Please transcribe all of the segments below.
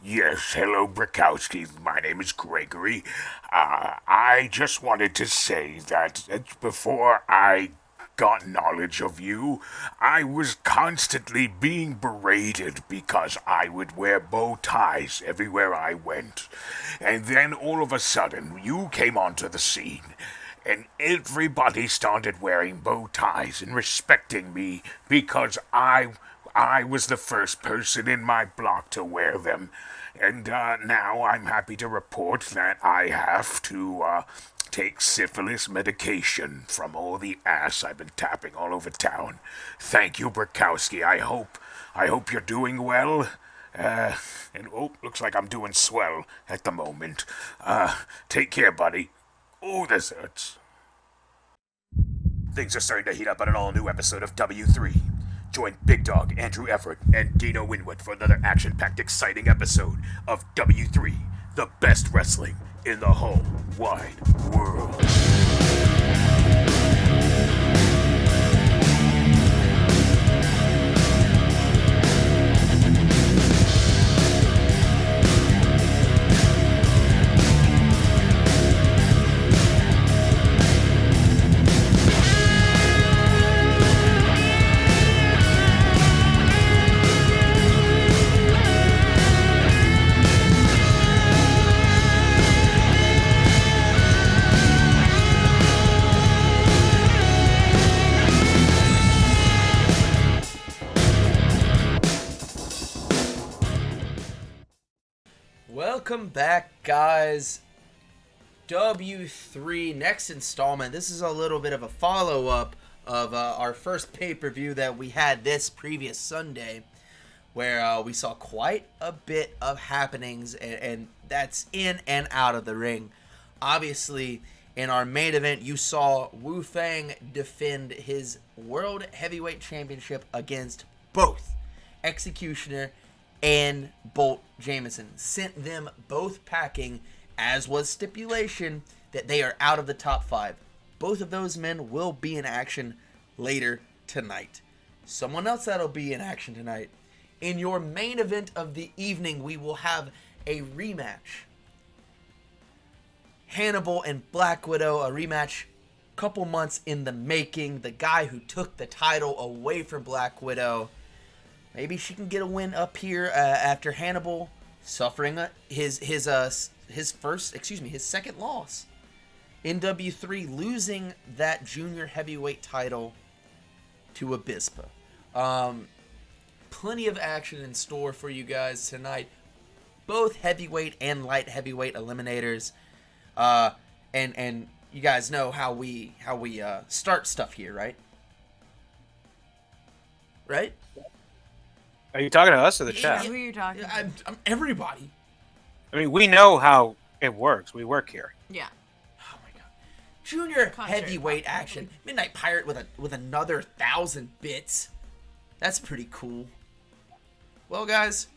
Yes, hello, Brakowski. My name is Gregory. I just wanted to say that before I got knowledge of you, I was constantly being berated because I would wear bow ties everywhere I went. And then all of a sudden, you came onto the scene. And everybody started wearing bow ties and respecting me because I was the first person in my block to wear them. And now I'm happy to report that I have to take syphilis medication from all the ass I've been tapping all over town. Thank you, Brakowski. I hope you're doing well. And looks like I'm doing swell at the moment. Take care, buddy. Oh, this hurts. Things are starting to heat up on an all-new episode of W3. Join Big Dog, Andrew Everett, and Dino Winwood for another action-packed, exciting episode of W3, the best wrestling in the whole wide world. Welcome back, guys. W3, next installment. This is a little bit of a follow-up of our first pay-per-view that we had this previous Sunday, where we saw quite a bit of happenings, and that's in and out of the ring. Obviously, in our main event, you saw Wu Fang defend his World Heavyweight Championship against both Executioner and Bolt Jamison. Sent them both packing, as was stipulation that they are out of the top 5. Both of those men will be in action later tonight. Someone else that'll be in action tonight. In your main event of the evening, we will have a rematch. Hannibal and Black Widow, a rematch couple months in the making. The guy who took the title away from Black Widow. Maybe she can get a win up here after Hannibal suffering his second loss in W3, losing that junior heavyweight title to Abispa. Plenty of action in store for you guys tonight. Both heavyweight and light heavyweight eliminators. And you guys know how we start stuff here, right? Right? Are you talking to us or the Yeah, chat? who are you talking to? I'm everybody. I mean, we know how it works. We work here. Yeah. Oh my god. Junior Concert. heavyweight action. Midnight Pirate with another 1,000 bits. That's pretty cool. Well, guys.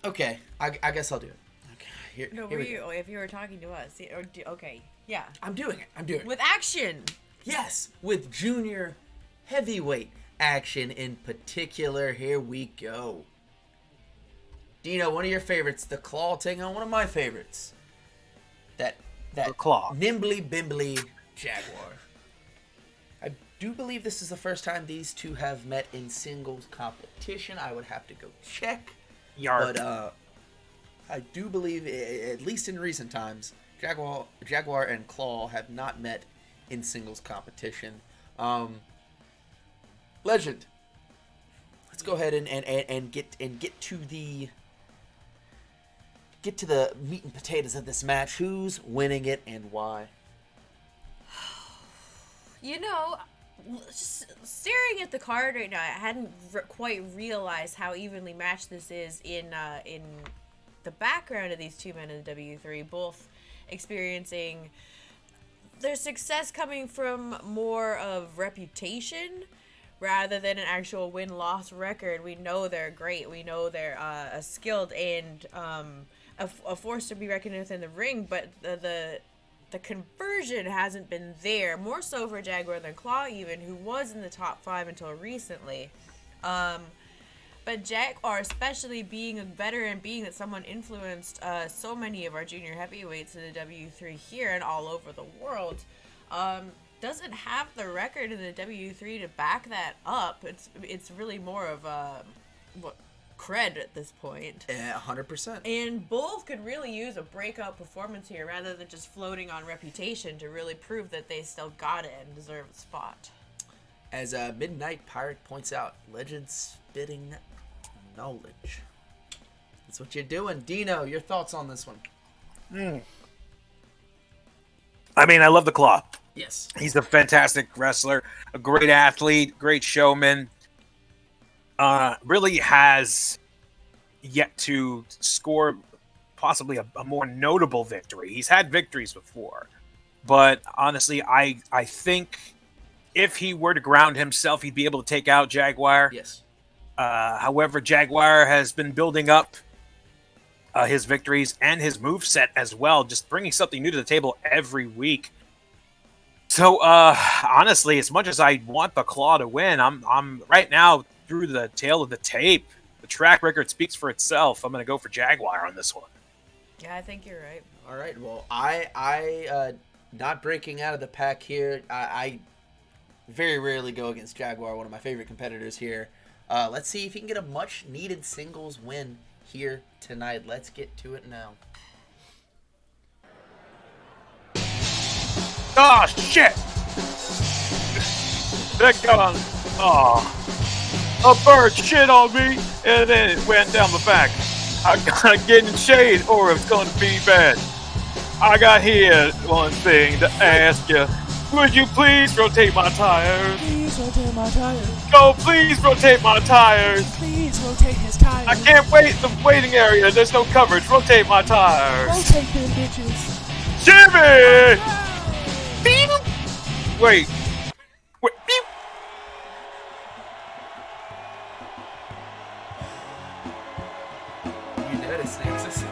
Okay, I guess I'll do it. Okay, here No, we go. if you were talking to us. Okay, yeah. I'm doing it. With action. Yes, with junior heavyweight action in particular. Here we go. Dino, one of your favorites, the Claw taking on one of my favorites. That The Claw. nimbly bimbly Jaguar. I do believe this is the first time these two have met in singles competition. I would have to go check. Yarp. But I do believe, at least in recent times, Jaguar and Claw have not met in singles competition. Legend. Let's go ahead and get to the meat and potatoes of this match. Who's winning it and why? You know, just staring at the card right now, I hadn't quite realized how evenly matched this is in the background of these two men in the W3, both experiencing their success coming from more of reputation rather than an actual win-loss record. We know they're great. We know they're skilled and a force to be reckoned with in the ring, but the conversion hasn't been there. More so for Jaguar than Claw even, who was in the top 5 until recently. But Jaguar, especially being a veteran, being that someone influenced so many of our junior heavyweights in the W3 here and all over the world, doesn't have the record in the W3 to back that up. It's really more of a cred at this point. 100%. And both could really use a breakout performance here rather than just floating on reputation to really prove that they still got it and deserve a spot. As Midnight Pirate points out, legend spitting knowledge. That's what you're doing. Dino, your thoughts on this one? I mean, I love the Claw. Yes. He's a fantastic wrestler, a great athlete, great showman. Really has yet to score possibly a more notable victory. He's had victories before, but honestly, I think if he were to ground himself, he'd be able to take out Jaguar. Yes. However, Jaguar has been building up his victories and his moveset as well, just bringing something new to the table every week. So, honestly, as much as I want the Claw to win, I'm right now through the tail of the tape. The track record speaks for itself. I'm going to go for Jaguar on this one. Yeah, I think you're right. All right. Well, I not breaking out of the pack here. I very rarely go against Jaguar, one of my favorite competitors here. Let's see if he can get a much-needed singles win here tonight. Let's get to it now. Oh, shit! That gun. Oh. A bird shit on me, and then it went down the back. I gotta get in shade, or it's gonna be bad. I got here one thing to ask you. Would you please rotate my tires? Please rotate my tires. Go, please rotate my tires. Please rotate his tires. I can't wait in the waiting area. There's no coverage. Rotate my tires. Rotate them bitches. Jimmy! Beep. Wait. Beep. United States.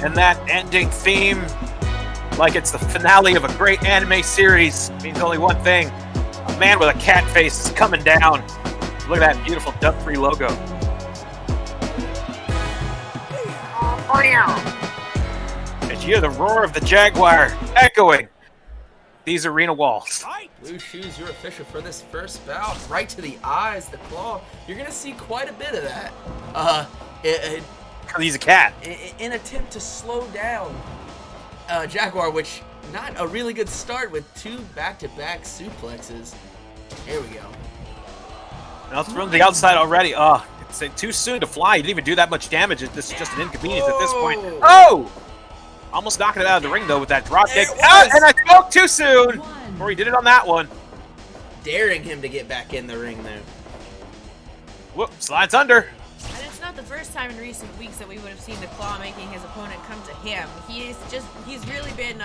And that ending theme, like it's the finale of a great anime series, means only one thing. A man with a cat face is coming down. Look at that beautiful Duck-Free logo. And you hear the roar of the Jaguar echoing these arena walls. Blue Shoes, your official for this first bout. Right to the eyes, the Claw. You're going to see quite a bit of that. He's a cat. In attempt to slow down Jaguar, which not a really good start with 2 back-to-back suplexes. Here we go. Now it's from the outside already. Oh, it's too soon to fly. You didn't even do that much damage. This is just an inconvenience at this point. Oh! Almost knocking it out of the ring, though, with that drop kick. Ah, and I spoke too soon! Or he did it on that one. Daring him to get back in the ring there. Whoop, slides under. And it's not the first time in recent weeks that we would have seen the Claw making his opponent come to him. He's really been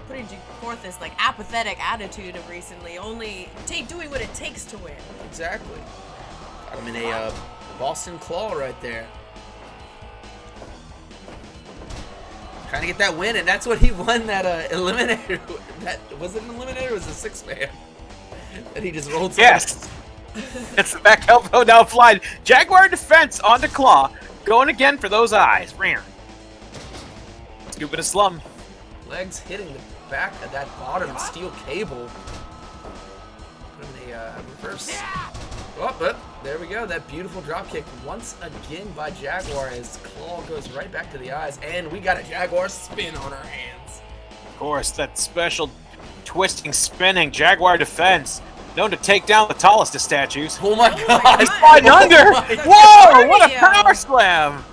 putting forth this like apathetic attitude of recently, only doing what it takes to win. Exactly. Got him in a Boston Claw right there. Trying to get that win, and that's what he won that eliminator. That was it an eliminator or was it a 6-man? That he just rolled. Yes. It's the back elbow now flying. Jaguar defense onto Claw. Going again for those eyes. Scooping a slum. Legs hitting the back of that bottom steel cable. Put him in a reverse. Oh, there we go. That beautiful drop kick once again by Jaguar as Claw goes right back to the eyes. And we got a Jaguar spin on our hands. Of course, that special twisting, spinning Jaguar defense. Known to take down the tallest of statues. Oh my god! He's sliding under! Whoa! What a power slam!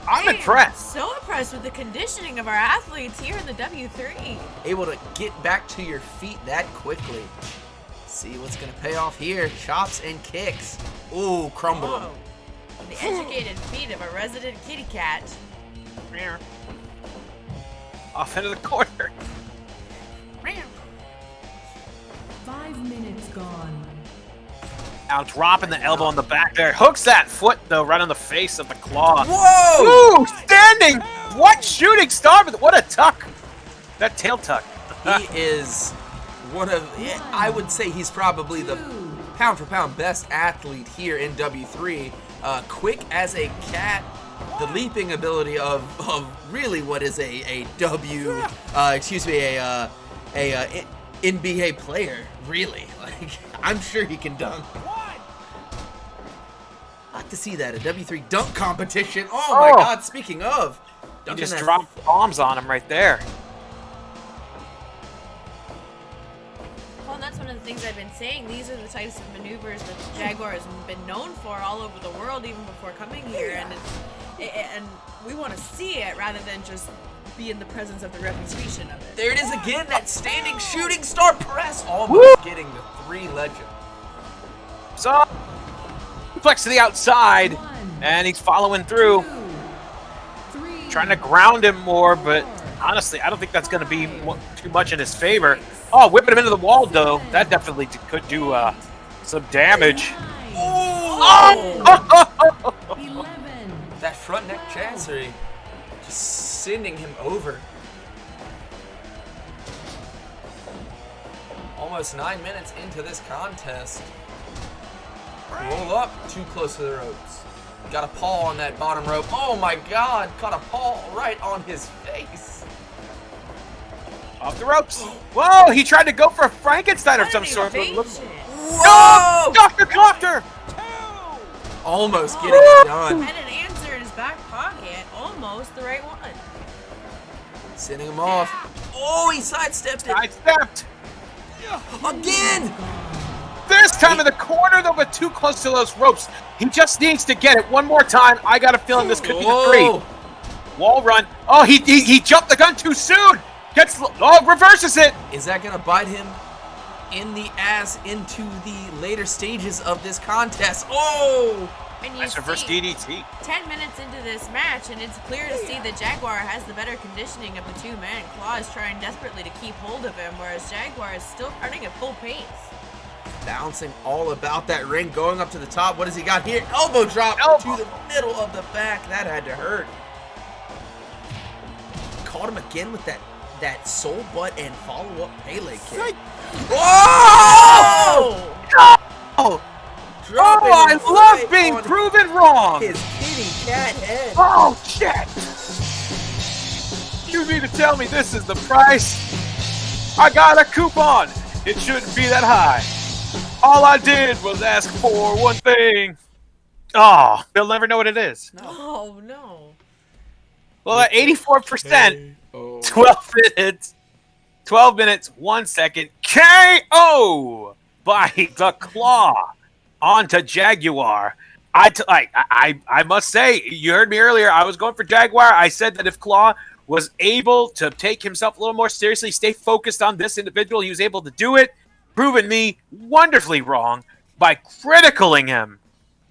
I'm impressed. So impressed with the conditioning of our athletes here in the W3. Able to get back to your feet that quickly. See what's going to pay off here. Chops and kicks. Ooh, crumble him. The educated feet of a resident kitty cat. Off into the corner. 5 minutes gone. Now dropping the elbow on the back there. Hooks that foot, though, right on the face of the Claw. Whoa! Ooh, standing! What shooting star? What a tuck. That tail tuck. He is one of, I would say he's probably the pound for pound best athlete here in W3. Quick as a cat, the leaping ability of really what is a NBA player, really. Like, I'm sure he can dunk. I'd like to see that, a W3 dunk competition. Oh my God, speaking of. You just dropped bombs on him right there. Well, and that's one of the things I've been saying. These are the types of maneuvers that the Jaguar has been known for all over the world, even before coming here. And we want to see it rather than just be in the presence of the reputation of it. There it is again, that standing shooting star press. Almost getting the 3 legend. So, flex to the outside, and he's following through. Trying to ground him more, but honestly, I don't think that's going to be too much in his favor. Oh, whipping him into the wall, though. That definitely could do some damage. Oh! That front neck chancery just sending him over. Almost 9 minutes into this contest. Roll up, too close to the ropes. Got a paw on that bottom rope. Oh my God, caught a paw right on his face. Off the ropes. Whoa, he tried to go for a Frankenstein of some sort. Whoa! Dr. Clocker! Almost getting it done. Had an answer in his back pocket. Almost the right one. Sending him off. Oh, he sidestepped it. Sidestepped. Again! This time in the corner, though, but too close to those ropes. He just needs to get it one more time. I got a feeling this could be the 3. Wall run. Oh, he jumped the gun too soon. Reverses it. Is that going to bite him in the ass into the later stages of this contest? Oh! And you That's reverse see, DDT. 10 minutes into this match, and it's clear to see that Jaguar has the better conditioning of the two men. Claw is trying desperately to keep hold of him, whereas Jaguar is still running at full pace. Bouncing all about that ring, going up to the top. What does he got here? Elbow drop to the middle of the back. That had to hurt. Caught him again with that soul butt and follow-up Pele kick. Whoa! Oh! Dropping I love being proven wrong! His kitty cat head. Oh, shit! You mean to tell me this is the price? I got a coupon! It shouldn't be that high. All I did was ask for one thing. Oh, they'll never know what it is. No. Oh, no. Well, at 84%, 12 minutes, 1 second, KO by the Claw onto Jaguar. I must say, you heard me earlier, I was going for Jaguar. I said that if Claw was able to take himself a little more seriously, stay focused on this individual, he was able to do it, proving me wonderfully wrong by criticaling him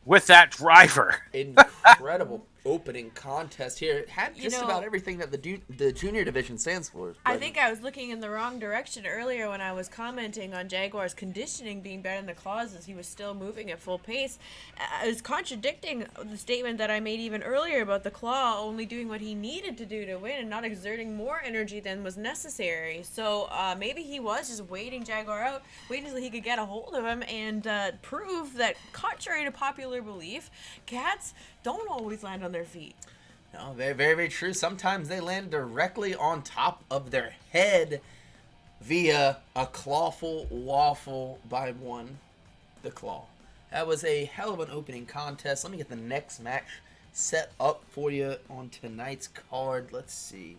with that driver. Incredible opening contest here. It had just about everything that the junior division stands for. I think I was looking in the wrong direction earlier when I was commenting on Jaguar's conditioning being better than the Claws as he was still moving at full pace. I was contradicting the statement that I made even earlier about the Claw only doing what he needed to do to win and not exerting more energy than was necessary. So maybe he was just waiting Jaguar out, waiting until he could get a hold of him and prove that, contrary to popular belief, cats don't always land on their feet. No, very, very, very true. Sometimes they land directly on top of their head via a clawful waffle by one, the Claw. That was a hell of an opening contest. Let me get the next match set up for you on tonight's card. Let's see.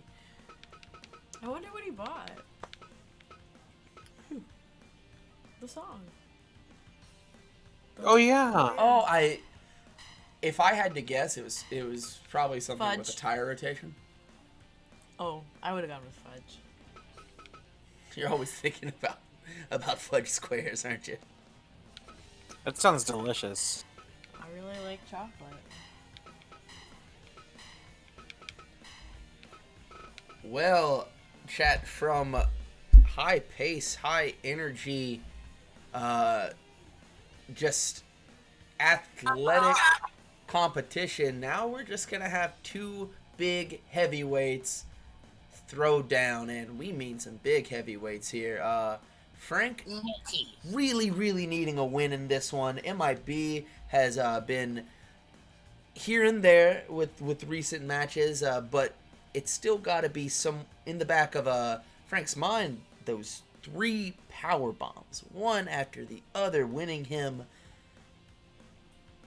I wonder what he bought. The song. Oh, yeah. Oh, if I had to guess, it was probably something with a Fudge. tire rotation. Oh, I would have gone with Fudge. You're always thinking about fudge squares, aren't you? That sounds delicious. I really like chocolate. Well, chat, from high pace, high energy, just athletic competition. Now we're just going to have two big heavyweights throw down, and we mean some big heavyweights here. Frank really, really needing a win in this one. MIB has been here and there with recent matches, but it's still got to be some in the back of Frank's mind. Those 3 power bombs, one after the other, winning him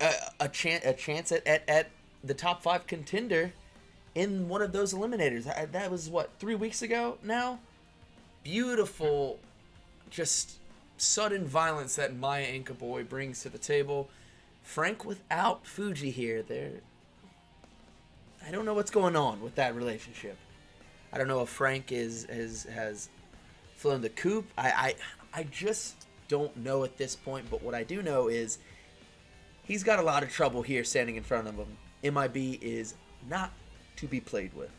a chance at the top 5 contender in one of those eliminators. That was what, 3 weeks ago now. Beautiful, just sudden violence that Maya Inca Boy brings to the table. Frank without Fuji here. I don't know what's going on with that relationship. I don't know if Frank has flown the coop. I just don't know at this point. But what I do know is he's got a lot of trouble here standing in front of him. MIB is not to be played with.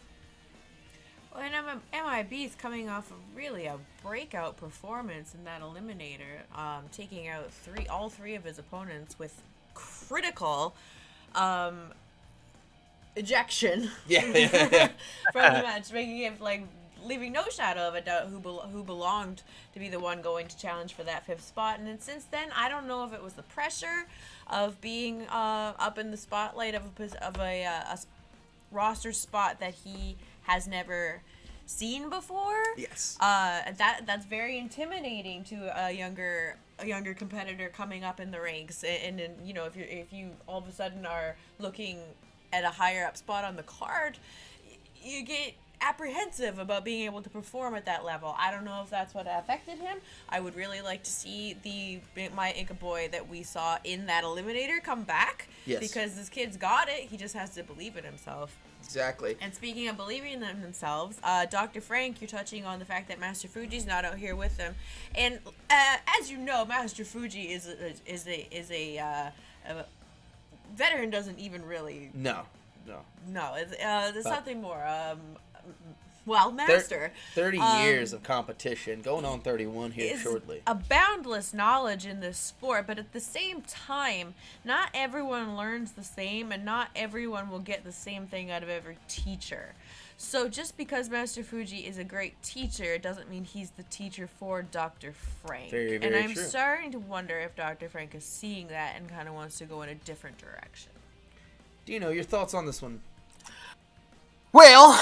Well, and MIB is coming off of really a breakout performance in that eliminator, taking out all three of his opponents with critical ejection Yeah. from the match, making it like leaving no shadow of a doubt who belonged to be the one going to challenge for that 5th spot. And then since then, I don't know if it was the pressure of being up in the spotlight of a roster spot that he has never seen before. Yes. That's very intimidating to a younger competitor coming up in the ranks. And you know, if you all of a sudden are looking at a higher up spot on the card, you get apprehensive about being able to perform at that level. I don't know if that's what affected him. I would really like to see my Inca Boy that we saw in that eliminator come back. Yes. Because this kid's got it. He just has to believe in himself. Exactly. And speaking of believing in themselves, Dr. Frank, you're touching on the fact that Master Fuji's not out here with them, and as you know, Master Fuji is a veteran. Doesn't even really No. there's something more. Master 30 years of competition, going on 31 here shortly. A boundless knowledge in this sport, but at the same time, not everyone learns the same, and not everyone will get the same thing out of every teacher. So just because Master Fuji is a great teacher, doesn't mean he's the teacher for Dr. Frank. Very, and very I'm true. starting to wonder if Dr. Frank is seeing that and kind of wants to go in a different direction. Dino, your thoughts on this one? Well,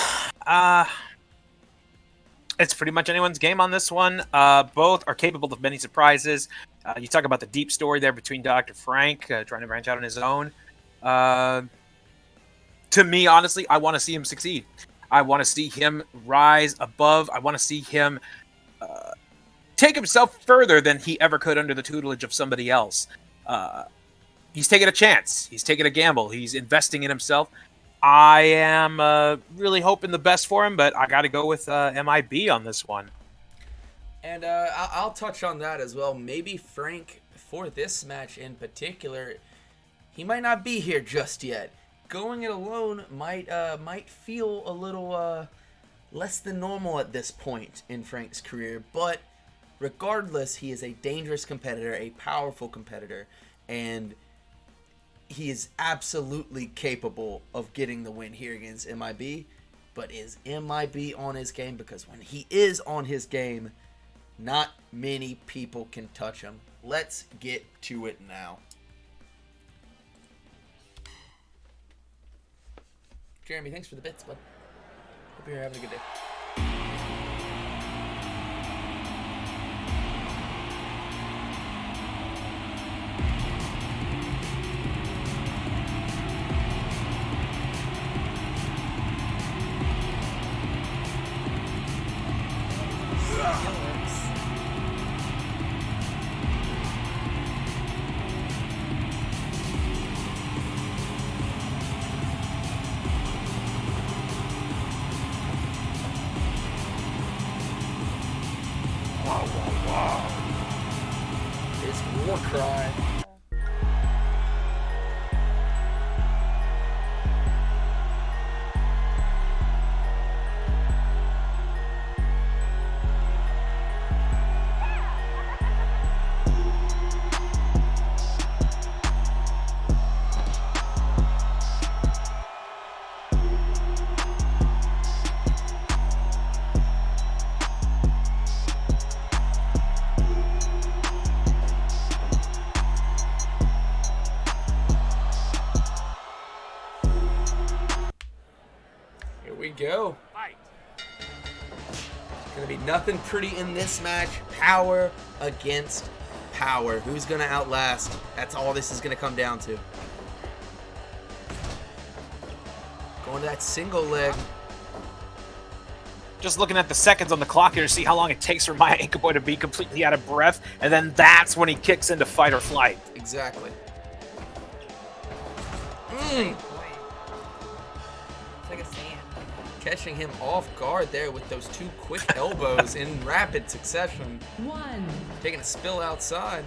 it's pretty much anyone's game on this one. Both are capable of many surprises. You talk about the deep story there between Dr. Frank trying to branch out on his own. To me, honestly, I want to see him succeed. I want to see him rise above. I want to see him take himself further than he ever could under the tutelage of somebody else. He's taking a chance. He's taking a gamble. He's investing in himself. I am really hoping the best for him, but I got to go with MIB on this one. And I'll touch on that as well. Maybe Frank, for this match in particular, he might not be here just yet. Going it alone might feel a little less than normal at this point in Frank's career. But regardless, he is a dangerous competitor, a powerful competitor, and he is absolutely capable of getting the win here against MIB. But is MIB on his game? Because when he is on his game, not many people can touch him. Let's get to it now. Jeremy, thanks for the bits, bud. Hope you're having a good day. It's war cry. go. Gonna be nothing pretty in this match. Power against power. Who's gonna outlast? That's all this is gonna come down to. Going to that single leg. Just looking at the seconds on the clock here to see how long it takes for my Inca boy to be completely out of breath, and then that's when he kicks into fight or flight. Exactly. It's like a sand. Catching him off guard there with those two quick elbows in rapid succession. 1. Taking a spill outside.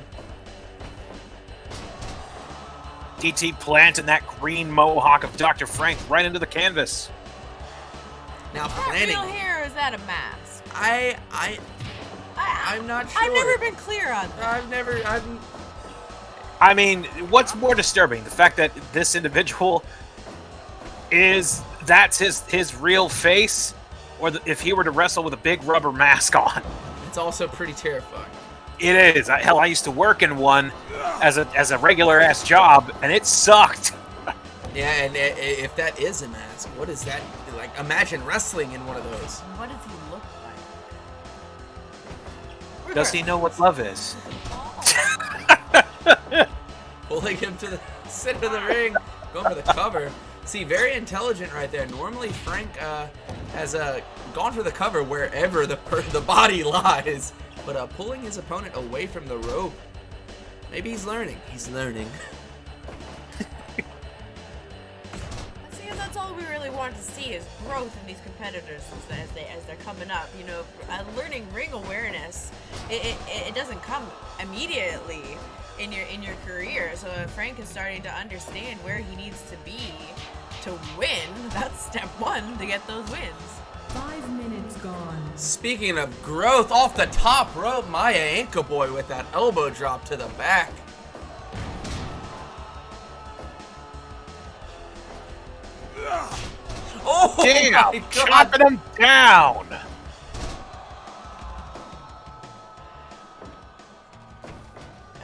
DT planting that green mohawk of Dr. Frank right into the canvas. Now Is that planning. real hair or is that a mask? I'm not sure. I've never been clear on that. I mean, what's more disturbing? The fact that this individual that's his real face, or if he were to wrestle with a big rubber mask on. It's also pretty terrifying. It is. Hell, I used to work in one as a regular ass job, and it sucked. Yeah, and if that is a mask, what is that like? Imagine wrestling in one of those. What does he look like? Does he know what love is? Pulling him to the center of the ring, going for the cover. See, very intelligent right there. Normally, Frank has gone for the cover wherever the body lies, but pulling his opponent away from the rope. Maybe he's learning. He's learning. See, that's all we really want to see is growth in these competitors as they're coming up. You know, learning ring awareness. It doesn't come immediately in your career. So if Frank is starting to understand where he needs to be to win, that's step one to get those wins. 5 minutes gone. Speaking of growth, off the top rope, Maya Inca boy with that elbow drop to the back. Oh, Damn! my God. Chopping him down!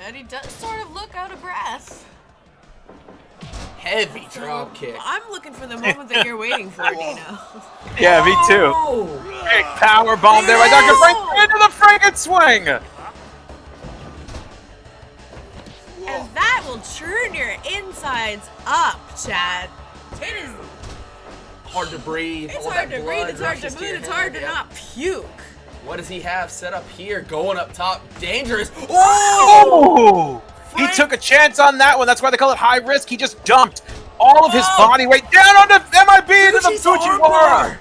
And he does sort of look out of breath. Heavy drop kick. I'm looking for the moment that you're waiting for, Dino. Yeah, me too. Oh. Big power bomb there by Dr. Frank into the Franken swing! And that will churn your insides up, Chad. It is. Hard to breathe. It's All hard that to blood breathe. It's hard to rushes move. your It's head. hard to Yeah. not puke. What does he have set up here? Going up top. Dangerous. Oh! He Frank- took a chance on that one. That's why they call it high risk. He just dumped all of his body weight down on the MIB into the Fuji's Fujiwara. armbar.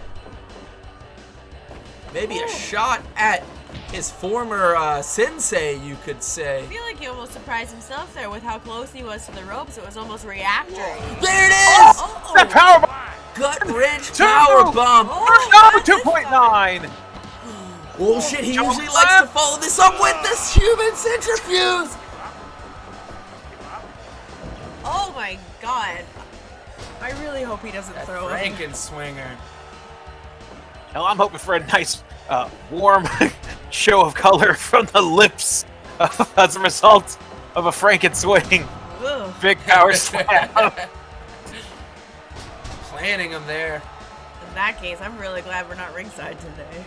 Maybe a shot at his former sensei, you could say. I feel like he almost surprised himself there with how close he was to the ropes. It was almost reactory. There it is! Oh, That power bomb. Gut wrench Two. power bomb. Oh, No, 2.9. Oh shit, he usually likes to follow this up with this human centrifuge. oh my God. I really hope he doesn't throw it. Frankenswinger. Hell, I'm hoping for a nice, warm show of color from the lips as a result of a Franken swing. Ugh. Big power slam. Planning him there. In that case, I'm really glad we're not ringside today.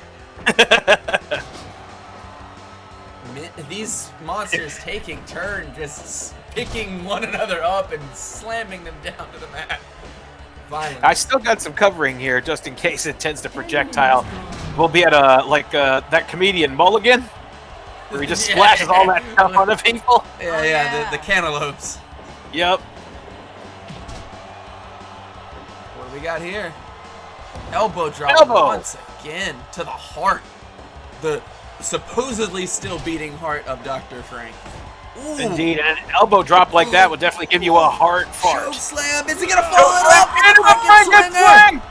These monsters taking turn just picking one another up and slamming them down to the mat. Violent. I still got some covering here just in case it tends to projectile. We'll be at that comedian Mulligan where he just Yeah. splashes all that stuff on the people. Yeah, Oh, yeah, yeah. the cantaloupes. Yep. What do we got here? Elbow drop Elbow. once again to the heart. The supposedly still beating heart of Dr. Frank. Ooh. Indeed, and an elbow drop like that would definitely give you a heart fart. Choke slam. Is he gonna follow it up? Into the Franken Frankenswinger. swing!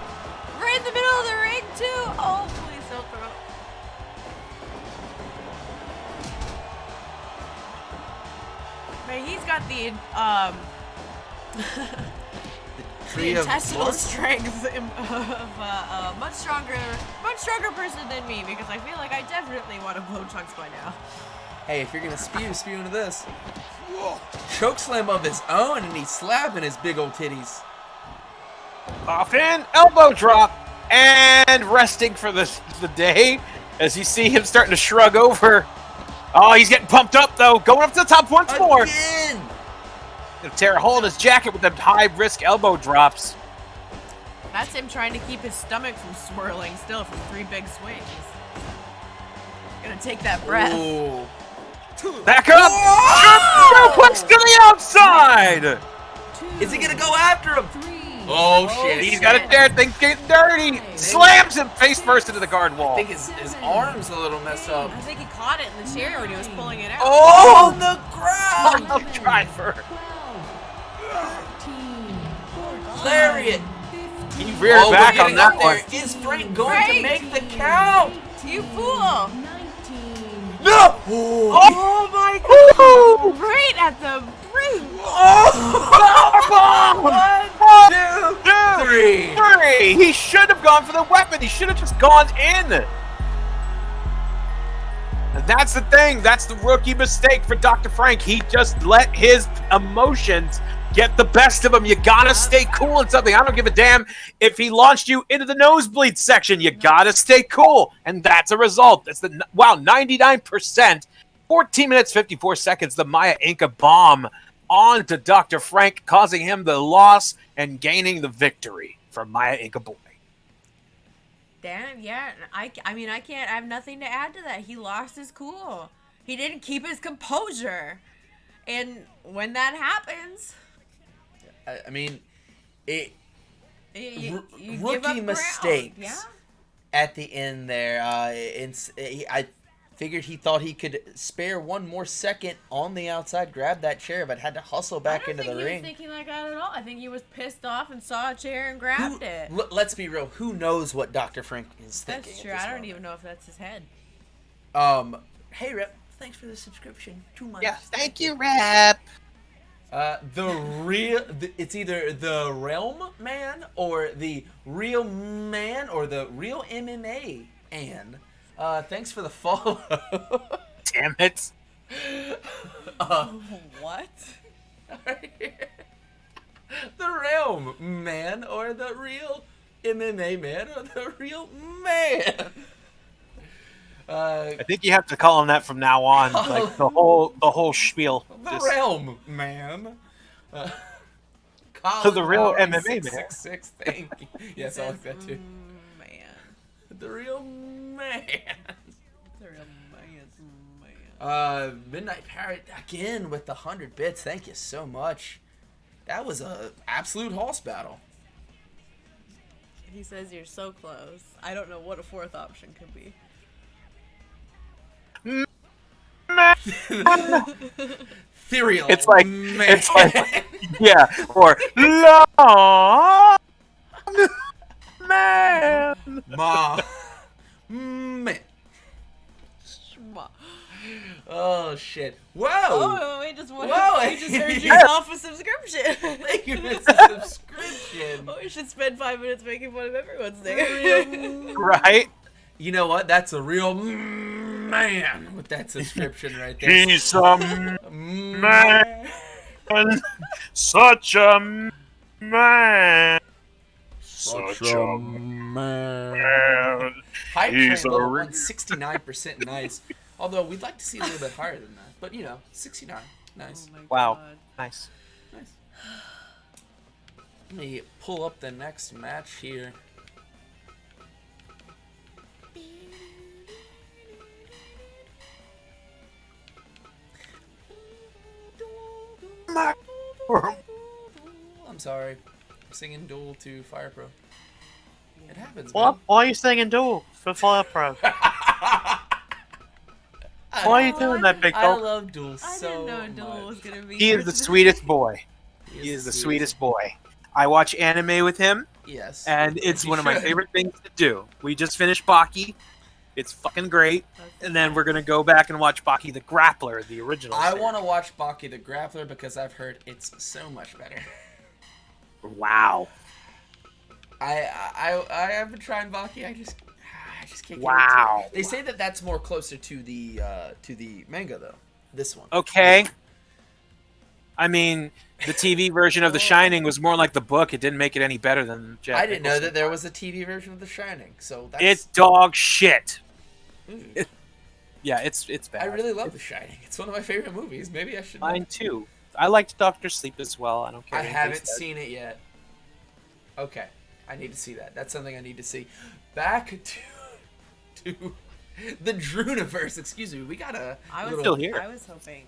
Right in the middle of the ring, too. Oh, please don't throw. Man, he's got the Tree the of intestinal blood? strength of a much stronger person than me, because I feel like I definitely want to blow chunks by now. Hey, if you're gonna spew into this. Choke slam of his own, and he's slapping his big old titties. Off in, elbow drop. And resting for the day, as you see him starting to shrug over. Oh, he's getting pumped up, though. Going up to the top once more. Again! Gonna tear a hole in his jacket with them high-risk elbow drops. That's him trying to keep his stomach from swirling still from 3 big swings. Gonna take that breath. Ooh. Back up! Suplex to the outside! Is he gonna go after him? Oh, shit. He's got a dare thing getting dirty. Slams him face first into the guard wall. I think his arm's a little messed up. I think he caught it in the chair when he was pulling it out. Oh, on the ground! Driver. Lariat! He reared back we're on getting that up one. there. Is Frank going to make the count? You fool! No! Oh my god! Right at the brink! One, two, three! He should have gone for the weapon. He should have just gone in. And that's the thing. That's the rookie mistake for Dr. Frank. He just let his emotions get the best of him. You gotta stay cool in something. I don't give a damn if he launched you into the nosebleed section. You gotta stay cool. And that's a result. That's 99%. 14 minutes, 54 seconds. The Maya Inca bomb onto Dr. Frank, causing him the loss and gaining the victory for Maya Inca Boy. Damn, yeah. I mean, I have nothing to add to that. He lost his cool. He didn't keep his composure. And when that happens... I mean, you give rookie up ground, mistakes yeah? at the end there. I figured he thought he could spare one more second on the outside, grab that chair, but had to hustle back into the ring. I don't think he was thinking like that at all. I think he was pissed off and saw a chair and grabbed it. Let's be real. Who knows what Dr. Frank is thinking? That's true. I don't even know if that's his head. Hey, Rep. Thanks for the subscription. 2 months. Yeah, thank you, Rep. It's either the Realm Man or the Real Man or the Real MMA and thanks for the follow. Damn it. What? The Realm Man or the Real MMA Man or the Real Man. I think you have to call him that from now on. Like the whole spiel. The Realm Man. So the Real Colin MMA Murray, Man. 666, thank you. Yes, I like that too. Man. The Real Man. The real man. Midnight Parrot again with the 100 bits. Thank you so much. That was a absolute horse battle. He says you're so close. I don't know what a fourth option could be. Ethereal. It's like man. yeah, or long man. Man. Schma. Oh shit. Whoa. Oh, we just Whoa. earned yourself a subscription. Thank you for the subscription. Oh, we should spend 5 minutes making fun of everyone's name. Right? You know what? That's a real man with that subscription right there. He's a man. Such a man. Such a man. Hype He's train a level re- 69% nice. Although we'd like to see a little bit higher than that. But 69. Nice. Oh my Wow. God. Nice. Nice. Let me pull up the next match here. I'm sorry. I'm singing Duel to Fire Pro. It happens, man. Why are you singing Duel for Fire Pro? Why are you doing that, big I dog? love Duel I so didn't know Duel was much. gonna be. He is the sweetest boy. He is the sweetest boy. I watch anime with him, Yes. and it's You one of my should. favorite things to do. We just finished Baki. It's fucking great. And then we're going to go back and watch Baki the Grappler, the original. I series. want to watch Baki the Grappler because I've heard it's so much better. Wow. I have been trying Baki. I just can't get Wow. into it. They say that that's more closer to the manga though. This one. Okay. I mean, The TV version of The Shining was more like the book. It didn't make it any better than Jack I didn't know Nicholson. that there was a TV version of The Shining, so that's... It's dog shit. Yeah, it's bad. I really love The Shining. It's one of my favorite movies. Maybe I should... Mine too. I liked Doctor Sleep as well. I don't care. I what haven't anybody says. seen it yet. Okay, I need to see that. That's something I need to see. Back to the Druniverse. Excuse me. We got a I was little... still here. I was hoping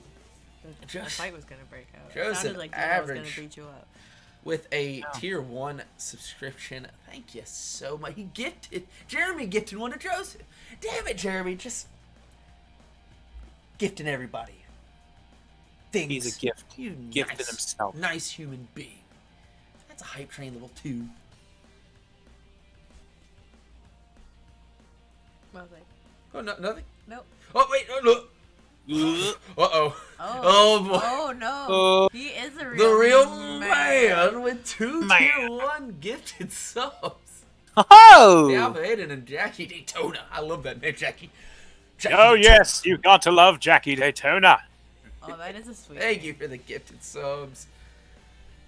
a Just- fight was gonna break out. It Joseph, sounded like Dino was average. gonna beat you up. with a tier 1 subscription. Thank you so much. He gifted, Jeremy gifted one to Joseph. Damn it, Jeremy, just gifting everybody things. He's a gift. You Gifted nice, himself. nice human being. That's a hype train level 2. What was I? Oh, no, nothing? Nope. Oh, wait, no, no. Uh-oh. Oh, boy. Oh no. He is a real The real man. man with 2 Man. tier 1 gifted subs. Oh! The Alpha Aiden and Jackie Daytona. I love that name, Jackie. Jackie Oh Daytona. yes, you've got to love Jackie Daytona. Oh, that is a sweet. Thank you for the gifted subs.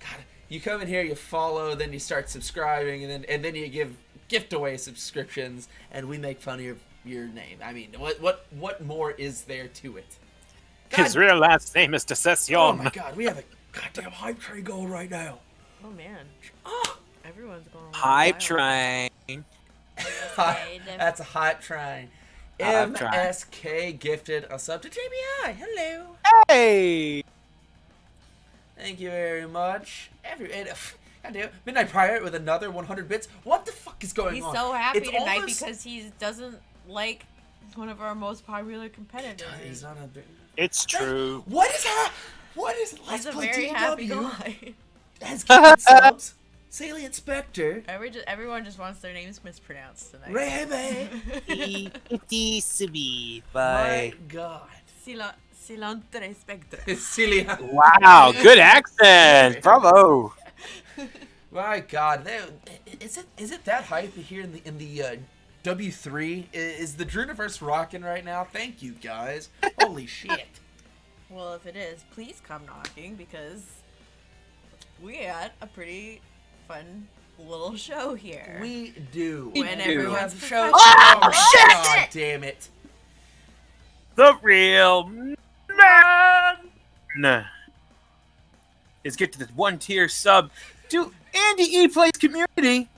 God, you come in here, you follow, then you start subscribing, and then you give gift away subscriptions, and we make fun of your name. I mean, what more is there to it? God, His real last name is Decession. oh my God, we have a goddamn hype train going right now. Oh man. Oh, Everyone's going. Hype wild. train. that's a hype train. Hype train. MSK gifted a sub to JBI. Hello. Hey! Thank you very much. Goddamn, Midnight Pirate with another 100 bits. What the fuck is going He's on? so happy It's tonight almost- because he doesn't like one of our most popular competitors. He's not a big... It's true. What is that? What is Let's He's a Play very happy DW guy. has gifted subs. Salient Spectre. Everyone just wants their names mispronounced tonight. Rebe. Bye. My God. Silantre Spectre. Celia. Wow, good accent. Bravo. My God. Is it that hype here in the W3? Is the Druniverse rocking right now? Thank you guys. Holy shit. Well, if it is, please come knocking because we had a pretty fun little show here. We do. When do. everyone's have shows. professional. God damn it. The real man is gifted this 1-tier sub to Andy E Plays Community.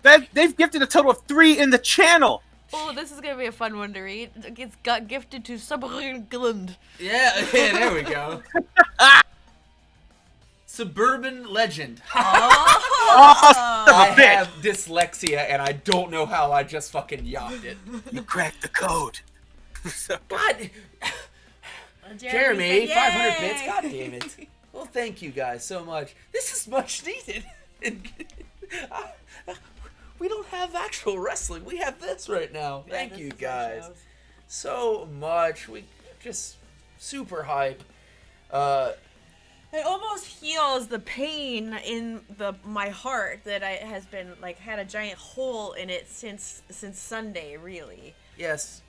They've gifted a total of 3 in the channel. Oh, this is gonna be a fun one to read. It's got gifted to Suburban. Yeah, there we go. Suburban Legend. Oh, son I of a bitch. have dyslexia and I don't know how I just fucking yapped it. You cracked the code. God, Jeremy, 500 bits. God damn it. Well, thank you guys so much. This is much needed. We don't have actual wrestling. We have this right now. Thank you guys so much. We just super hype. It almost heals the pain in my heart that has been like had a giant hole in it since Sunday, really. Yes.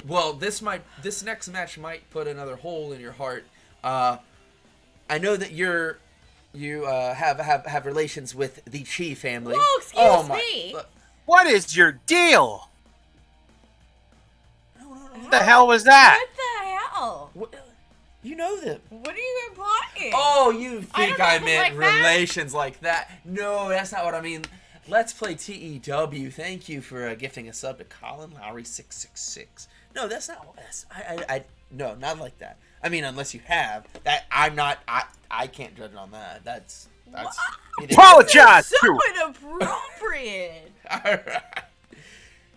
Well, this next match might put another hole in your heart. I know that you have relations with the Chee family. Whoa, excuse me. Look, What is your deal? What the hell was that? What the hell? you know them. What are you implying? Oh, you think don't I know meant like that. relations like that? No, that's not what I mean. Let's Play TEW. Thank you for gifting a sub to Colin Lowry 666. No, that's not what that's. No, not like that. I mean, unless you have that, I can't judge on that. That's it is. Apologize So to inappropriate. All right.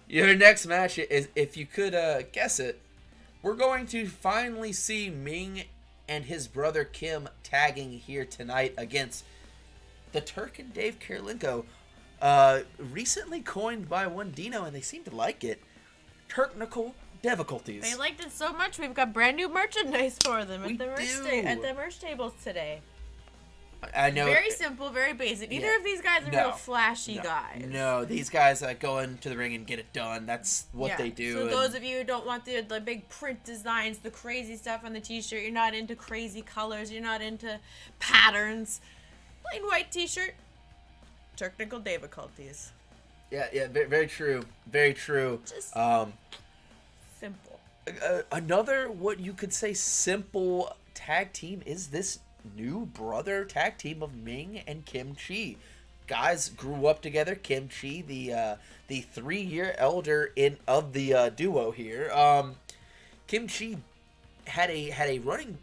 Your next match is, if you could guess it, we're going to finally see Ming and his brother Kim tagging here tonight against the Turk and Deyv Kirilenko. Recently coined by one Dino, and they seem to like it. Turknical Deyviculties. They liked it so much, we've got brand new merchandise for them We at the do. merch tables today. I know. Very simple, very basic. Neither of these guys are real flashy guys. No, these guys go into the ring and get it done. That's what they do. So those of you who don't want the big print designs, the crazy stuff on the t-shirt, you're not into crazy colors, you're not into patterns. Plain white t-shirt. Turknical Deyviculties. Yeah, very true. Very true. Just simple. Another, what you could say, simple tag team is this new brother tag team of Ming and Chee. Guys grew up together. Chee, the 3-year elder of the duo here. Chee had a running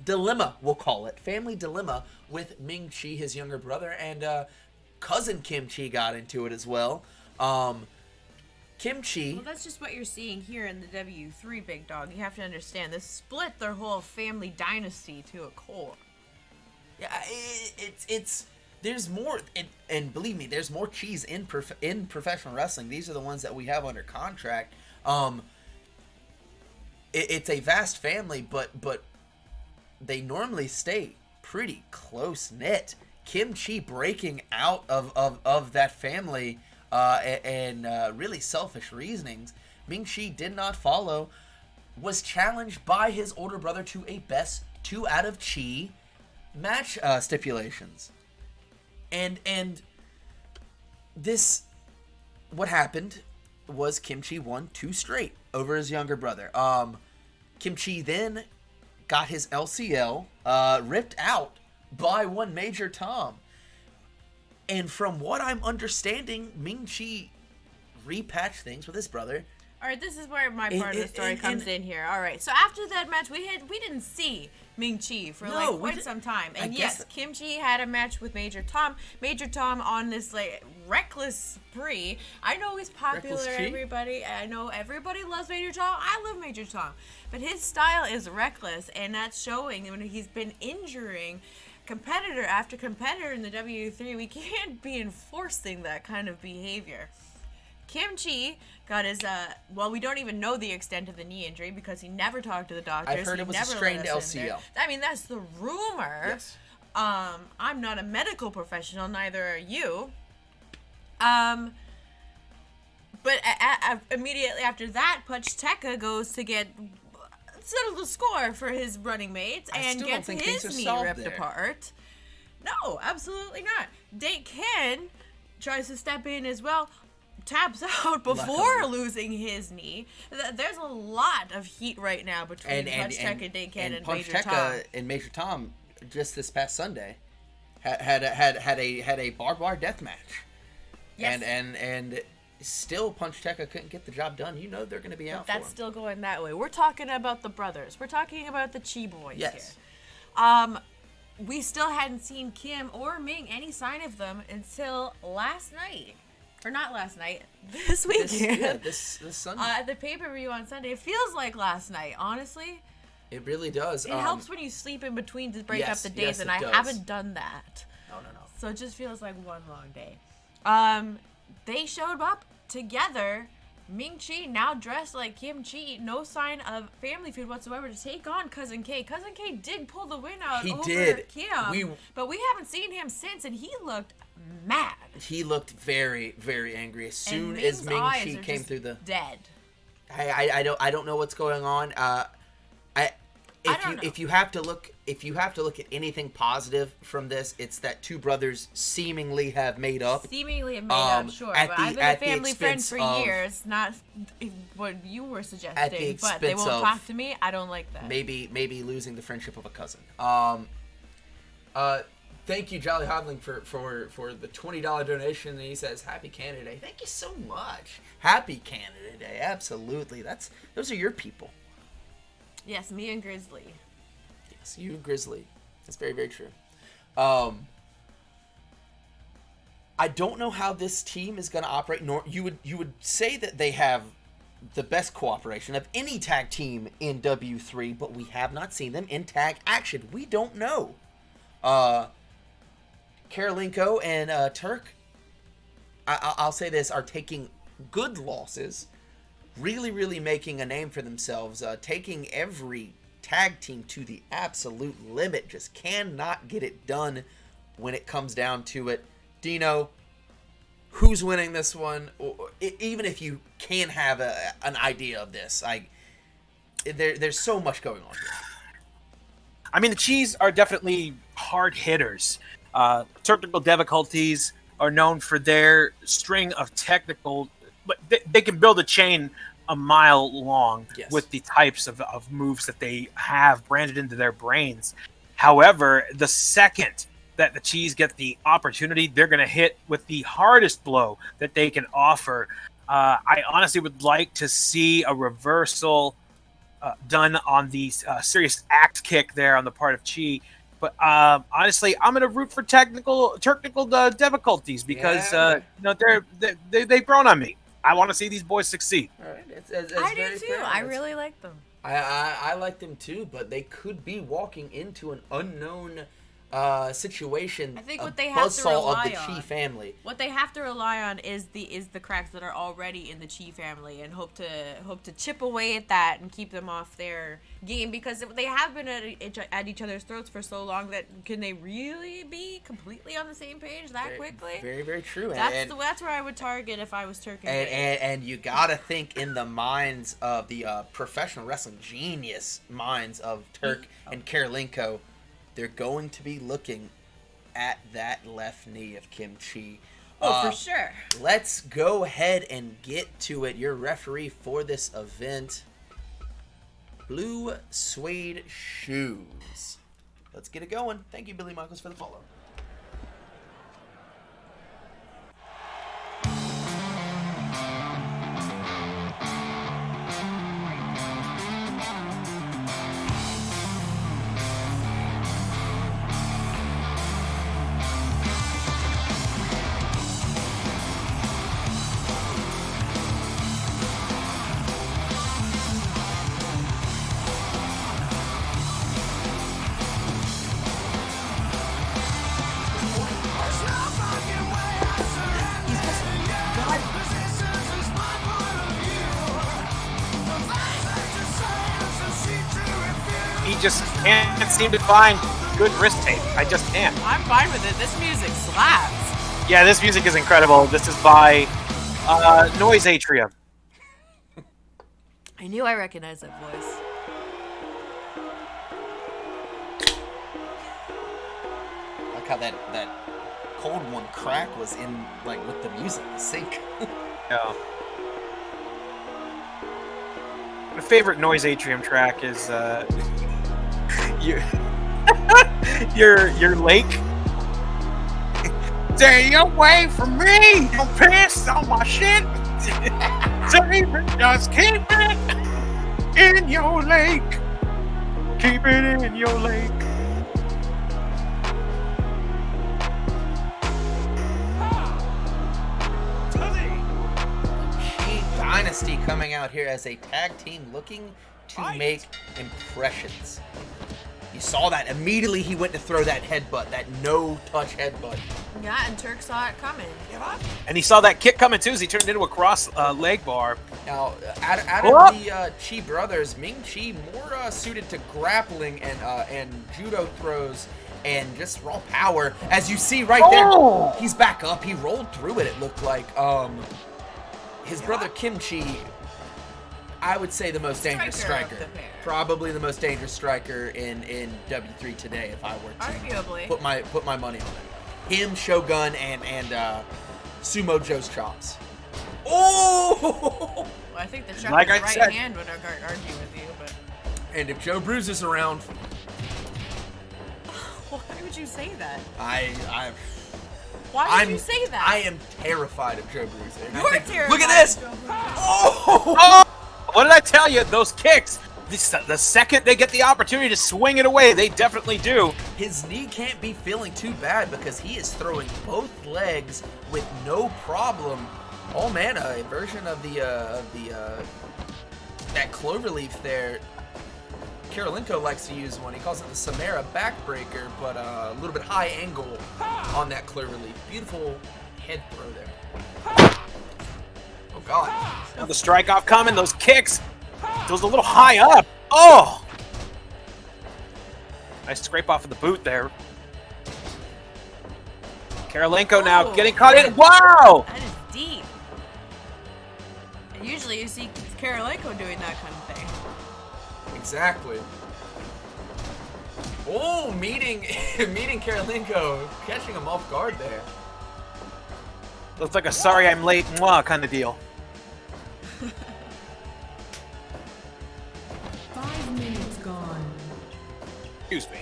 dilemma, we'll call it, family dilemma with Ming Chee, his younger brother, and cousin Chee got into it as well. Chee. Well, that's just what you're seeing here in the W3, Big Dog. You have to understand, this split their whole family dynasty to a core. Yeah, it's there's more, and believe me, there's more Chees in professional wrestling. These are the ones that we have under contract. It's a vast family, but they normally stay pretty close knit. Chee breaking out of that family. And really selfish reasonings. Ming Chee did not follow, was challenged by his older brother to a best 2 out of Chee match stipulations. And this, what happened was Chee won 2 straight over his younger brother. Chee then got his LCL ripped out by one Major Tom. And from what I'm understanding, Ming Chee repatched things with his brother. All right, this is where my part of the story comes in here. All right, so after that match, we didn't see Ming Chee for quite some time. And yes, Chee had a match with Major Tom. Major Tom on this reckless spree. I know he's popular, everybody. I know everybody loves Major Tom. I love Major Tom. But his style is reckless, and that's showing when he's been injuring competitor after competitor in the W3. We can't be enforcing that kind of behavior. Chee got his, we don't even know the extent of the knee injury because he never talked to the doctors. I've heard it was a strained LCL. I mean, that's the rumor. Yes. I'm not a medical professional, neither are you. But immediately after that, Pacheka goes to settle the score for his running mates and gets his knee ripped apart. No, absolutely not. Ken tries to step in as well, taps out before losing his knee. There's a lot of heat right now between Pacheka, Ken, and Major Tom. And Major Tom just this past Sunday had a barbed wire death match. Yes. And still Pacheka couldn't get the job done. You know they're going to be out. That's still going that way. We're talking about the brothers. We're talking about the Chee boys here. We still hadn't seen Kim or Ming, any sign of them, until last night. Or not last night, this weekend. This Sunday. The pay-per-view on Sunday. It feels like last night, honestly. It really does. It helps when you sleep in between to break up the days, and I haven't done that. No. So it just feels like one long day. They showed up together. Ming Chee, now dressed like Chee, no sign of family feud whatsoever to take on Cousin K. Cousin K did pull the win out over Kim, but we haven't seen him since, and he looked mad. He looked very, very angry as soon as Ming Chee came through the dead. I don't know what's going on. If you have to look at anything positive from this, it's that two brothers seemingly have made up. Sure. But I've been a family friend for years, not what you were suggesting. But they won't talk to me. I don't like that. Maybe losing the friendship of a cousin. Thank you, Jolly Hodling, for the $20 donation. And he says, "Happy Canada Day." Thank you so much. Happy Canada Day. Absolutely. Those are your people. Yes, me and Grizzly. Yes, you and Grizzly. That's very, very true. I don't know how this team is going to operate. Nor you would say that they have the best cooperation of any tag team in W3, but we have not seen them in tag action. We don't know. Kirilenko and Turk, I'll say this, are taking good losses. Really, really making a name for themselves, taking every tag team to the absolute limit. Just cannot get it done when it comes down to it. Dino, who's winning this one? Even if you can have an idea of this, there's so much going on here. I mean, the Chees are definitely hard hitters. Turknical Deyviculties are known for their string of technical, but they can build a chain a mile long with the types of moves that they have branded into their brains. However, the second that the Chees get the opportunity, they're going to hit with the hardest blow that they can offer. I honestly would like to see a reversal done on the serious axe kick there on the part of Chee. But honestly, I'm going to root for Turknical Deyviculties because they've grown on me. I want to see these boys succeed. All right. I do too. I really like them. I like them too, but they could be walking into an unknown situation. I think what they have to rely of the Chee family. What they have to rely on is the cracks that are already in the Chee family, and hope to chip away at that and keep them off their game, because they have been at each other's throats for so long that can they really be completely on the same page that quickly? Very, very true. That's where I would target if I was Turk and Deyv. And you gotta think in the minds of the professional wrestling genius minds of Turk and Kirilenko. They're going to be looking at that left knee of Kim Chee. For sure. Let's go ahead and get to it. Your referee for this event, Blue Suede Shoes. Let's get it going. Thank you, Billy Michaels, for the follow. Just can't seem to find good wrist tape. I just can't. I'm fine with it. This music slaps. Yeah, this music is incredible. This is by Noise Atrium. I knew I recognized that voice. Like how that cold one crack was in with the music, the sync. Yeah. My favorite Noise Atrium track is your lake. Stay away from me! Don't piss on my shit! Save it, just keep it in your lake! Keep it in your lake! Dynasty coming out here as a tag team looking to make impressions. You saw that. Immediately he went to throw that headbutt, that no-touch headbutt. Yeah, and Turk saw it coming. And he saw that kick coming too as he turned into a cross leg bar. Now, out of the Chee brothers, Ming Chee more suited to grappling and judo throws and just raw power. As you see right there, he's back up. He rolled through it, it looked like. His brother Kim Chee, I would say the most dangerous striker. Probably the most dangerous striker in W3 today, if I were to arguably put my money on it. Him, Shogun, and Sumo Joe's chops. Oh! Well, I think the like right hand would argue with you, but. And if Joe Bruce is around, why would you say that? Why would you say that? I am terrified of Joe Bruce. You're terrified. Look at this! Oh! What did I tell you? Those kicks. The second they get the opportunity to swing it away, they definitely do. His knee can't be feeling too bad because he is throwing both legs with no problem. Oh man, a version of that cloverleaf there. Kirilenko likes to use one. He calls it the Samara backbreaker, but a little bit high angle on that cloverleaf. Beautiful head throw there. Oh god. Now the strike off coming, those kicks. Those a little high up. Oh! Nice scrape off of the boot there. Kirilenko now getting caught in. Wow! That is deep. And usually you see Kirilenko doing that kind of thing. Exactly. Oh, meeting Kirilenko, catching him off guard there. Looks like a sorry I'm late mwah kind of deal. 5 minutes gone. Excuse me.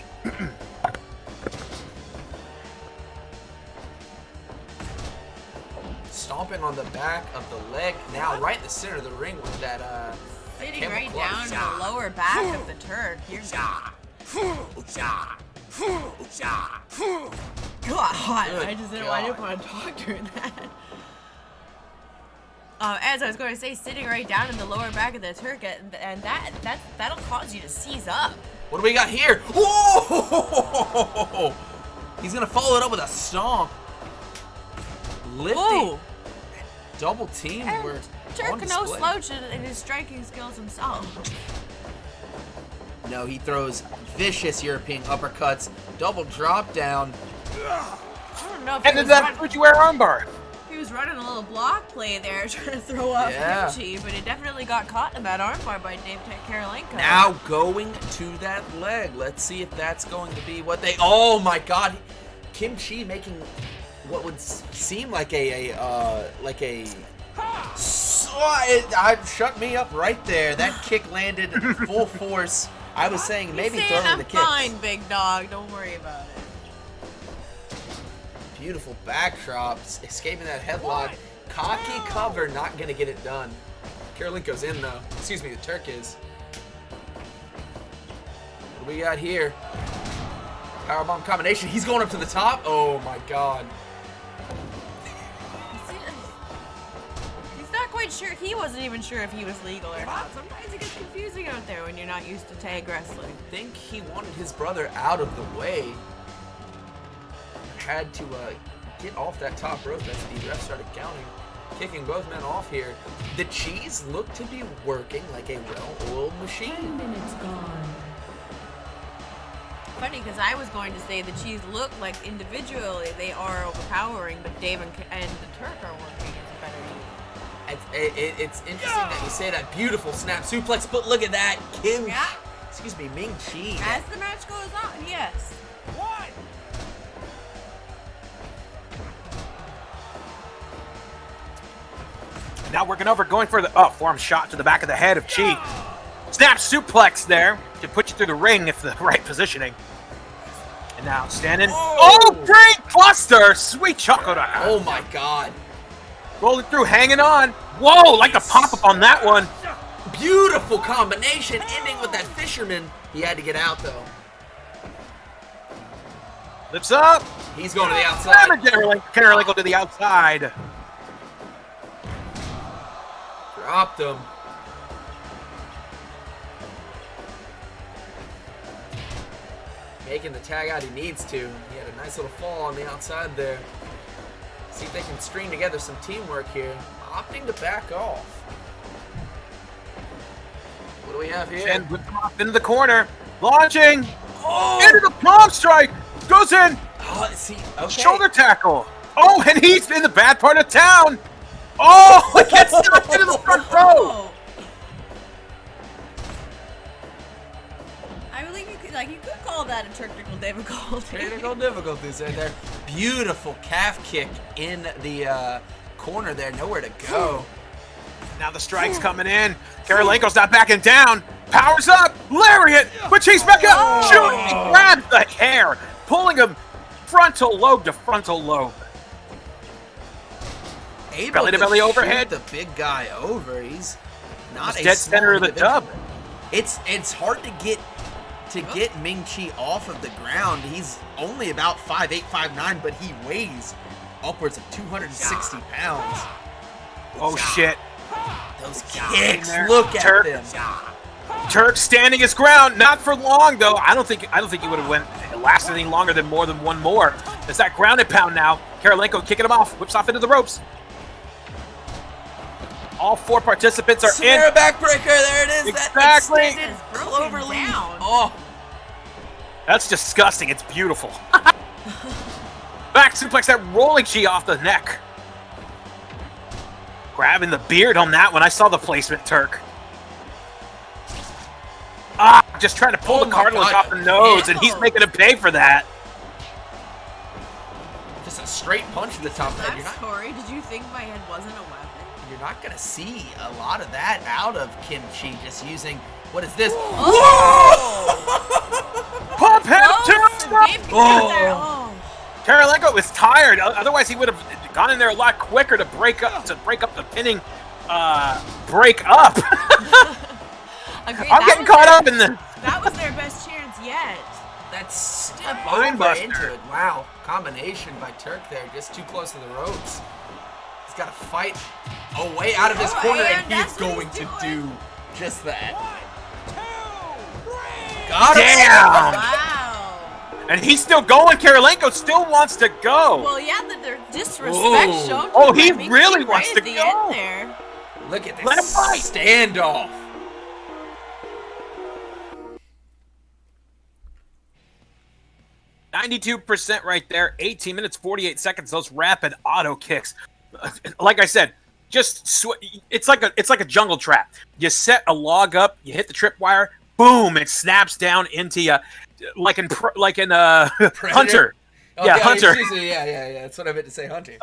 Stomping on the back of the leg, now right in the center of the ring with that Sitting camel right clutch. down the lower back of the Turk. You're God, I didn't want to talk during that. As I was going to say, sitting right down in the lower back of the Turk, and that'll cause you to seize up. What do we got here? Whoa! He's gonna follow it up with a stomp. Lifting. Ooh. Double team. And We're Turk on no display. slouch in his striking skills himself. No, he throws vicious European uppercuts. Double drop down. I don't know if And then that Fujiwara armbar. he was running a little block play there, trying to throw off Chee, but it definitely got caught in that armbar by Deyv Kirilenko. Now going to that leg. Let's see if that's going to be what they. Oh my God, Chee making what would seem like shut me up right there. That kick landed full force. I was saying maybe He's saying throwing I'm the kicks. fine, big dog. Don't worry about it. Beautiful backdrops, escaping that headlock. Cocky cover, not gonna get it done. Kirilenko's in though. Excuse me, the Turk is. What do we got here? Powerbomb combination. He's going up to the top. Oh my God. He's not quite sure. He wasn't even sure if he was legal or not. Sometimes it gets confusing out there when you're not used to tag wrestling. I think he wanted his brother out of the way. Had to get off that top rope as the ref started counting. Kicking both men off here. The Chees look to be working like a well-oiled 10 machine. minutes gone. Funny, because I was going to say the Chees look like individually they are overpowering, but Deyv and the Turk are working as a better unit. It's interesting that you say that. Beautiful snap suplex, but look at that. Yeah. Ming Chee. As the match goes on, yes. Now working over, going for the forearm shot to the back of the head of Chee. Snap suplex there to put you through the ring if the right positioning. And now standing. Oh, brain cluster! Sweet chocolate. Oh my God. Rolling through, hanging on. Whoa, like a pop up on that one. Beautiful combination, ending with that fisherman. He had to get out though. Lifts up. He's going to the outside. Kirilenko to the outside. Dropped him. Making the tag out he needs to. He had a nice little fall on the outside there. See if they can string together some teamwork here. Opting to back off. What do we have here? And whip him off into the corner. Launching. Oh! Into the palm strike. Goes in. Oh, see, okay. Shoulder tackle. Oh, and he's in the bad part of town. Oh, he gets knocked into the front row. Oh. I believe you could call that a Turknical difficulty. Technical difficulties right there. Beautiful calf kick in the corner there. Nowhere to go. Now the strike's coming in. Kirilenko's not backing down. Powers up. Lariat. But Chee's back up. Shooting. He grabs the hair. Pulling him frontal lobe to frontal lobe. Able Belly to belly shoot overhead. the big guy over. He's not He's a dead center of the small dub. individual. It's hard to get Ming Chee off of the ground. He's only about 5'8", 5'9", but he weighs upwards of 260 pounds. Oh shit. Those kicks, there. look at Turk. them. Turk standing his ground. Not for long though. I don't think he would have lasted any longer than more than one more. There's that grounded pound now. Kirilenko kicking him off. Whips off into the ropes. All four participants are Samara in. backbreaker, there it is. Exactly. That extended Broken clover leaf. down. Oh, That's disgusting. It's beautiful. Back suplex, that rolling Chee off the neck. Grabbing the beard on that one. I saw the placement, Turk. Just trying to pull the cartilage off the nose, and he's making him pay for that. Just a straight punch to the top of the head. I'm sorry, did you think my head wasn't a weapon? You're not going to see a lot of that out of Kim Chee, just using, what is this? Pop him Dave to Kirilenko was tired. Otherwise, he would have gone in there a lot quicker to break up the pinning break up. Agreed. I'm getting caught up in the. That was their best chance yet. That's step A over mindbuster. into it. Wow, combination by Turk there, just too close to the ropes. He's got to fight a way out of this corner, and he's that's what going he's to doing. do just that. Got him. Damn! Wow. And he's still going. Kirilenko still wants to go. Well, yeah, the disrespect Whoa. shown. to Oh, him. he I mean, really right wants at to the go. end there. Look at Let him this fight. standoff. %, right there. 18 minutes, 48 seconds. Those rapid auto kicks. Like I said, it's like a jungle trap. You set a log up, you hit the tripwire, boom, it snaps down into you, like in Hunter. Oh, Yeah, Hunter. Yeah. That's what I meant to say, Hunter.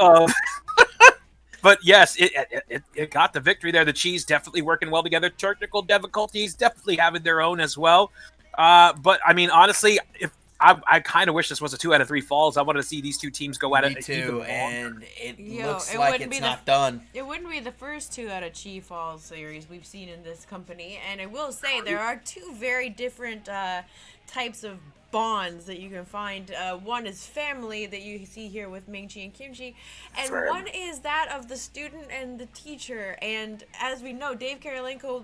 But yes, it got the victory there. The Chee's definitely working well together. Turknical Deyviculties definitely having their own as well. But I mean, honestly, if I kind of wish this was a 2 out of 3 falls. I wanted to see these two teams go at Me it too, even longer. and it looks it like wouldn't it's be the- not done. It wouldn't be the first 2 out of Chee Falls series we've seen in this company, and I will say there are 2 very different types of bonds that you can find. One is family that you see here with Ming Chee and Kim Chee, and one is that of the student and the teacher. And as we know, Deyv Kirilenko,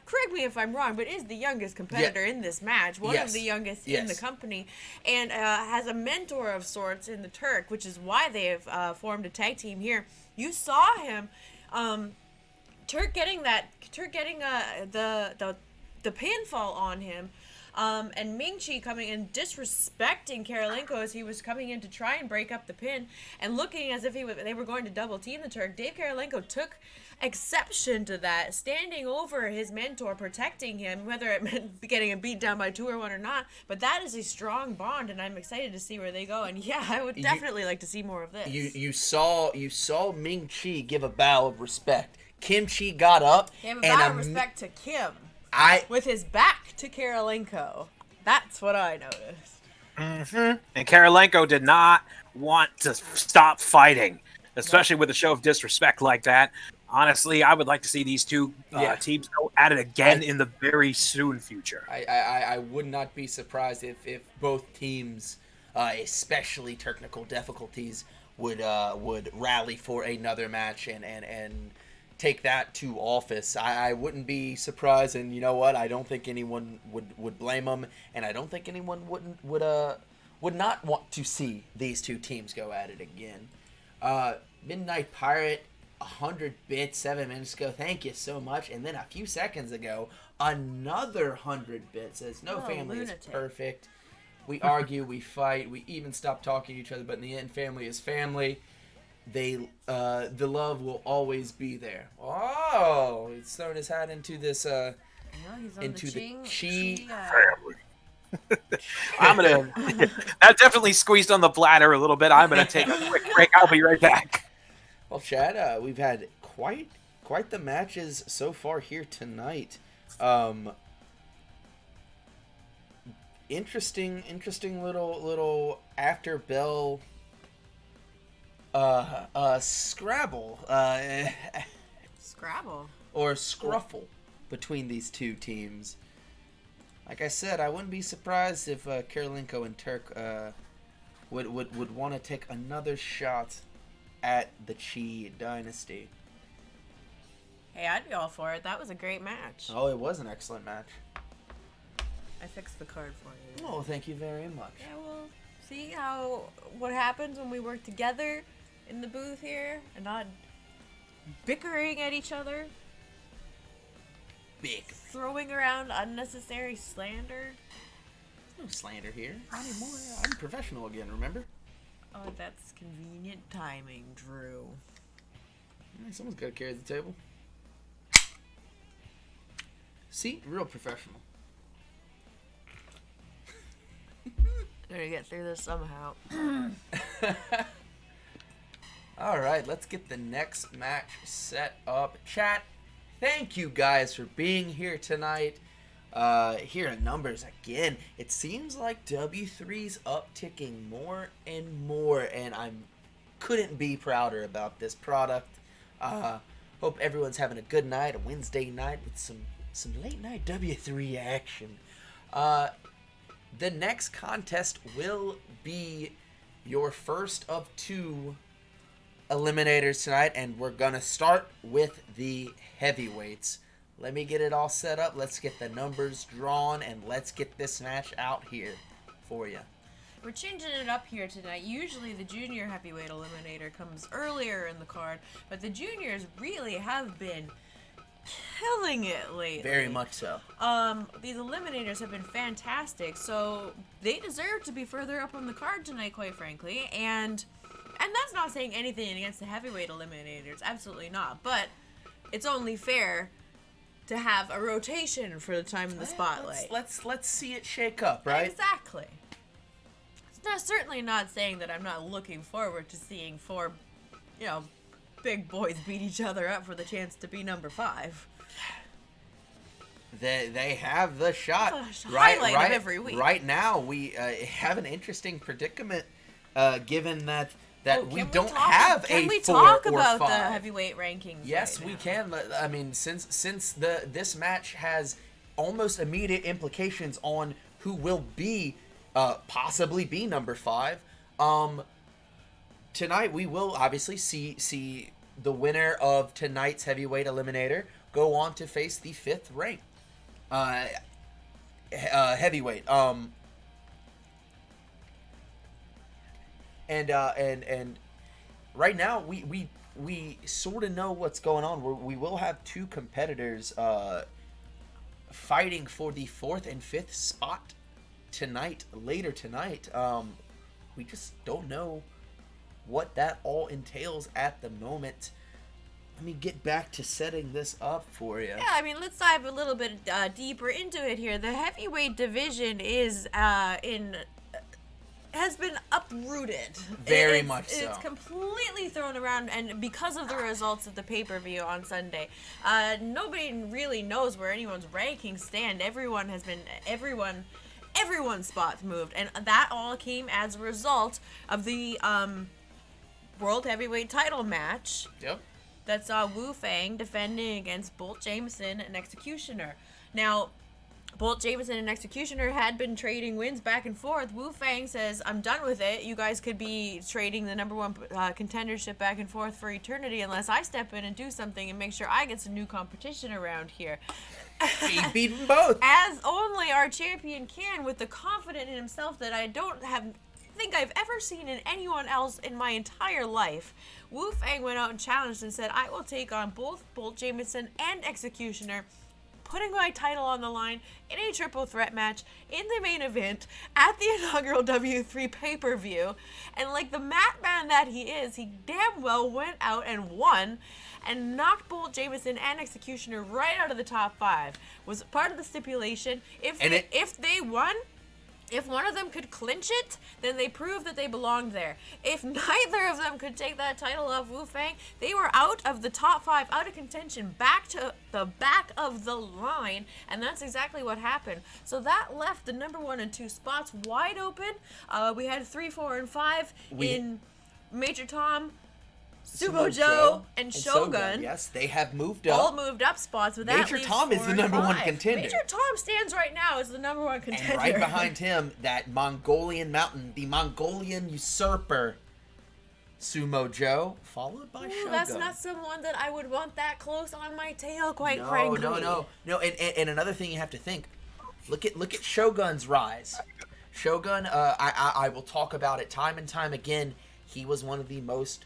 correct me if I'm wrong, but is the youngest competitor in this match, one of the youngest in the company, and has a mentor of sorts in the Turk, which is why they have formed a tag team here. You saw him, Turk getting the pinfall on him. And Ming Chee coming and disrespecting Kirilenko as he was coming in to try and break up the pin and looking as if they were going to double team the Turk. Deyv Kirilenko took exception to that, standing over his mentor, protecting him, whether it meant getting him beat down by 2 or 1 or not. But that is a strong bond, and I'm excited to see where they go. And yeah, I would definitely like to see more of this. You saw Ming Chee give a bow of respect. Kim Chee got up Give a bow of respect to Kim. With his back to Kirilenko. That's what I noticed. Mm-hmm. And Kirilenko did not want to stop fighting, especially with a show of disrespect like that. Honestly, I would like to see these two teams go at it again in the very soon future. I would not be surprised if both teams, especially Turknical Deyviculties, would rally for another match and take that to office. I wouldn't be surprised, and you know what? I don't think anyone would blame them, and I don't think anyone would not want to see these two teams go at it again. Midnight Pirate, 100 bits 7 minutes ago. Thank you so much. And then a few seconds ago, another 100 bits says, "No family is perfect. We argue, we fight, we even stop talking to each other, but in the end, family is family. The love will always be there." Oh, he's throwing his hat into this into the Chee Family. I'm gonna that definitely squeezed on the bladder a little bit. I'm gonna take a quick break. I'll be right back. Well, Chad, we've had quite the matches so far here tonight. Interesting little after bell scrabble Scrabble or scruffle between these two teams. Like I said, I wouldn't be surprised if Kirilenko and Turk would want to take another shot at the Chee Dynasty. Hey, I'd be all for it. That was a great match. Oh, it was an excellent match. I fixed the card for you. Oh, thank you very much. Yeah, we'll see what happens when we work together in the booth here and not bickering at each other, Big. throwing around unnecessary slander. no slander here. Not anymore. I'm professional again, remember? Oh, that's convenient timing, Drew. Someone's got to carry the table. See? Real professional. Gotta get through this somehow. All right, let's get the next match set up. Chat, thank you guys for being here tonight. Here in numbers again. It seems like W3's upticking more and more, and I couldn't be prouder about this product. Hope everyone's having a good night, a Wednesday night with some late night W3 action. The next contest will be your first of 2 eliminators tonight, and we're gonna start with the heavyweights. Let me get it all set up. Let's get the numbers drawn, and let's get this match out here for you. We're changing it up here tonight. Usually the junior heavyweight eliminator comes earlier in the card, but the juniors really have been killing it lately. Very much so. These eliminators have been fantastic, so they deserve to be further up on the card tonight, quite frankly. And that's not saying anything against the heavyweight eliminators, absolutely not. But it's only fair to have a rotation for the time in the spotlight. Let's see it shake up, right? Exactly. It's certainly not saying that I'm not looking forward to seeing 4, big boys beat each other up for the chance to be number 5. They have the shot. Highlight of every week. Right now, we have an interesting predicament, given that we don't have a 4 or 5. Can we talk about the heavyweight rankings? Yes, right we now? can. I mean, since this match has almost immediate implications on who will be possibly be number 5. Tonight we will obviously see the winner of tonight's heavyweight eliminator go on to face the 5th ranked heavyweight. And right now we sort of know what's going on. We will have 2 competitors fighting for the 4th and 5th spot later tonight. We just don't know what that all entails at the moment. Let me get back to setting this up for you. Yeah, I mean, let's dive a little bit deeper into it here. The heavyweight division has been uprooted. Very much so. It's completely thrown around, and because of the results of the pay-per-view on Sunday, nobody really knows where anyone's rankings stand. Everyone's spots moved, and that all came as a result of the World Heavyweight title match. Yep. That saw Wu Fang defending against Bolt Jamison and Executioner. Now, Bolt Jamison and Executioner had been trading wins back and forth. Wu Fang says, I'm done with it. You guys could be trading the number 1 contendership back and forth for eternity unless I step in and do something and make sure I get some new competition around here. He beat them both. As only our champion can, with the confidence in himself that I don't think I've ever seen in anyone else in my entire life. Wu Fang went out and challenged and said, I will take on both Bolt Jamison and Executioner, putting my title on the line in a triple threat match in the main event at the inaugural W3 pay-per-view. And like the madman that he is, he damn well went out and won and knocked Bolt Jamison and Executioner right out of the top 5. Was part of the stipulation. If they won, if one of them could clinch it, then they proved that they belonged there. If neither of them could take that title off Wu Fang, they were out of the top 5, out of contention, back to the back of the line, and that's exactly what happened. So that left the number 1 and 2 spots wide open. We had 3, 4, and 5 in Major Tom, Sumo Joe, and Shogun. Yes, they have moved up. All moved up spots. With Major Tom is the number 1 contender. Major Tom stands right now as the number 1 contender. And right behind him, that Mongolian mountain, the Mongolian usurper, Sumo Joe, followed by Shogun. That's not someone that I would want that close on my tail, quite frankly. No. And another thing you have to think, look at Shogun's rise. Shogun, I will talk about it time and time again. He was one of the most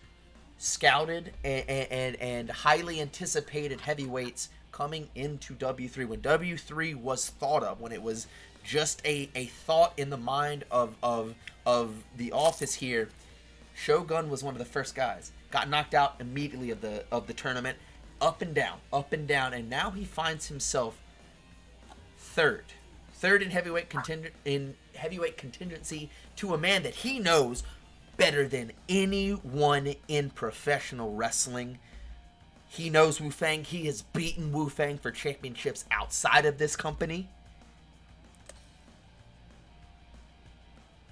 scouted and highly anticipated heavyweights coming into W3 when W3 was thought of, when it was just a thought in the mind of the office here. Shogun was one of the first guys. Got knocked out immediately of the tournament. Up and down, and now he finds himself third in heavyweight contingency to a man that he knows better than anyone in professional wrestling. He knows Wu Fang. He has beaten Wu Fang for championships outside of this company.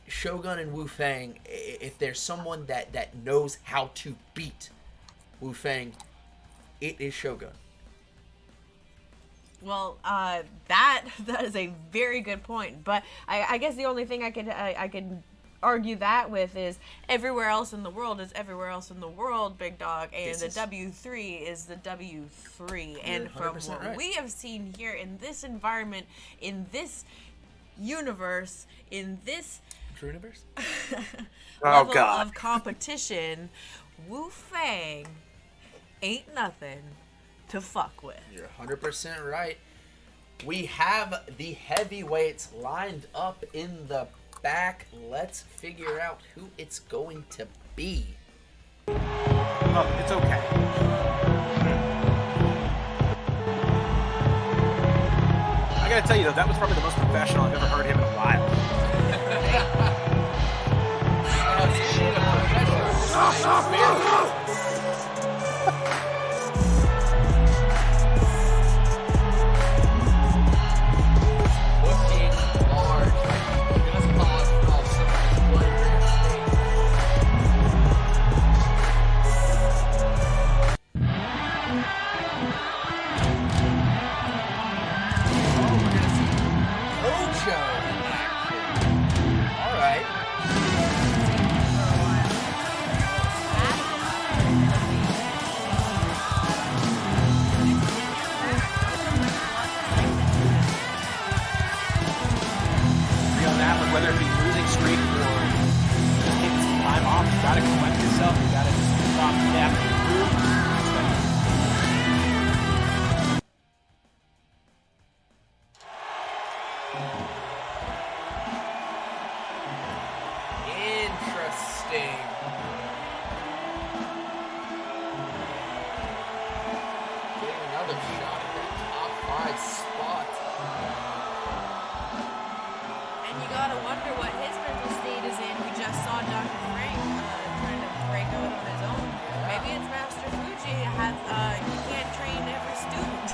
Shogun and Wu Fang, if there's someone that knows how to beat Wu Fang, it is Shogun. Well, that is a very good point. But I guess the only thing I could argue that with is everywhere else in the world is everywhere else in the world, big dog, and the W3 is the W3. And from what right. we have seen here in this environment, in this universe, in this True universe? level of competition, Wu Fang ain't nothing to fuck with. You're 100% right. We have the heavyweights lined up in the back. Let's figure out who it's going to be. Oh, it's okay. I gotta tell you though, that was probably the most professional I've ever heard him in a while. Whether it be losing streak or just taking some time off, you gotta collect yourself, you gotta just stop adapting the group. Interesting. Getting another shot at that top 5 spot. You gotta wonder what his mental state is in. We just saw Dr. Frank trying to break out on his own. Maybe it's Master Fuji has you can't train every student.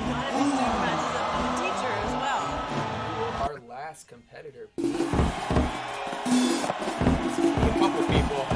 Not every student matches up with a teacher as well. Our last competitor. A couple people.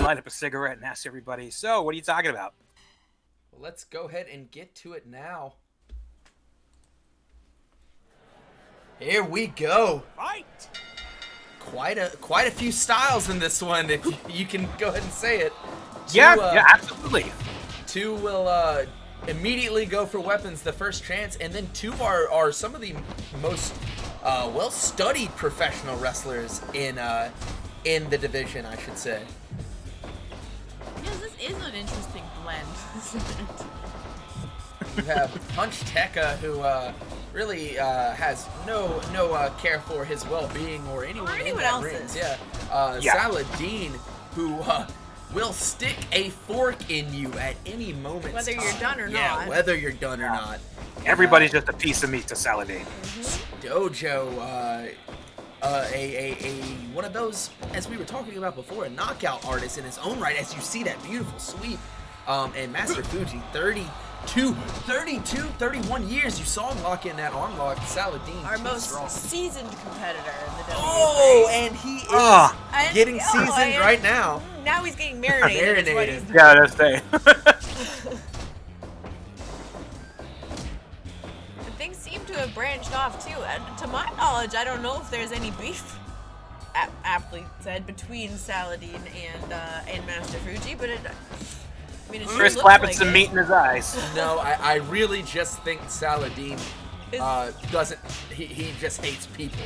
Light up a cigarette and ask everybody, so what are you talking about? Well, let's go ahead and get to it now. Here we go. Fight! Quite a few styles in this one, if you can go ahead and say it. Yeah, absolutely. Two will immediately go for weapons the first chance, and then two are some of the most well-studied professional wrestlers in the division, I should say. Yes, this is an interesting blend, isn't it? You have Punch Tekka, who really has no care for his well-being or anyone else's. Yeah. Saladin, who will stick a fork in you at any moment. Whether you're done or not. Yeah, whether you're done or not. Everybody's just a piece of meat to Saladin. Dojo, one of those, as we were talking about before, a knockout artist in his own right, as you see that beautiful sweep. And Master Fuji, 31 years, you saw him lock in that arm lock. Saladin, our most seasoned competitor in the WWE. Oh, and he is getting seasoned right now. Now he's getting marinated. Marinated. Yeah, that's the Things seem to have branched off too. To my knowledge, I don't know if there's any beef, aptly said, between Saladin and Master Fuji, but it sure Chris looks clapping like some it. meat in his eyes. No, I really just think Saladin doesn't. He just hates people.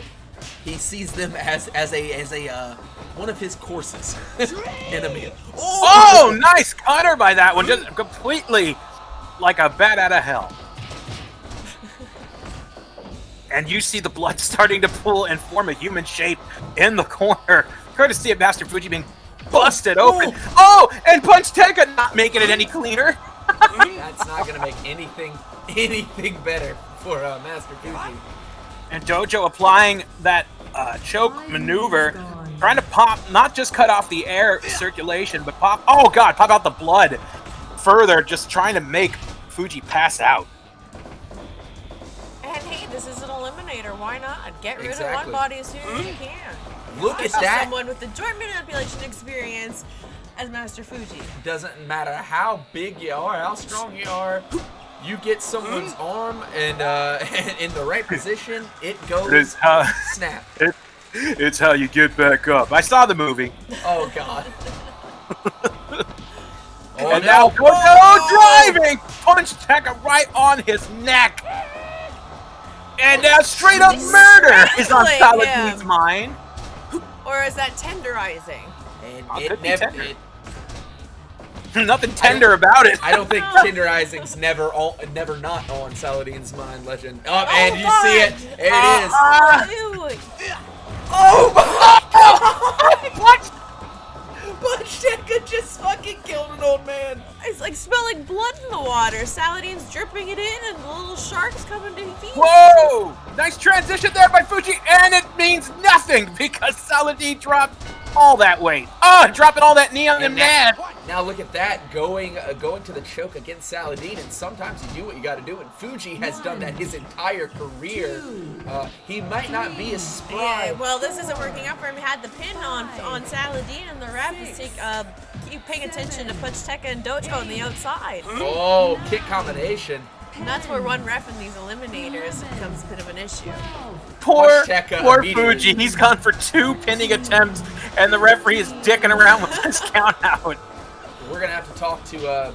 He sees them as a one of his courses in a meal. Oh, nice cutter by that one. Just completely like a bat out of hell. And you see the blood starting to pool and form a human shape in the corner, courtesy of Master Fuji being busted open. Oh, and Punch Tenka not making it any cleaner. That's not gonna make anything better for Master Fuji. And Dojo applying that choke maneuver, trying to pop, not just cut off the air circulation, but pop out the blood further, just trying to make Fuji pass out. And hey, this is an eliminator. Why not? Get rid of Exactly. one body as soon as you can. Look I at saw that. someone with the joint manipulation experience as Master Fuji. Doesn't matter how big you are, how strong you are. You get someone's arm and in the right position, it goes snap. It's how you get back up. I saw the movie. Oh God. And now Dojo driving! Punch Tenka right on his neck! And now straight up murder is on Strangling Saladin's him. mind. Or is that tenderizing? And Oh, it could be never. tender. Nothing tender about it. I don't think tenderizing's never not on Saladin's mind, legend. Oh, and you God. see it. There it is. Ew. Oh my God! Punch Tenka just fucking killed an old man. It's like smelling blood in the water. Saladin's dripping it in, and the little shark's coming to feed. Whoa! Nice transition there by Fuji, and it means nothing because Saladin dropped all that weight. Oh, dropping all that knee on him, man. Now look at that, going to the choke against Saladin, and sometimes you do what you got to do, and Fuji has done that his entire career. He might not be as spry. Yeah, well, this isn't working out for him. He had the pin on Saladin, and the ref is keep paying attention to Punch Tenka and Dojo on the outside. Oh, kick combination. And that's where one ref in these eliminators becomes a bit of an issue. Poor Tenka Fuji. immediately. He's gone for 2 pinning attempts, and the referee is dicking around with his count out. We're gonna have to talk to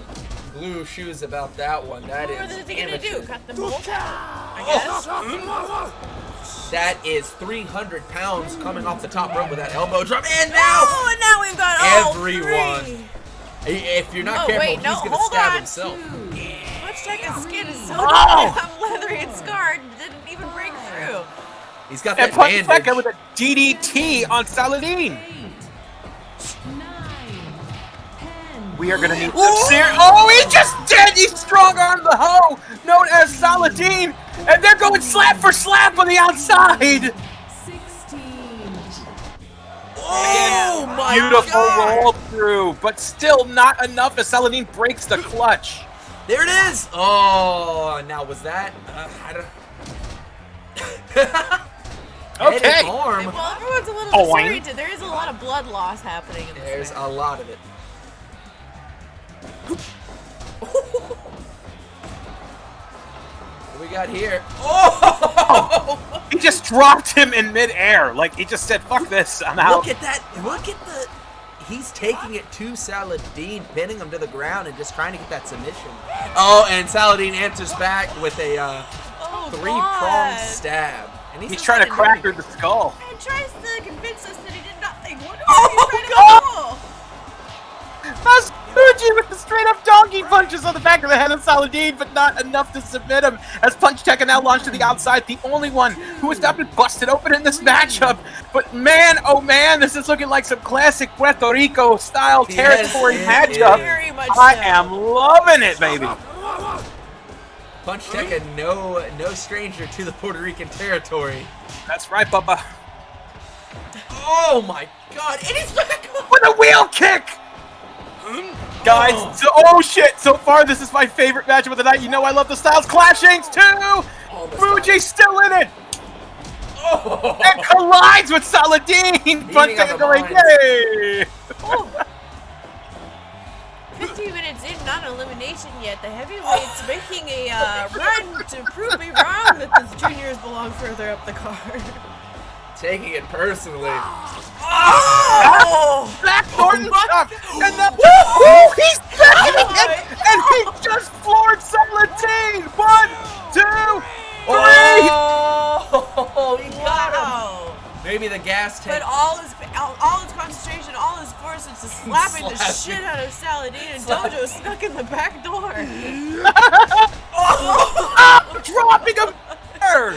Blue Shoes about that one. That What is are they gonna do? amateur. Cut them both? I guess. That is 300 pounds coming off the top rope with that elbow drop, and now Oh, and now we've got all everyone. three. If you're not Oh, careful, wait, no, he's gonna hold stab on. himself. Punch Tenka's skin is so Oh! leathery and scarred, didn't even break through. He's got And that Punch bandage. Tenka with a DDT on Saladin. 9, 10. We are gonna need some serious. Oh, he just did! He strong armed the hoe, known as Saladin, and they're going slap for slap on the outside. 16. Oh my Beautiful God! roll through, but still not enough as Saladin breaks the clutch. There it is. Oh, now was that? I don't. Okay. Head and arm. Well, everyone's a little Oh, disoriented. There is a lot of blood loss happening in this There's match. a lot of it. What we got here? Oh! He just dropped him in midair. Like, he just said, fuck this, I'm out. Look at that! Look at the. He's taking it to Saladin, pinning him to the ground, and just trying to get that submission. Oh, and Saladin answers back with a Oh, three-pronged God. stab. And He's trying to crack through the skull. And tries to convince us that he did nothing. What Oh, are you God. trying to do? That's Fuji with the straight up donkey punches on the back of the head of Saladin, but not enough to submit him. As Punch Tenka now launched to the outside, the only one who has not been busted open in this matchup. But man, oh man, this is looking like some classic Puerto Rico style Yes, territory it matchup. Very much I so. am loving it, baby. Punch Tenka, no stranger to the Puerto Rican territory. That's right, Bubba. Oh my God! It is back up. With a wheel kick! Guys, oh shit, so far this is my favorite matchup of the night. You know I love the styles clashing too! Fuji's still in it! Oh. And collides with Saladin! Punch Eating up Tenka a going, mine. yay! Oh. 15 minutes in, not not an elimination yet. The heavyweight's making a run to prove me wrong that the juniors belong further up the card. Taking it personally. Oh! Black Norton stuff! And the he's back again! And he just floored Saladin! 1, 2, 3! Oh, he got him. Wow. Maybe the gas tank. But all his concentration, all his force is just slapping the shit out of Saladin, and Dojo stuck in the back door. Dropping him there!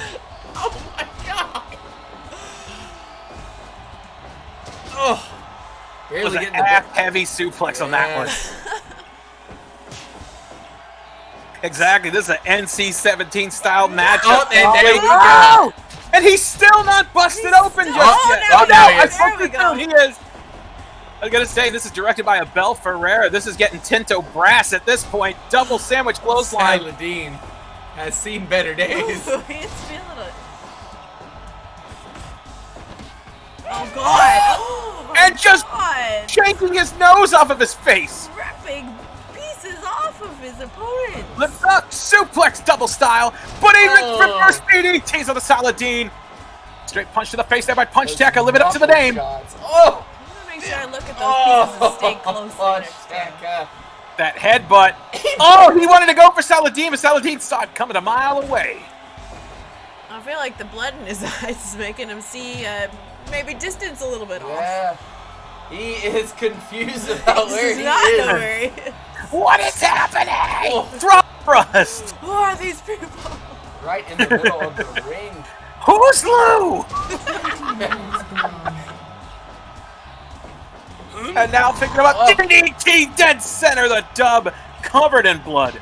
Oh my god. Oh. It was Barely a getting the heavy suplex on that one. Exactly, this is an NC-17 style matchup. Oh, and there we go. Oh! And he's still not busted open just yet. Oh, No, now he I is. spoke There we to him. go. He is. I was gonna say this is directed by Abel Ferreira. This is getting Tinto brass at this point. Double sandwich clothesline. Saladin has seen better days. He's feeling it. Oh god! Oh, And just god. shaking his nose off of his face. Ripping pieces off of his opponent. Lift up, suplex double style, but even reverse DDTs on the Saladin. Straight punch to the face there by Punch Tekka, living up to the name. Shots. Oh! I'm gonna make sure I look at those pieces and stay close Punch next time. Tekka. That headbutt. Oh, he wanted to go for Saladin, but Saladin saw it coming a mile away. I feel like the blood in his eyes is making him see maybe distance a little bit off. Yeah. He is confused about where he Not is. know where he is. What is happening? Throw thrust. Who are these people? Right in the middle of the ring. Who's Lou? And now thinking about DDT dead center, the dub covered in blood.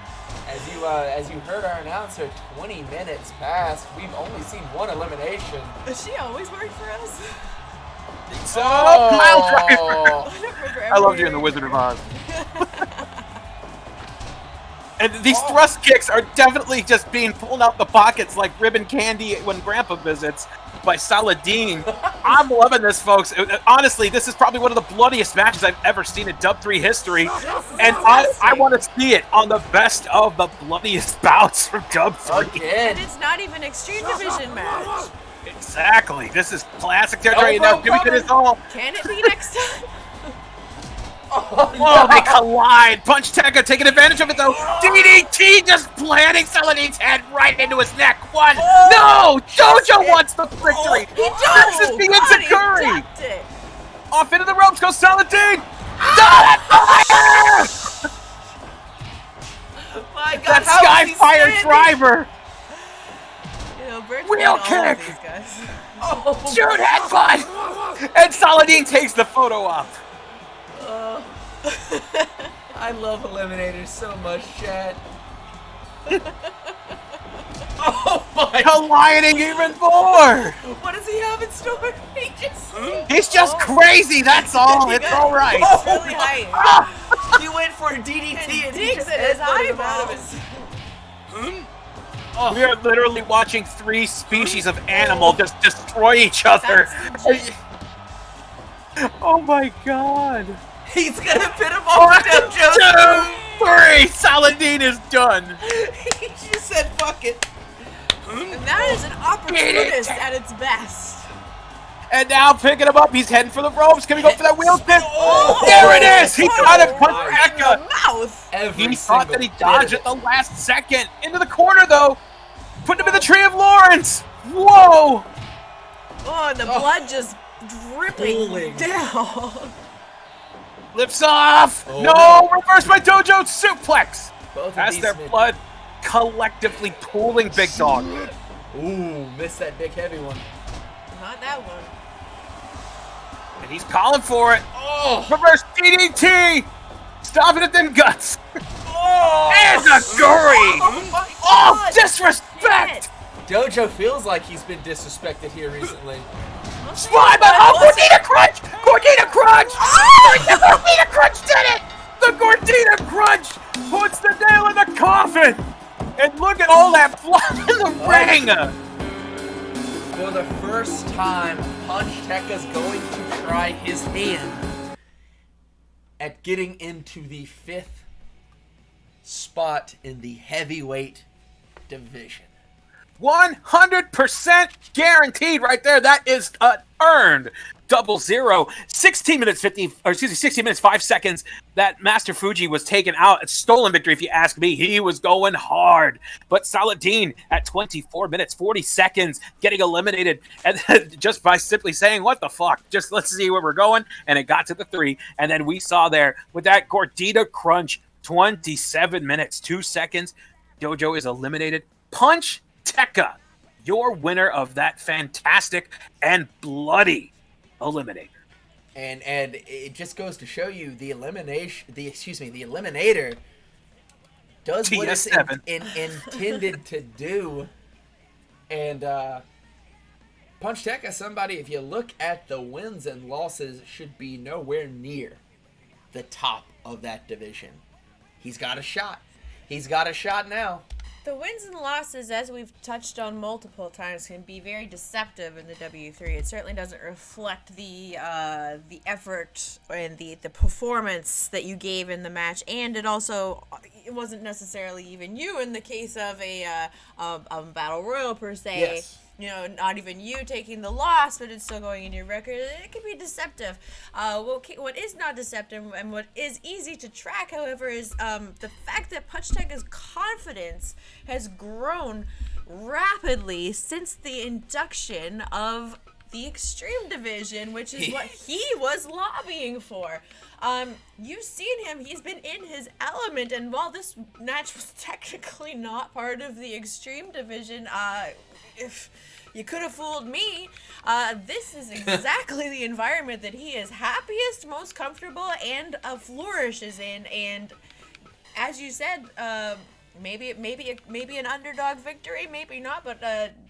As you heard our announcer, 20 minutes passed. We've only seen one elimination. Does she always work for us? So, Kyle Driver. I don't remember I loved ever you in The hearing Wizard of her. Oz. And these thrust kicks are definitely just being pulled out the pockets like ribbon candy when Grandpa visits by Saladin. I'm loving this, folks. Honestly, this is probably one of the bloodiest matches I've ever seen in Dub 3 history. And I want to see it on the best of the bloodiest bouts from Dub 3. And Again. it's not even Extreme Division match. Exactly. This is classic territory. Elbow Now, give it his all. Can it be next time? Oh, they collide. Punch Tekka taking advantage of it, though. DDT just planting Saladin's head right into his neck. One. No! Jojo wants the victory. He This is the God, he Enziguri. ducked it. Off into the ropes goes Saladin. Fire! My God, That how is he Skyfire standing? driver. You know, Bert's Wheel beat all of kick. these guys. Oh, Shoot headbutt. And Saladin takes the photo op. I love Eliminators so much, Chad. Oh my! Colliding even more. What does he have in store? He's just crazy, that's all. It's all right. It's really high. He went for a DDT and he Digs just at his headbutted him out of eyeballs. We are literally watching 3 species of animal just destroy each other. That's- Oh my god. He's gonna pin him off the dojo. 2, 3. Saladin is done. He just said, "Fuck it." And that is an opportunist at its best. And now picking him up, he's heading for the ropes. Can we go for that wheel kick? Oh! There it is. He got him. Punch Right In Tekka. the mouth. Every He thought that he single dodged bit at the last second. Into the corner, though. Putting him in the Tree of Lawrence. Whoa. Oh, and the blood just dripping Pooling. down. Lifts off. Oh. No. Reverse by Dojo suplex. Both of As these their men- blood collectively pooling Big Dog. Ooh, missed that big heavy one. Not that one. And he's calling for it. Oh! Reverse DDT. Stopping at them guts. Oh! And a Guri. Oh my Oh, God! disrespect. Dojo feels like he's been disrespected here recently. Spy, but Gordita Crunch! Gordita Crunch! The Gordita Crunch did it! The Gordita Crunch puts the nail in the coffin! And look at all that blood in the ring! For the first time, Punch Tekka's going to try his hand at getting into the 5th spot in the heavyweight division. 100% guaranteed right there. That is earned 0-0. 16 minutes 16 minutes 5 seconds that Master Fuji was taken out. A stolen victory, if you ask me. He was going hard. But Saladin at 24 minutes 40 seconds getting eliminated, and just by simply saying, what the fuck? Just let's see where we're going. And it got to the 3. And then we saw there with that Gordita crunch, 27 minutes 2 seconds. Dojo is eliminated. Punch Tekka, your winner of that fantastic and bloody eliminator. And it just goes to show you the eliminator does what it's intended to do. And Punch Tekka, somebody, if you look at the wins and losses, should be nowhere near the top of that division. He's got a shot. He's got a shot now. The wins and losses, as we've touched on multiple times, can be very deceptive in the W3. It certainly doesn't reflect the effort and the performance that you gave in the match, and it wasn't necessarily even you in the case of a battle royal per se. Yes. You know, not even you taking the loss, but it's still going in your record. It can be deceptive. What is not deceptive and what is easy to track, however, is the fact that Punch Tekka's confidence has grown rapidly since the induction of the Extreme Division, which is what he was lobbying for. You've seen him. He's been in his element, and while this match was technically not part of the Extreme Division, if you could have fooled me, this is exactly the environment that he is happiest, most comfortable, and flourishes in. And as you said, maybe an underdog victory, maybe not, but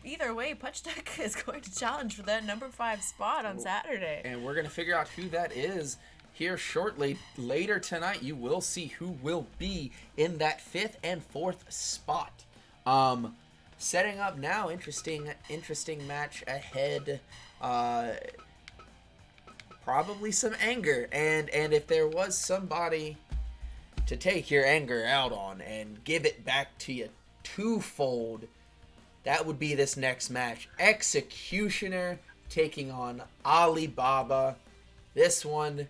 either way, Punch Tekka is going to challenge for that number 5 spot on Saturday. And we're going to figure out who that is here shortly. Later tonight, you will see who will be in that 5th and 4th spot. Setting up now, interesting match ahead. Probably some anger, and if there was somebody to take your anger out on and give it back to you twofold, that would be this next match. Executioner taking on Alibaba. This one,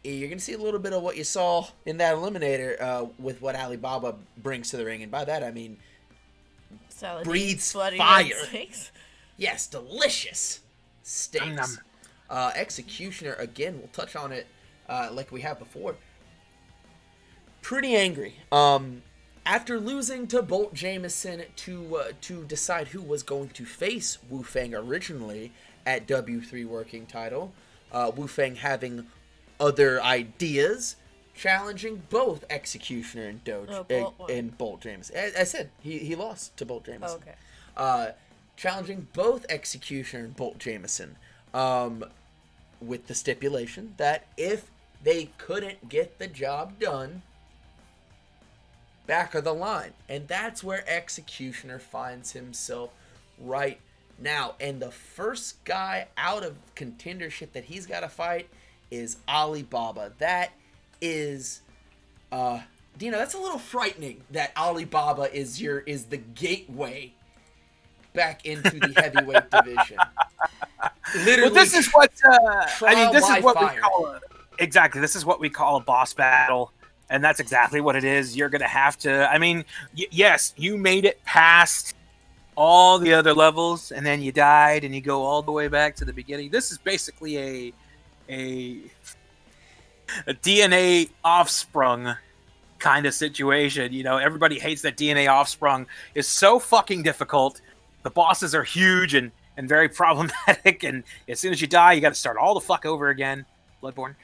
you're going to see a little bit of what you saw in that Eliminator with what Alibaba brings to the ring. And by that, I mean, breathes fire. Yes, delicious steaks. Executioner, again, we'll touch on it like we have before. Pretty angry. After losing to Bolt Jamison to decide who was going to face Wu Fang originally at W3 Working Title, Wu Fang having other ideas, challenging both Executioner and Bolt Jamison. I said he lost to Bolt Jamison. Oh, okay. Challenging both Executioner and Bolt Jamison, with the stipulation that if they couldn't get the job done, back of the line. And that's where Executioner finds himself right now. And the first guy out of contendership that he's got to fight is Alibaba. That is, Dino, that's a little frightening that Alibaba is the gateway back into the heavyweight division. Literally, well, this is what this is what fire. we call exactly. This is what we call a boss battle, and that's exactly what it is. You're gonna have to. I mean, yes, you made it past all the other levels, and then you died, and you go all the way back to the beginning. This is basically a DNA offsprung kind of situation. You know, everybody hates that DNA offsprung is so fucking difficult. The bosses are huge and very problematic, and as soon as you die, you got to start all the fuck over again. Bloodborne.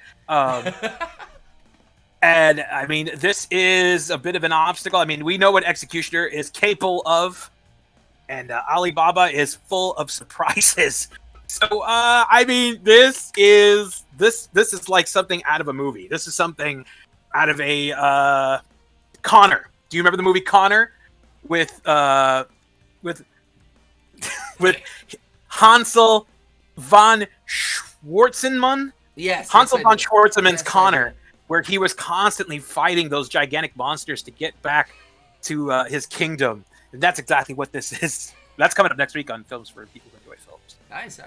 And I mean, this is a bit of an obstacle. I mean, we know what Executioner is capable of, and Alibaba is full of surprises. So, I mean, this is like something out of a movie. This is something out of a Connor. Do you remember the movie Connor with Hansel von Schwarzenmann? Yes. Hansel yes, von Schwarzenmann's Connor. where he was constantly fighting those gigantic monsters to get back to his kingdom. And that's exactly what this is. That's coming up next week on Films for People Who Enjoy Films. Nice.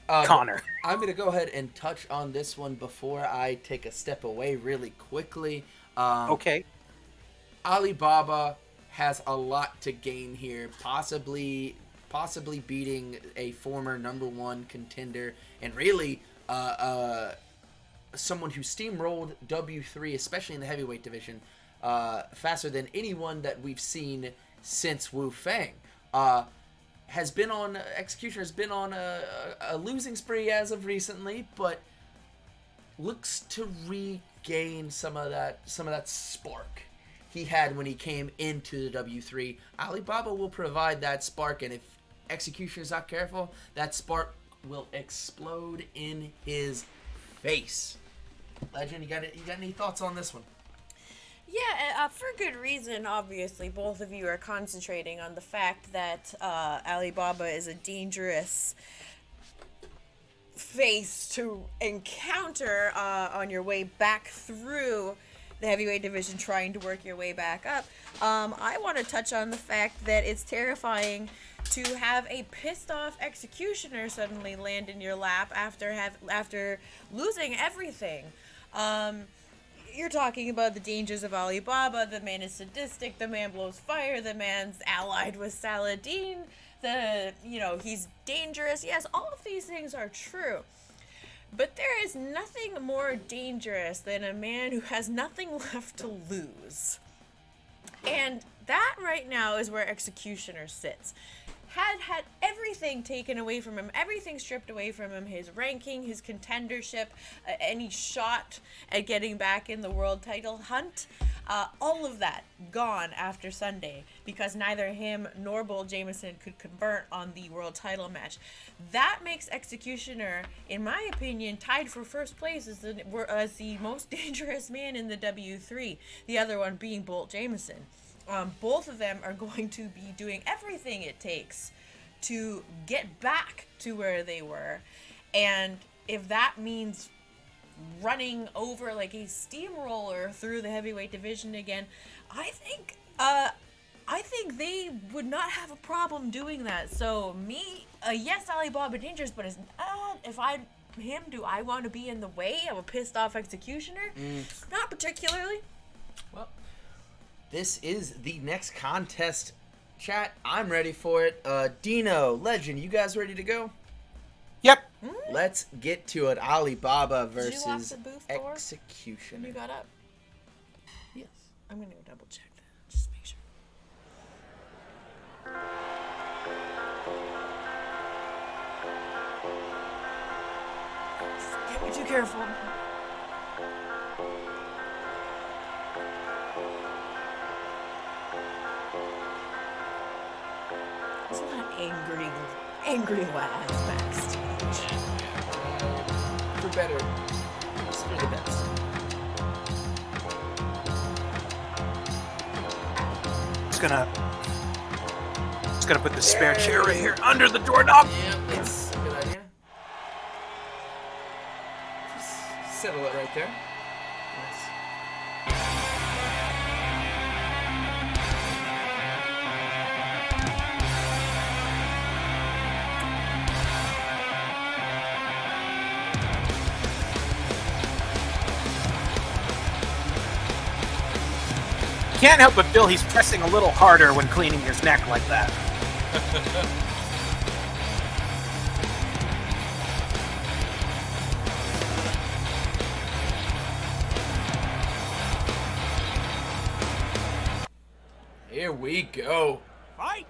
Connor. I'm going to go ahead and touch on this one before I take a step away really quickly. Okay. Alibaba has a lot to gain here, possibly beating a former number one contender and really someone who steamrolled W3, especially in the heavyweight division, faster than anyone that we've seen since Wu Fang. Executioner has been on a losing spree as of recently, but looks to regain some of that spark he had when he came into the W3. Alibaba will provide that spark, and if Executioner is not careful, that spark will explode in his face. Legend, you got any thoughts on this one? Yeah, for good reason, obviously. Both of you are concentrating on the fact that Alibaba is a dangerous face to encounter on your way back through the heavyweight division, trying to work your way back up. I want to touch on the fact that it's terrifying to have a pissed off Executioner suddenly land in your lap after losing everything. You're talking about the dangers of Alibaba. The man is sadistic. The man blows fire. The man's allied with Saladin. He's dangerous. Yes, all of these things are true. But there is nothing more dangerous than a man who has nothing left to lose. And that right now is where Executioner sits. Had everything taken away from him, everything stripped away from him, his ranking, his contendership, any shot at getting back in the world title hunt, all of that gone after Sunday because neither him nor Bolt Jamison could convert on the world title match. That makes Executioner, in my opinion, tied for first place as the most dangerous man in the W3, the other one being Bolt Jamison. Both of them are going to be doing everything it takes to get back to where they were. And if that means running over like a steamroller through the heavyweight division again, I think they would not have a problem doing that. So yes, Alibaba dangerous, but if I'm him, do I want to be in the way of a pissed off Executioner? Not particularly. Well, this is the next contest, chat. I'm ready for it. Dino, Legend, you guys ready to go? Yep. Let's get to it. Alibaba Did you lock versus the booth door Executioner. when you got up? Yes. I'm going to go double check that. Just make sure. Can't be too careful. There's a lot of angry lads backstage. For better. It's for the best. Just gonna put the spare chair right here under the doorknob. Yeah, that's a good idea. Just settle it right there. Nice. Can't help but feel he's pressing a little harder when cleaning his neck like that. Here we go. Fight!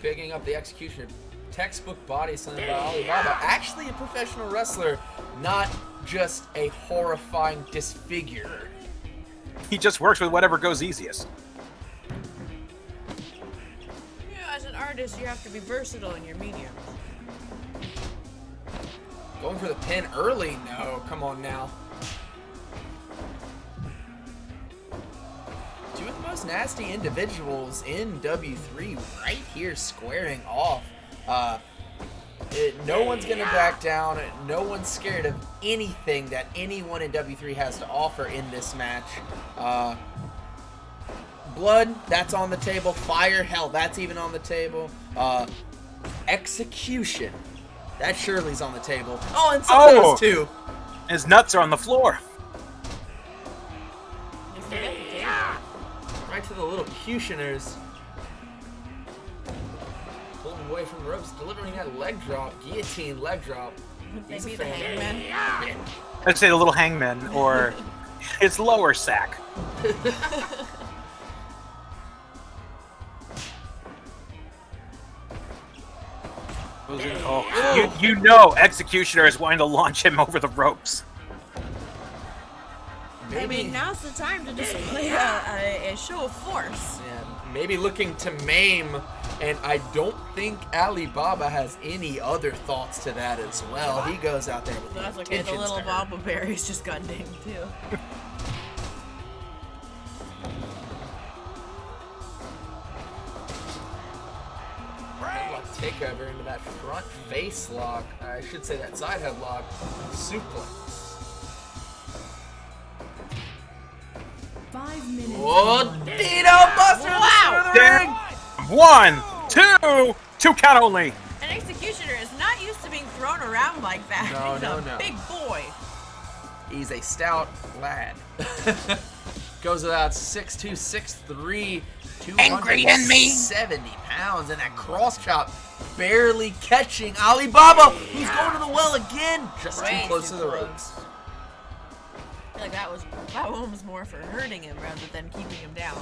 Picking up the Executioner. Textbook body slamming by Alibaba. Actually a professional wrestler, not just a horrifying disfigurer. He just works with whatever goes easiest. Yeah, as an artist, you have to be versatile in your medium. Going for the pin early? No, come on now. Two of the most nasty individuals in W3 right here squaring off. No one's going to back down. No one's scared of anything that anyone in W3 has to offer in this match. Blood, that's on the table. Fire, hell, that's even on the table. Execution, that surely's on the table. Oh, and sometimes too. His nuts are on the floor. Right to the little cutioners. Pulling away from the ropes, delivering that leg drop, guillotine leg drop. Maybe the hangman. Yeah. I'd say the little hangman or his lower sack. Oh, you know Executioner is wanting to launch him over the ropes. Maybe, I mean, now's the time to display a show of force. yeah, maybe looking to maim, and I don't think Alibaba has any other thoughts to that as well. He goes out there with That's okay, the intentions little to hurt. Baba Berries just got dinged too. Headlock takeover into that front face lock. I should say that side headlock. Suplex. 5 minutes. Oh, on. Dino Buster! Wow. The ring! 1, 2 count only. An Executioner is not used to being thrown around like that. No, He's no, a no. big boy. He's a stout lad. Goes without 6'2", 6'3", 270 pounds, and that cross chop barely catching Alibaba, who's going to the well again. Just Way too close too to the close. ropes. I feel like that one was more for hurting him rather than keeping him down.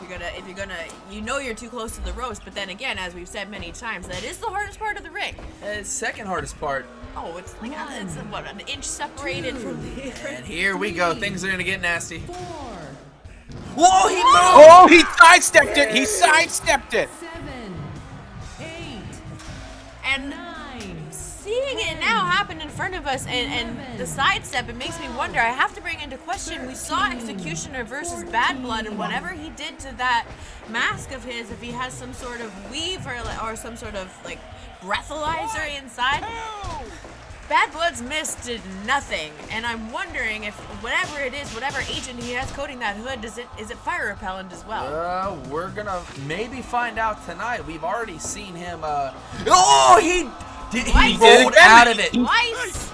If you're gonna, you know you're too close to the ropes, but then again, as we've said many times, that is the hardest part of the ring. Second hardest part. Oh, it's like it's what, an inch separated from the. And here we go. Things are going to get nasty. 4, Whoa, he moved! Oh, he sidestepped it. He sidestepped it. 7, 8, And 9. seeing it now happen in front of us and the sidestep, it makes me wonder. I have to bring into question, we saw Executioner versus Bad Blood, and whatever he did to that mask of his, if he has some sort of weave or some sort of like breathalyzer inside, Bad Blood's mist did nothing. And I'm wondering if whatever it is, whatever agent he has coating that hood, is it fire repellent as well? We're going to maybe find out tonight. We've already seen him. Oh, he rolled out of it. Twice!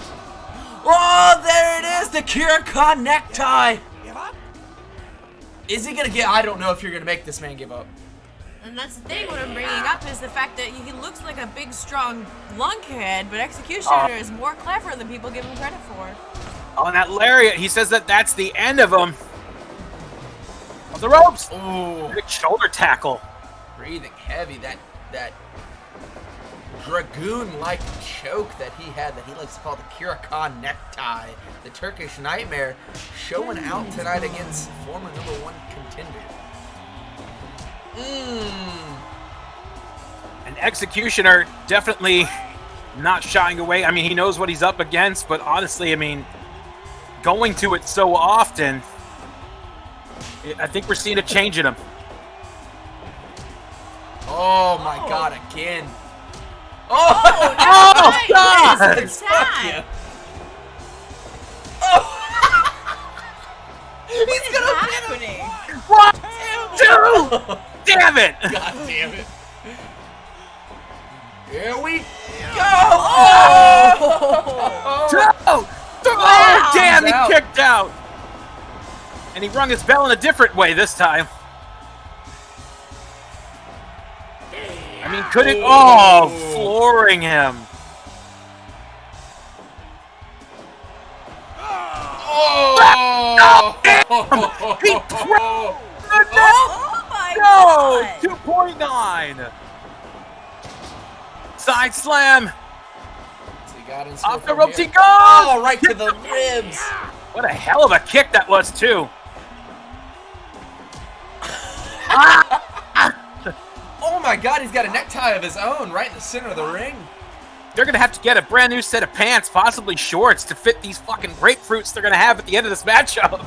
Oh, there it is, the Kirilenko necktie. Is he gonna get? I don't know if you're gonna make this man give up. And that's the thing, what I'm bringing up is the fact that he looks like a big, strong lunkhead, but Executioner is more clever than people give him credit for. On that lariat, he says that that's the end of him. On the ropes. Oh, Big shoulder tackle. breathing heavy. That dragoon-like choke that he had, that he likes to call the Kirilenko necktie. The Turkish Nightmare showing out tonight against former #1 contender. An Executioner definitely not shying away. I mean, he knows what he's up against, but honestly, I mean, going to it so often, I think we're seeing a change in him. Oh my God! Again. Oh, Oh, nice! God! It's time. He's gonna happening? 1, 2. Damn it! God damn it. Here we go! Oh! Oh, damn, he Out. kicked out. And he rung his bell in a different way this time. I mean, could it? Oh, flooring him. Oh! He threw Oh my No! God! 2.9. Side slam. Off the ropes he goes. Oh, right to the ribs. What a hell of a kick that was, too. Oh my God, he's got a necktie of his own right in the center of the ring. They're going to have to get a brand new set of pants, possibly shorts, to fit these fucking grapefruits they're going to have at the end of this matchup.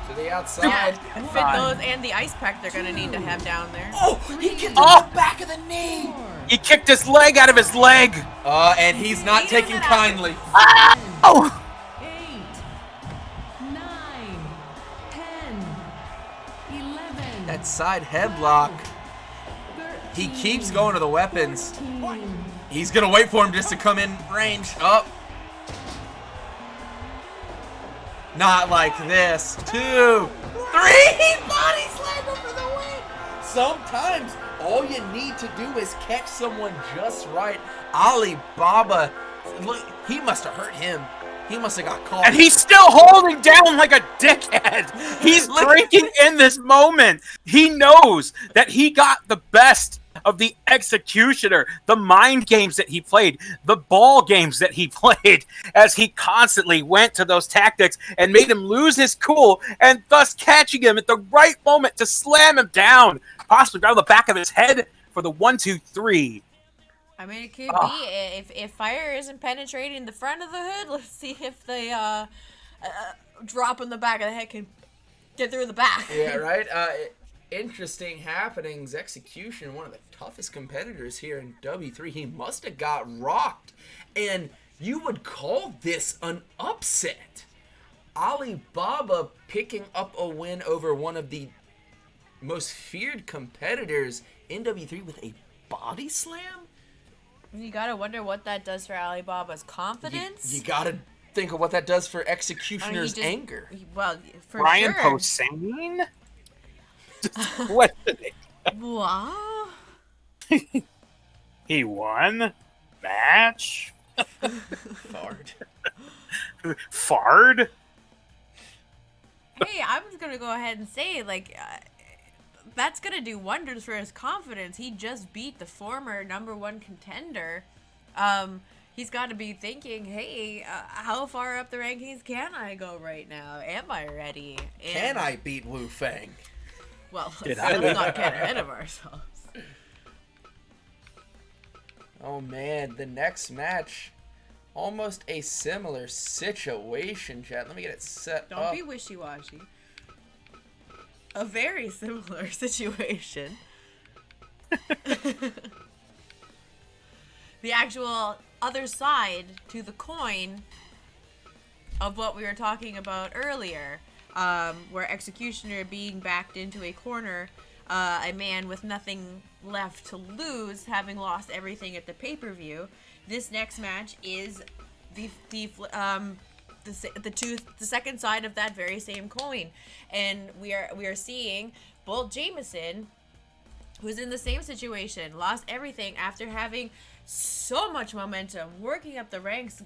To the outside. Yeah, and fit those and the ice pack they're gonna need to have down there. Oh, he gets Oh. the back of the knee. 4, He kicked his leg out of his leg. And he's not He taking doesn't kindly. Oh! 8, 9, 10, 11. That side headlock. He keeps going to the weapons. 14. He's gonna wait for him just to come in range. Up. Not like this. 2, 3. Body slammer for the win. Sometimes all you need to do is catch someone just right. Alibaba, look, he must have hurt him. He must have got caught. And he's still holding down like a dickhead. He's drinking in this moment. He knows that he got the best of the executioner, the mind games that he played, the ball games that he played, as he constantly went to those tactics and made him lose his cool, and thus catching him at the right moment to slam him down, possibly down the back of his head for the 1, 2, 3. I mean, it could be if fire isn't penetrating the front of the hood. Let's see if the drop in the back of the head can get through the back. Yeah, right. Interesting happenings. Execution, one of the toughest competitors here in W3. He must have got rocked, and you would call this an upset. Alibaba picking up a win over one of the most feared competitors in W3 with a body slam. You gotta wonder what that does for Alibaba's confidence. You gotta think of what that does for I mean, Executioner's anger. Well, for Brian sure. Posehn? What? Wow. He won match. Fard. Fard. Hey, I'm just gonna go ahead and say, like, that's gonna do wonders for his confidence. He just beat the former #1 contender. He's got to be thinking, hey, how far up the rankings can I go right now? Am I ready? Can I beat Wu Fang? Well, Did let's I? not get ahead of ourselves. Oh man, the next match, almost a similar situation, chat. Let me get it set Don't up. be wishy-washy. A very similar situation. The actual other side to the coin of what we were talking about earlier, where Executioner being backed into a corner, a man with nothing left to lose, having lost everything at the pay-per-view. This next match is the second side of that very same coin, and we are seeing Bolt Jamison, who's in the same situation, lost everything after having so much momentum, working up the ranks,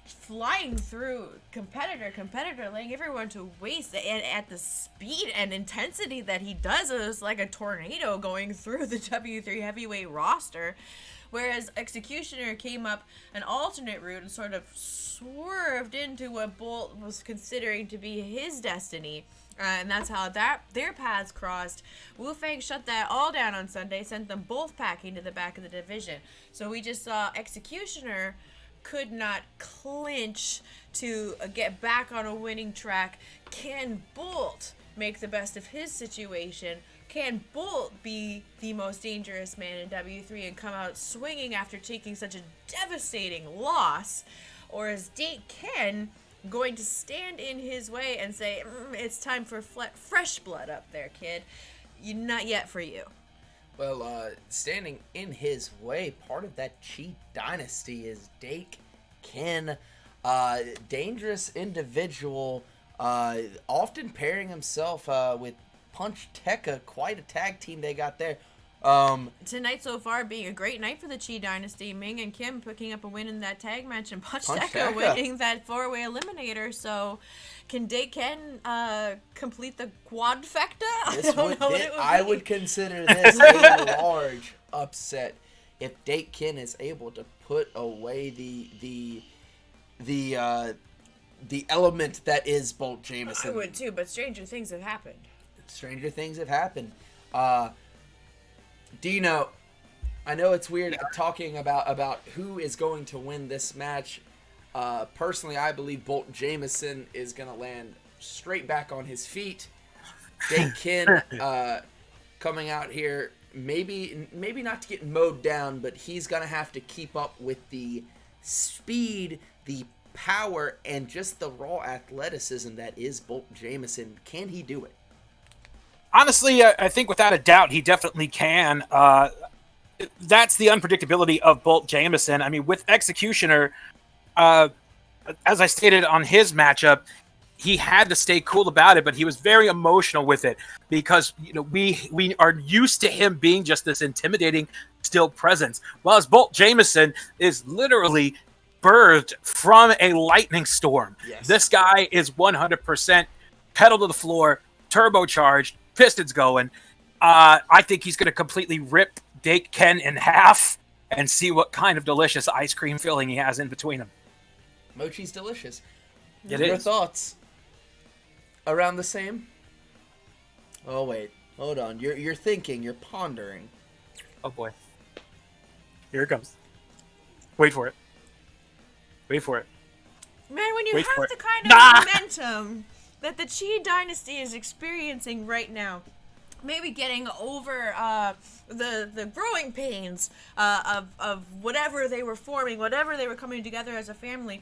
flying through competitor, laying everyone to waste, and at the speed and intensity that he does, it was like a tornado going through the W3 heavyweight roster. Whereas Executioner came up an alternate route and sort of swerved into what Bolt was considering to be his destiny. And that's how their paths crossed. Wu Fang shut that all down on Sunday, sent them both packing to the back of the division. So we just saw Executioner could not clinch to get back on a winning track. Can Bolt make the best of his situation? Can Bolt be the most dangerous man in W3 and come out swinging after taking such a devastating loss? Or is Date Ken going to stand in his way and say, it's time for fresh blood up there, kid? Not yet for you. Well, standing in his way, part of that Chee Dynasty is Dake Ken. Dangerous individual, often pairing himself with Punch Tekka. Quite a tag team they got there. Tonight so far being a great night for the Chee Dynasty. Ming and Kim picking up a win in that tag match, and Punch Tekka winning that 4-way eliminator. So can Dake Ken complete the quadfecta? I would consider this a large upset if Dake Ken is able to put away the element that is Bolt Jamison. I would too, but stranger things have happened. Stranger things have happened. Dino, I know it's weird talking about who is going to win this match. Personally, I believe Bolt Jamison is going to land straight back on his feet. Dake Ken coming out here maybe not to get mowed down, but he's gonna have to keep up with the speed, the power, and just the raw athleticism that is Bolt Jamison. Can he do it? Honestly, I think without a doubt he definitely can. That's the unpredictability of Bolt Jamison. I mean, with Executioner, as I stated on his matchup, he had to stay cool about it, but he was very emotional with it because we are used to him being just this intimidating still presence. Whereas Bolt Jamison is literally birthed from a lightning storm. Yes. This guy is 100% pedal to the floor, turbocharged, pistons going. I think he's going to completely rip Dake Ken in half and see what kind of delicious ice cream filling he has in between them. Mochi's delicious. It Your is. thoughts? Around the same? Oh wait, hold on. You're thinking. You're pondering. Oh boy. Here it comes. Wait for it. Wait for it. Man, when you Wait for have it. the kind of Nah! momentum that the Chee Dynasty is experiencing right now, maybe getting over the growing pains of whatever they were forming, whatever they were coming together as a family.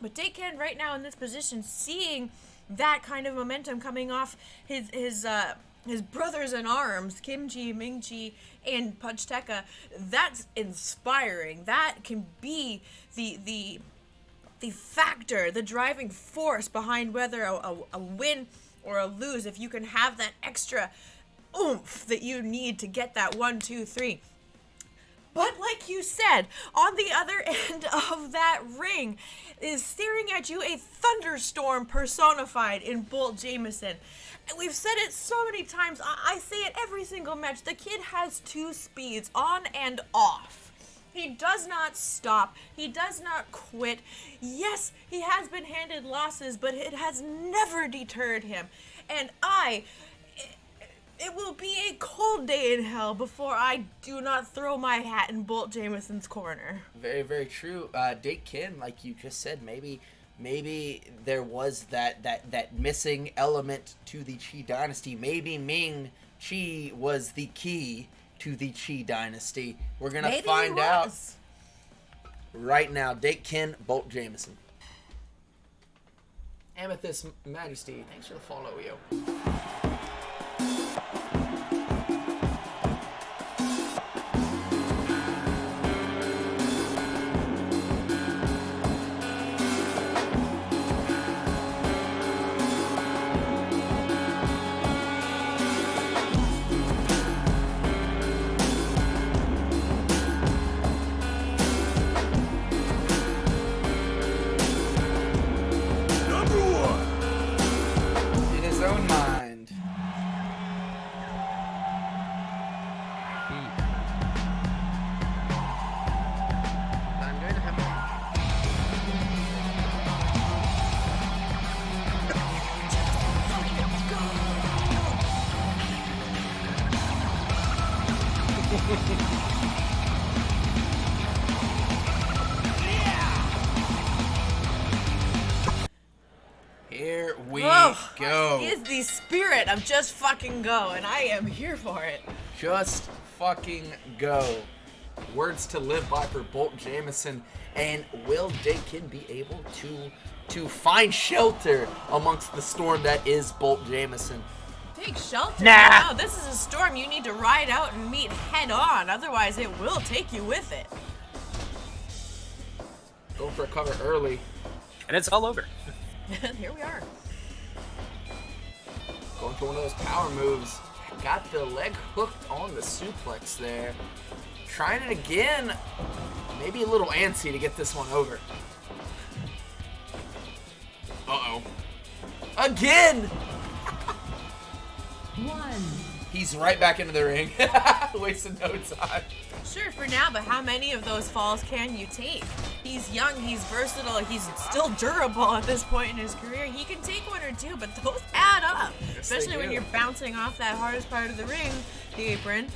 But Daken right now in this position, seeing that kind of momentum coming off his brothers in arms, Kimchi, Mingchi, and Pajteka, that's inspiring. That can be the factor, the driving force behind whether a win or a lose. If you can have that extra oomph that you need to get that 1, 2, 3. But like you said, on the other end of that ring is staring at you a thunderstorm personified in Bolt Jamison. And we've said it so many times, I say it every single match, the kid has 2 speeds, on and off. He does not stop. He does not quit. Yes, he has been handed losses, but it has never deterred him. And it will be a cold day in hell before I do not throw my hat in Bolt Jamison's corner. Very, very true. Dake Kin, like you just said, maybe there was that missing element to the Chee Dynasty. Maybe Ming Chee was the key to the Chee Dynasty. We're gonna find out right now. Dake Kin, Bolt Jamison. Amethyst Majesty, thanks for the follow, yo. Here we go. He is the spirit of just fucking go, and I am here for it. Just fucking go. Words to live by for Bolt Jamison. And will Dakin be able to find shelter amongst the storm that is Bolt Jamison? Take shelter. Nah. No, this is a storm you need to ride out and meet head on. Otherwise, it will take you with it. Going for a cover early. And it's all over. Here we are. Going for one of those power moves. Got the leg hooked on the suplex there. Trying it again. Maybe a little antsy to get this one over. Uh-oh. Again! 1. He's right back into the ring. Wasting no time. Sure, for now, but how many of those falls can you take? He's young, he's versatile, he's still durable at this point in his career. He can take 1 or 2, but those add up. Yes, Especially they when do. you're bouncing off that hardest part of the ring, the apron.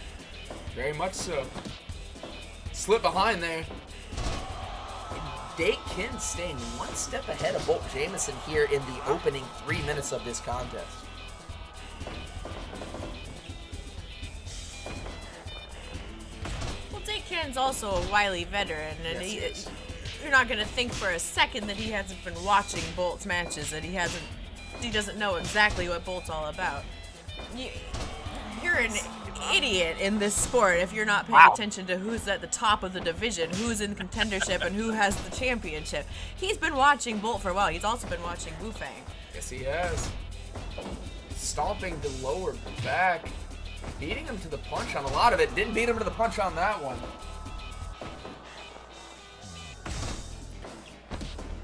Very much so. Slip behind there. Dake Kin staying 1 step ahead of Bolt Jamison here in the opening 3 minutes of this contest. Ken's also a wily veteran, and Yes, you're not gonna think for a second that he hasn't been watching Bolt's matches, that he doesn't know exactly what Bolt's all about. You're an idiot in this sport if you're not paying attention to who's at the top of the division, who's in contendership, and who has the championship. He's been watching Bolt for a while. He's also been watching Wu Fang. Yes, he has. Stomping the lower back. Beating him to the punch on a lot of it. Didn't beat him to the punch on that one.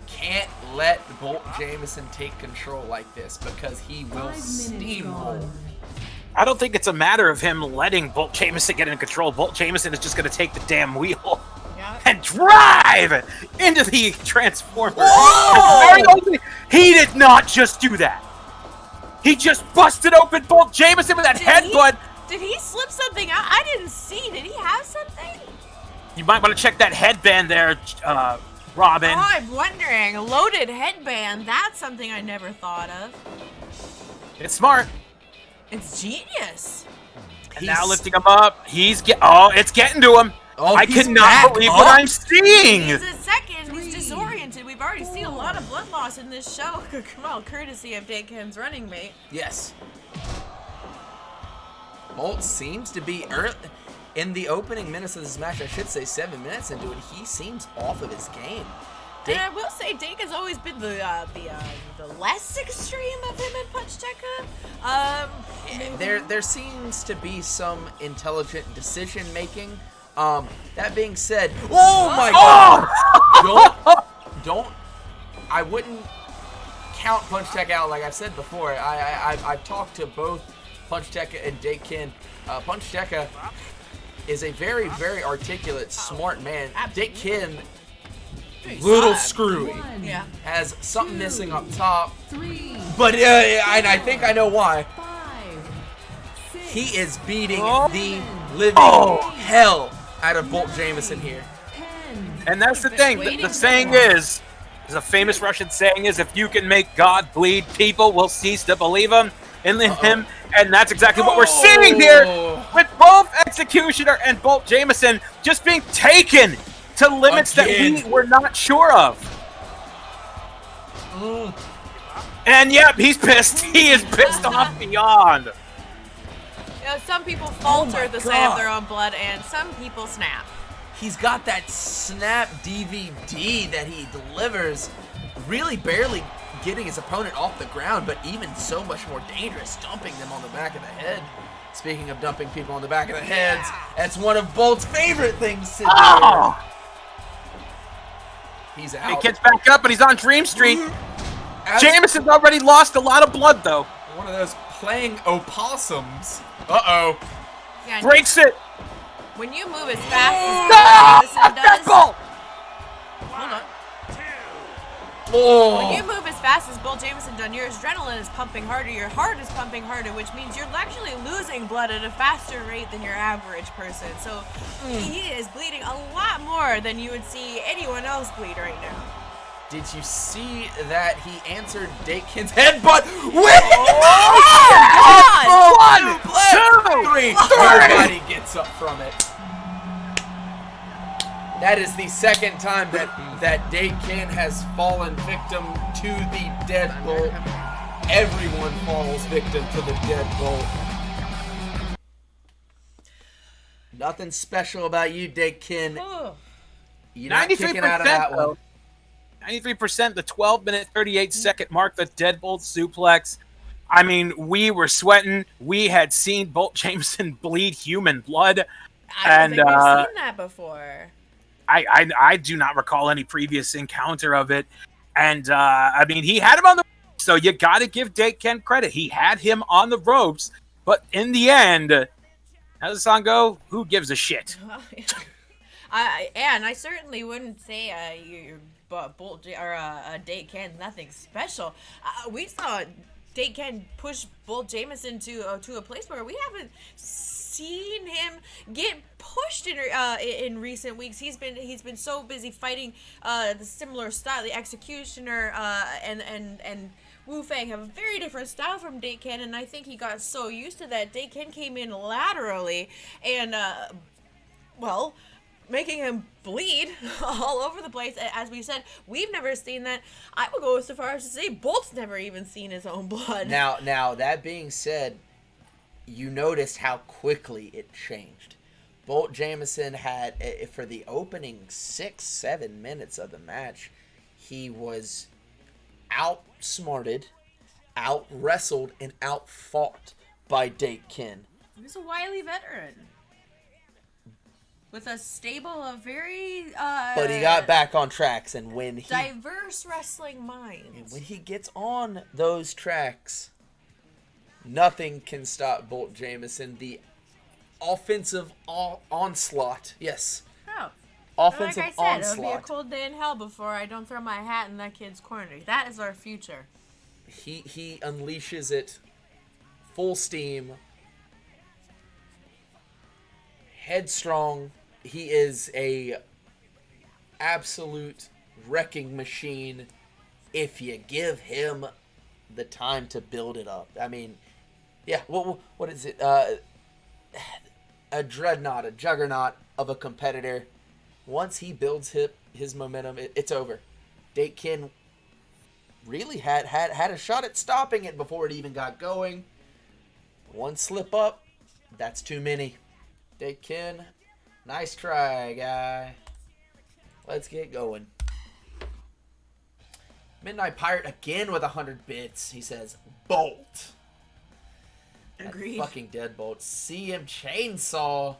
Can't let Bolt Jamison take control like this because he will steamroll. I don't think it's a matter of him letting Bolt Jamison get in control. Bolt Jamison is just going to take the damn wheel and drive into the Transformer. He did not just do that. He just busted open Bolt Jamison with that headbutt. Did he slip something out? I didn't see. Did he have something? You might want to check that headband there, Robin. Oh, I'm wondering. A loaded headband. That's something I never thought of. It's smart. It's genius. And now lifting him up. It's getting to him. Oh, I cannot believe what I'm seeing. He's a second. He's disoriented. We've already seen a lot of blood loss in this show. Well, courtesy of Deyken's running mate. Yes. Bolt seems to be in the opening minutes of this match. I should say 7 minutes into it. He seems off of his game. And I will say, Deyk has always been the less extreme of him and Punch Tekka. There seems to be some intelligent decision making. That being said, oh my God! Don't. I wouldn't count Punch Tekka out like I've said before. I've talked to both Punch Tekka and Deyken. Punch Tekka is a very, very articulate, smart man. Deyken, little screwy. Yeah. Has something missing up top. But and I think I know why. He is beating the living hell out of Bolt Jamison here. And that's the thing. The saying is, a famous Russian saying is, if you can make God bleed, people will cease to believe him. And that's exactly what we're seeing here with both Executioner and Bolt Jamison just being taken to limits that we were not sure of. And yep, he's pissed. He is pissed off beyond. You know, some people falter at the sight of their own blood, and some people snap. He's got that snap DVD that he delivers, really barely getting his opponent off the ground, but even so much more dangerous, dumping them on the back of the head. Speaking of dumping people on the back of the heads, that's one of Bolt's favorite things to do. He's out. He gets back up, but he's on Dream Street. Jamison's already lost a lot of blood, though. One of those playing opossums. Uh-oh. Yeah, Breaks it. when you move as fast as Jamison does... Bolt! Hold on. Oh. When you move as fast as Bolt Jamison done, your adrenaline is pumping harder, your heart is pumping harder, which means you're actually losing blood at a faster rate than your average person. So he is bleeding a lot more than you would see anyone else bleed right now. Did you see that he answered Deyken's headbutt with God! 1, 2, 3. Nobody gets up from it. That is the second time that Deyken has fallen victim to the deadbolt. Everyone falls victim to the deadbolt. Nothing special about you, Deyken. You're not kicking out of that one. 93%, the 12-minute, 38-second mark, the deadbolt suplex. I mean, we were sweating. We had seen Bolt Jamison bleed human blood. I don't think we've seen that before. I do not recall any previous encounter of it. And, I mean, he had him on the ropes, so you got to give Deyken credit. He had him on the ropes, but in the end, how does the song go? Who gives a shit? And I certainly wouldn't say your Bolt or Deyken nothing special. We saw Deyken push Bolt Jamison to a place where we haven't seen him get pushed in recent weeks. He's been so busy fighting the similar style. The Executioner and Wu Fang have a very different style from Deyken, and I think he got so used to that. Deyken came in laterally and making him bleed all over the place. As we said, we've never seen that. I would go so far as to say Bolt's never even seen his own blood. Now that being said, you noticed how quickly it changed. Bolt Jamison had, for the opening 6-7 minutes of the match, he was outsmarted, out-wrestled, and out-fought by Deyv. He's a wily veteran with a stable of very But he got back on tracks, and when he diverse wrestling minds. and when he gets on those tracks, nothing can stop Bolt Jamison. The offensive onslaught, yes, Oh. offensive Like I said, it'll be a onslaught. cold day in hell before I don't throw my hat in that kid's corner. That is our future. He unleashes it full steam, headstrong. He is a absolute wrecking machine if you give him the time to build it up. I mean, yeah, what is it? A dreadnought, a juggernaut of a competitor. Once he builds his momentum, it's over. Deyv really had a shot at stopping it before it even got going. One slip up, that's too many. Deyv, nice try, guy. Let's get going. Midnight Pirate again with 100 bits. He says, Bolt. Agreed. That fucking deadbolt. CM Chainsaw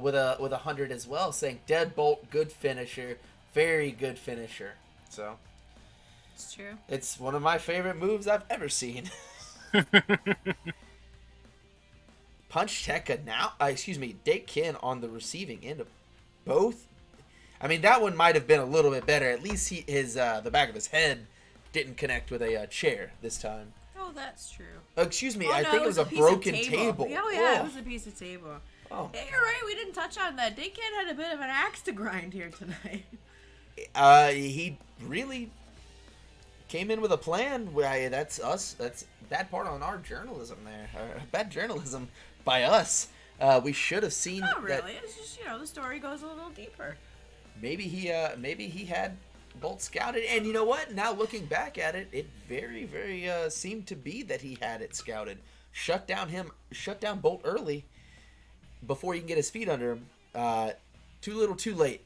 with a 100 as well, saying Deadbolt, good finisher, very good finisher. So It's true. it's one of my favorite moves I've ever seen. Punch Tekka now, Deyv on the receiving end of both. I mean, that one might have been a little bit better. At least the back of his head didn't connect with a chair this time. Oh, that's true. Excuse me, Oh, I no, think it was a piece of broken table. Oh, yeah, it was a piece of table. Oh. Yeah, you're right. We didn't touch on that. Deyv had a bit of an axe to grind here tonight. He really came in with a plan. That's us. That's bad part on our journalism there. Bad journalism by us. We should have seen Not that. really. It's just, the story goes a little deeper. Maybe he had Bolt scouted, and you know what? Now looking back at it, it very, very seemed to be that he had it scouted. Shut down Bolt early before he can get his feet under him. Too little, too late.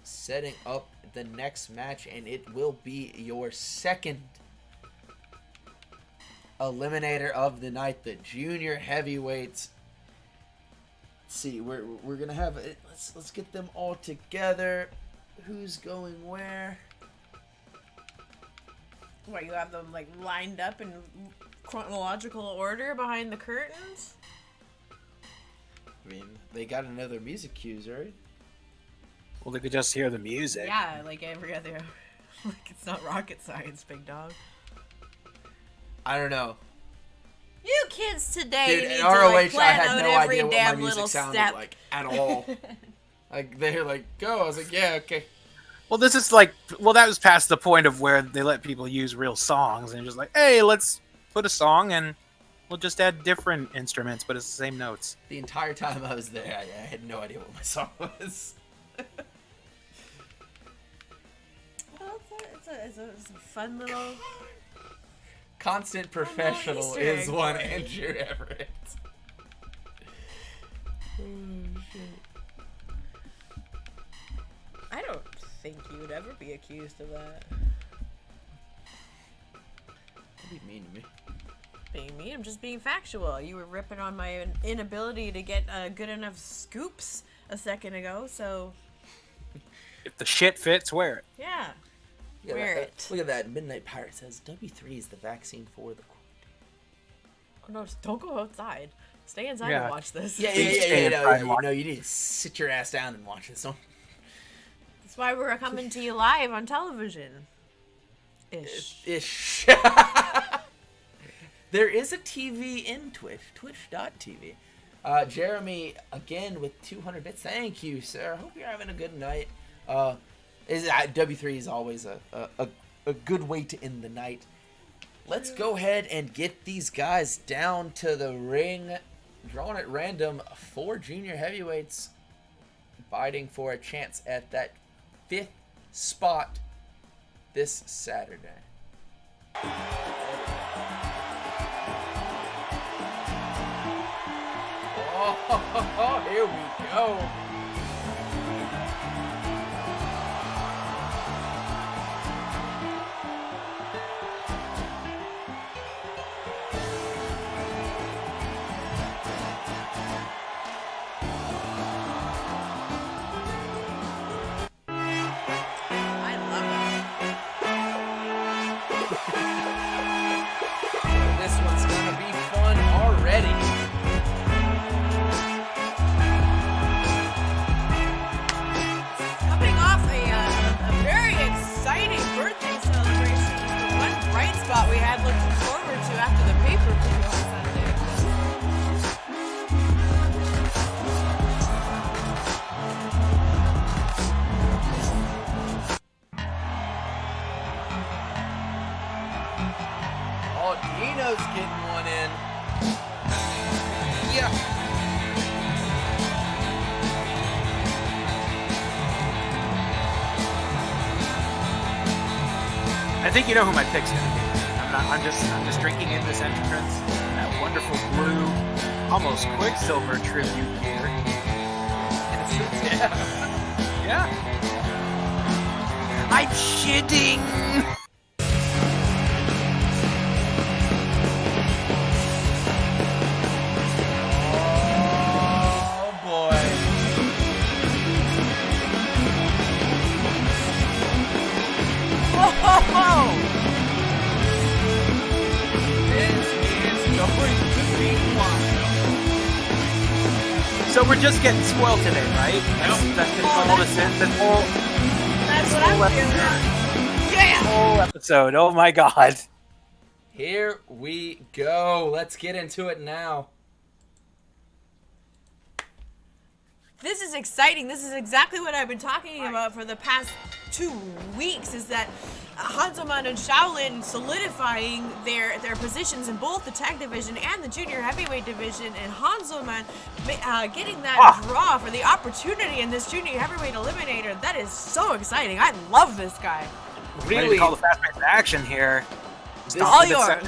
Setting up the next match, and it will be your second eliminator of the night, the junior heavyweights. Let's see, we're gonna have it. Let's get them all together. Who's going where? What, you have them like lined up in chronological order behind the curtains? I mean, they got another music cues, right? Well, they could just hear the music. Yeah, like every other. Like it's not rocket science, big dog. I don't know. You kids today Dude, need in to ROH, like I plan had out no every idea what my damn music little sounded step. like at all. Like, they're like, go. I was like, yeah, okay. Well, this is like, that was past the point of where they let people use real songs and just like, hey, let's put a song and we'll just add different instruments, but it's the same notes. The entire time I was there, I had no idea what my song was. Well, it's a fun little. Constant professional Easter is egg one for you. Andrew Everett. Oh, shit. I don't think you would ever be accused of that. That'd be mean to me. Being mean, I'm just being factual. You were ripping on my inability to get good enough scoops a second ago, so If the shit fits, wear it. yeah. Look at Wear that. it. Look at that. Midnight Pirate says W3 is the vaccine for the. Oh, no, just don't go outside. Stay inside Yeah. and watch this. Yeah. No, you need to sit your ass down and watch this one. That's why we're coming to you live on television. Ish. Ish. There is a TV in Twitch, twitch.tv. Jeremy, again, with 200 bits. Thank you, sir. Hope you're having a good night. W3 is always a good way to end the night. Let's go ahead and get these guys down to the ring. drawn at random, 4 junior heavyweights fighting for a chance at that 5th spot this Saturday. Oh, here we go. I love it. This one's gonna be fun already. Coming off a very exciting birthday celebration. The one bright spot we had looking forward to after the pay-per-view on Sunday. Oh, Dino's getting one in. Yeah. I think you know who my pick's gonna be. I'm just drinking in this entrance. That wonderful blue, almost Quicksilver tribute gear. Yeah. I'm shitting. Oh boy. This is going to be wild. So we're just getting spoiled today, right? That's been all this in the whole That's what I'm feeling. Yeah! whole episode. Oh my god. Here we go. Let's get into it now. This is exciting. This is exactly what I've been talking about for the past 2 weeks, is that Hanzoman and Shaolin solidifying their positions in both the tag division and the junior heavyweight division, and Hanzoman getting that draw for the opportunity in this junior heavyweight eliminator. That is so exciting. I love this guy. Ready Really, to call the fast pace action here. this All is yours.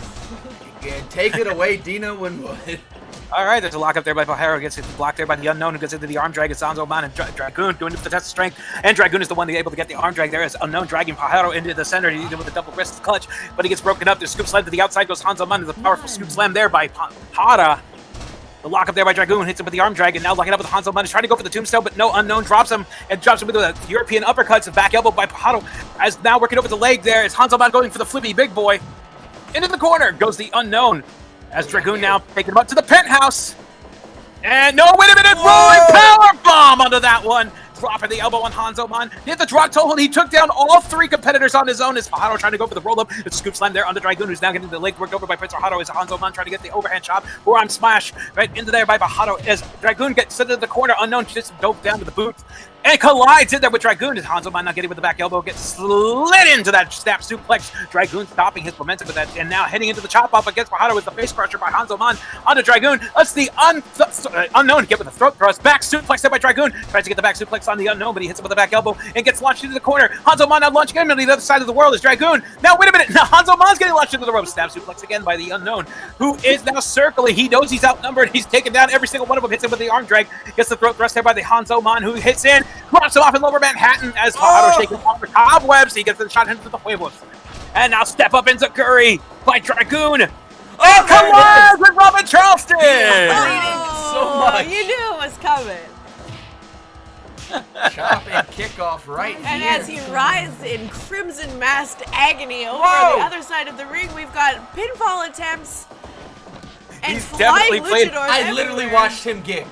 Yeah, take it away, Dino Winwood. All right, there's a lock up there by Pajaro. Gets blocked there by the Unknown, who gets into the arm drag. It's Sanzoman and Dragoon doing it for the test of strength. And Dragoon is the one able to get the arm drag there. As Unknown dragging Pajaro into the center. He did it with a double wrist clutch, but he gets broken up. There's scoop slam to the outside. Goes Hanzoman. There's a powerful scoop slam there by Hara. The lock up there by Dragoon hits him with the arm drag, and now locking up with Hanzoman. He's trying to go for the tombstone, but no, Unknown drops him and drops him with a European uppercuts. A back elbow by Pajaro. As now working over the leg there. It's Hanzoman going for the flippy big boy. Into the corner goes the Unknown. As Dragoon now taking him up to the penthouse. And no, wait a minute, rolling power bomb onto that one. Dropping the elbow on Hanzoman. Hit the drop toe hold. He took down all 3 competitors on his own as Pajaro trying to go for the roll-up. It's a scoop slam there on the Dragoon, who's now getting the leg worked over by Prince Pajaro as Hanzoman trying to get the overhand chop. Forearm smash right into there by Pajaro as Dragoon gets sent into the corner. Unknown just dove down to the boot and collides in there with Dragoon as Hanzoman not getting with the back elbow. Gets slid into that snap suplex. Dragoon stopping his momentum with that and now heading into the chop off against Pajaro with the face crusher by Hanzoman onto Dragoon. That's the Unknown to get with the throat thrust. Back suplex there by Dragoon. Tries to get the back suplex on the Unknown, but he hits him with the back elbow and gets launched into the corner. Hanzoman now launching him into the other side of the world as Dragoon. Now, wait a minute. Now, Hanzoman's getting launched into the rope. Stab suplex again by the Unknown, who is now circling. He knows he's outnumbered. He's taken down every single one of them. Hits him with the arm drag. Gets the throat thrust there by the Hanzoman, who hits in. Drops him off in Lower Manhattan as Pajaro shaking off the cobwebs. He gets the shot into the huevos. And now step up into Curry by Dragoon. Oh, come on with Robin Charleston! so much. You knew it was coming. Chop and kickoff right And here. as he writhes in crimson masked agony over Whoa. on the other side of the ring, we've got pinfall attempts and He's flying definitely played- luchadors I literally everywhere. watched him gig.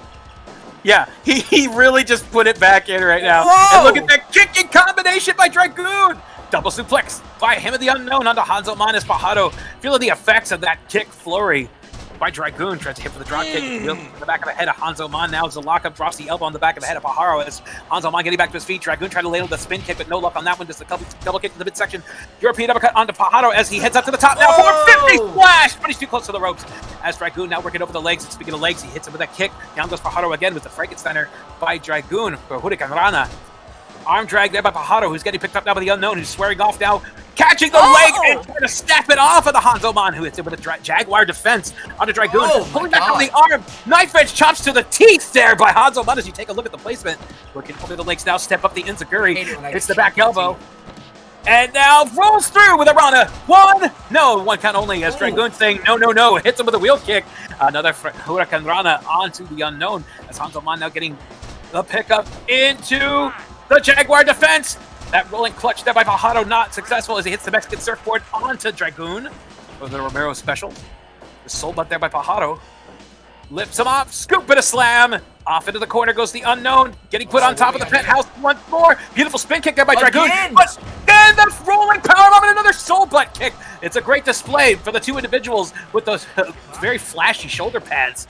Yeah, he really just put it back in right now. Whoa! And look at that kicking combination by Dragoon! Double suplex by him of the Unknown onto Hanzoman as Pajaro. Feeling the effects of that kick flurry. by Dragoon. Tries to hit for the drop kick. Wheels to the back of the head of Hanzo Man. Now as the lockup drops the elbow on the back of the head of Pajaro as Hanzo Man getting back to his feet. Dragoon trying to ladle the spin kick, but no luck on that one. Just a double kick to the midsection. European uppercut onto Pajaro as he heads up to the top now. 450 splash! But he's too close to the ropes. As Dragoon now working over the legs. And speaking of legs, he hits him with that kick. Down goes Pajaro again with the Frankensteiner by Dragoon for Hurricane Rana. Arm drag there by Pajaro, who's getting picked up now by the unknown, who's swearing off now, catching the leg and trying to snap it off of the Hanzo Man, who hits it with a Jaguar defense onto Dragoon, pulling back on the arm. Knife edge chops to the teeth there by Hanzo Man as you take a look at the placement. Working over the legs now, step up the Inzaguri, hits the back elbow. And now rolls through with a Rana. One count only as Dragoon saying no, hits him with a wheel kick. Another Hurricane Rana onto the unknown as Hanzo Man now getting the pickup into the Jaguar defense. That rolling clutch there by Pajaro not successful as he hits the Mexican surfboard onto Dragoon for the Romero special. The soul butt there by Pajaro. Lifts him up, scoop and a slam. Off into the corner goes the unknown, getting put on top of the penthouse once more. Beautiful spin kick there by Dragoon. But then the rolling powerbomb and another soul butt kick. It's a great display for the two individuals with those very flashy shoulder pads.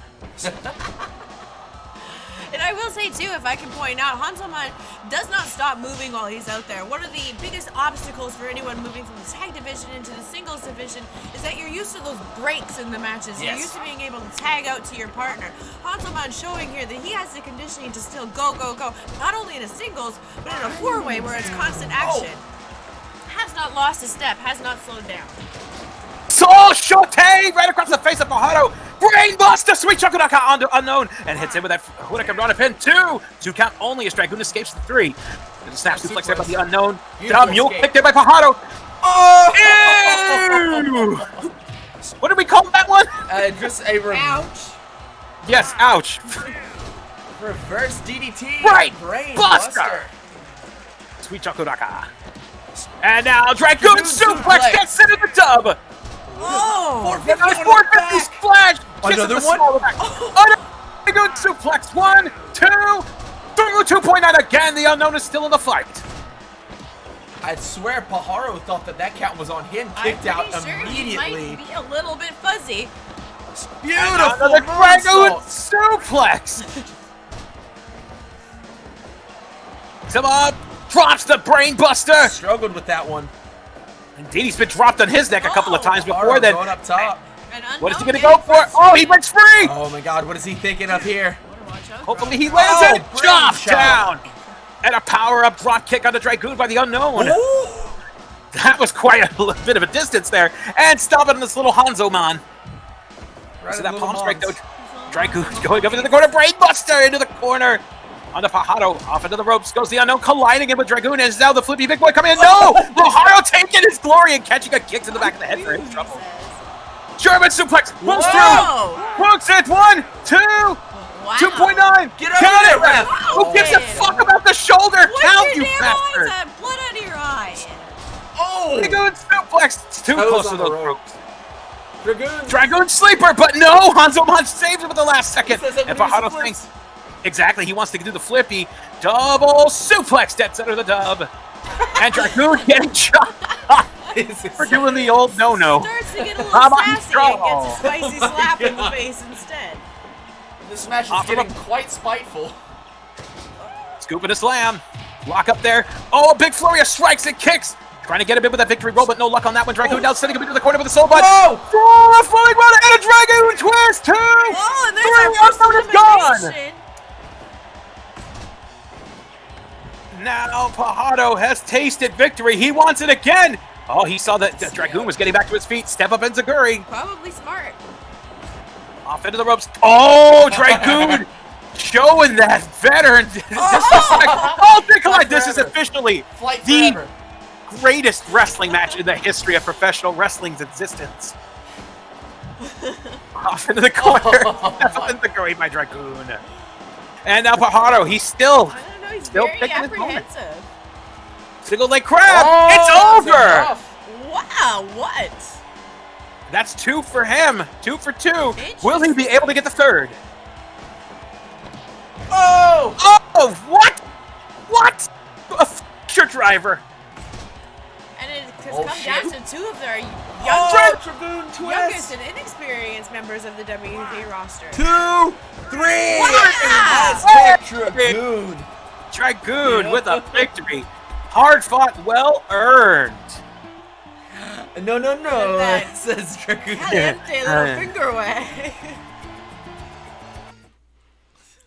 And I will say too, if I can point out, Hanzo Man does not stop moving while he's out there. One of the biggest obstacles for anyone moving from the tag division into the singles division is that you're used to those breaks in the matches. You're used to being able to tag out to your partner. Hanzo Man showing here that he has the conditioning to still go, not only in a singles, but in a four-way where it's constant action. Has not lost a step, has not slowed down. Soul Shote right across the face of Pajaro. Brainbuster, sweet Chokonaka onto unknown and hits him with that Hurricane Rana pin. Two count only as Dragoon escapes the three. There's a snap suplex there by the unknown. Mule kick there by Pajaro. Ew! What did we call that one? Just a Ouch. Yes, ouch. reverse DDT. Right, Brain Buster. Sweet Chokonaka. And now Dragoon suplex gets into the dub. Oh! 450 splash! Another one? Dragoon suplex. 1, 2, through 2.9 again. The unknown is still in the fight. I swear Pajaro thought that count was on him. Kicked out immediately. He might be a little bit fuzzy. Beautiful Another Dragoon suplex. Come on. Drops the brain buster. Struggled with that one. Indeed, he's been dropped on his neck a couple of times before then. Going up top. What is he going to go for? Oh, he breaks free! Oh my god, what is he thinking of here? Hopefully he lands it! Drop down! And a power-up drop kick onto Dragoon by the unknown. Ooh. That was quite a bit of a distance there. And stopping this little Hanzo Man. Right So that palm strike though. Dragoon going up into the corner. Brainbuster into the corner. Onto Pajaro, off into the ropes, goes the unknown, colliding in with Dragoon, and is now the flippy big boy coming in. No! Pajaro taking his glory and catching a kick in the back of the head for his trouble. German suplex, pulls through, hooks it, 1, 2, 2.9, Get out of there, ref! Who gives a fuck about the shoulder? Count, you bastard! That blood out of your eye. Oh! Dragoon suplex, it's too close to those ropes. Dragoon! Dragoon sleeper, but no! Hanzo Man saves it with the last second. And Pajaro flips. thinks, exactly, he wants to do the flippy. Double suplex, dead center of the dub. And Dragoon getting shot. We're doing the old no-no. Starts to get a little sassy and gets a spicy slap in the face instead. This match is getting quite spiteful. Scoop and a slam. Lock up there. Oh, big flurry of strikes and kicks. Trying to get a bit with that victory roll, but no luck on that one. Dragoon now sitting up into the corner with a soul butt. Whoa! Oh, a falling run and a Dragoon twist. 2, Oh, and 3, there's our unknown is gone. elimination. Now Pajaro has tasted victory. He wants it again. Oh, he saw that Dragoon was getting back to his feet. Step up Enziguri. Probably smart. Off into the ropes. Oh, Dragoon showing that veteran disrespect. Oh, Nikolai, this is officially Flight the forever. greatest wrestling match in the history of professional wrestling's existence. Off into the corner. Step up Enziguri by Dragoon. And now Pajaro, he's still I don't know, he's Still very picking his moment. apprehensive. single leg crab. Oh, It's over. that's Wow, what? That's 2 for him. 2 for 2. Will he be able to get the third? Oh! Oh, what? What? A f***er driver. And it has Oh, come shit. down to 2 of their Dragoon youngest twist. and inexperienced members of the WWE roster. 2, 3. Yeah! Aztec Dragoon. Dragoon with a victory. Hard fought, well earned. No. That- It says Dragoon. Caliente little finger wag.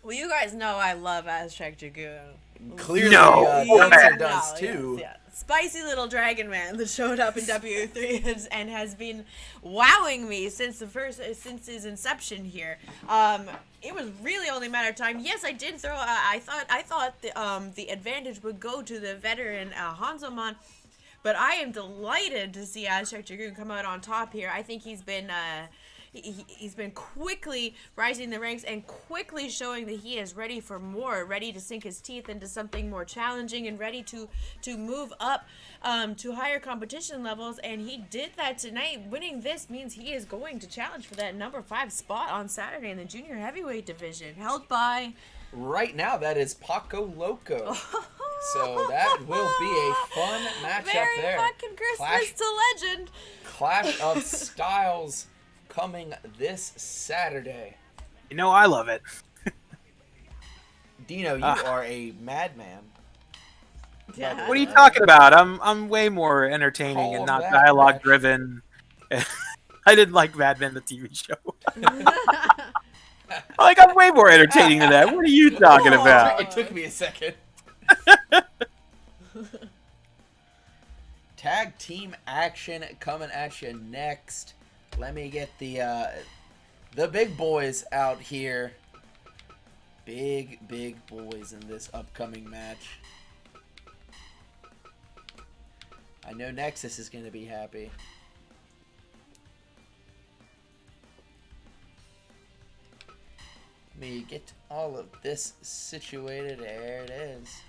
Well, you guys know I love Aztec Dragoon. Clearly, No. Dancer No, does No, too. yes, yeah. Spicy little dragon man that showed up in W3 and has been wowing me since his inception here. It was really only a matter of time. Yes, I did throw. I thought the advantage would go to the veteran Hanzoman, but I am delighted to see Aztec Dragoon come out on top here. I think he's been. He's been quickly rising the ranks and quickly showing that he is ready for more, ready to sink his teeth into something more challenging and ready to move up to higher competition levels. And he did that tonight. Winning this means he is going to challenge for that number 5 spot on Saturday in the junior heavyweight division, held by... Right now, that is Paco Loco. So that will be a fun matchup Merry there. fucking Christmas to legend. Clash of Styles coming this Saturday. You know I love it. Dino, you are a madman. Yeah. What are you talking about? I'm way more entertaining and Call not that dialogue match. driven. I didn't like Mad Men, the TV show. Like, I'm way more entertaining than that. What are you talking Oh. about? It took me a second. Tag team action coming at you next. Let me get the big boys out here. Big boys in this upcoming match. I know Nexus is going to be happy. Let me get all of this situated. There it is.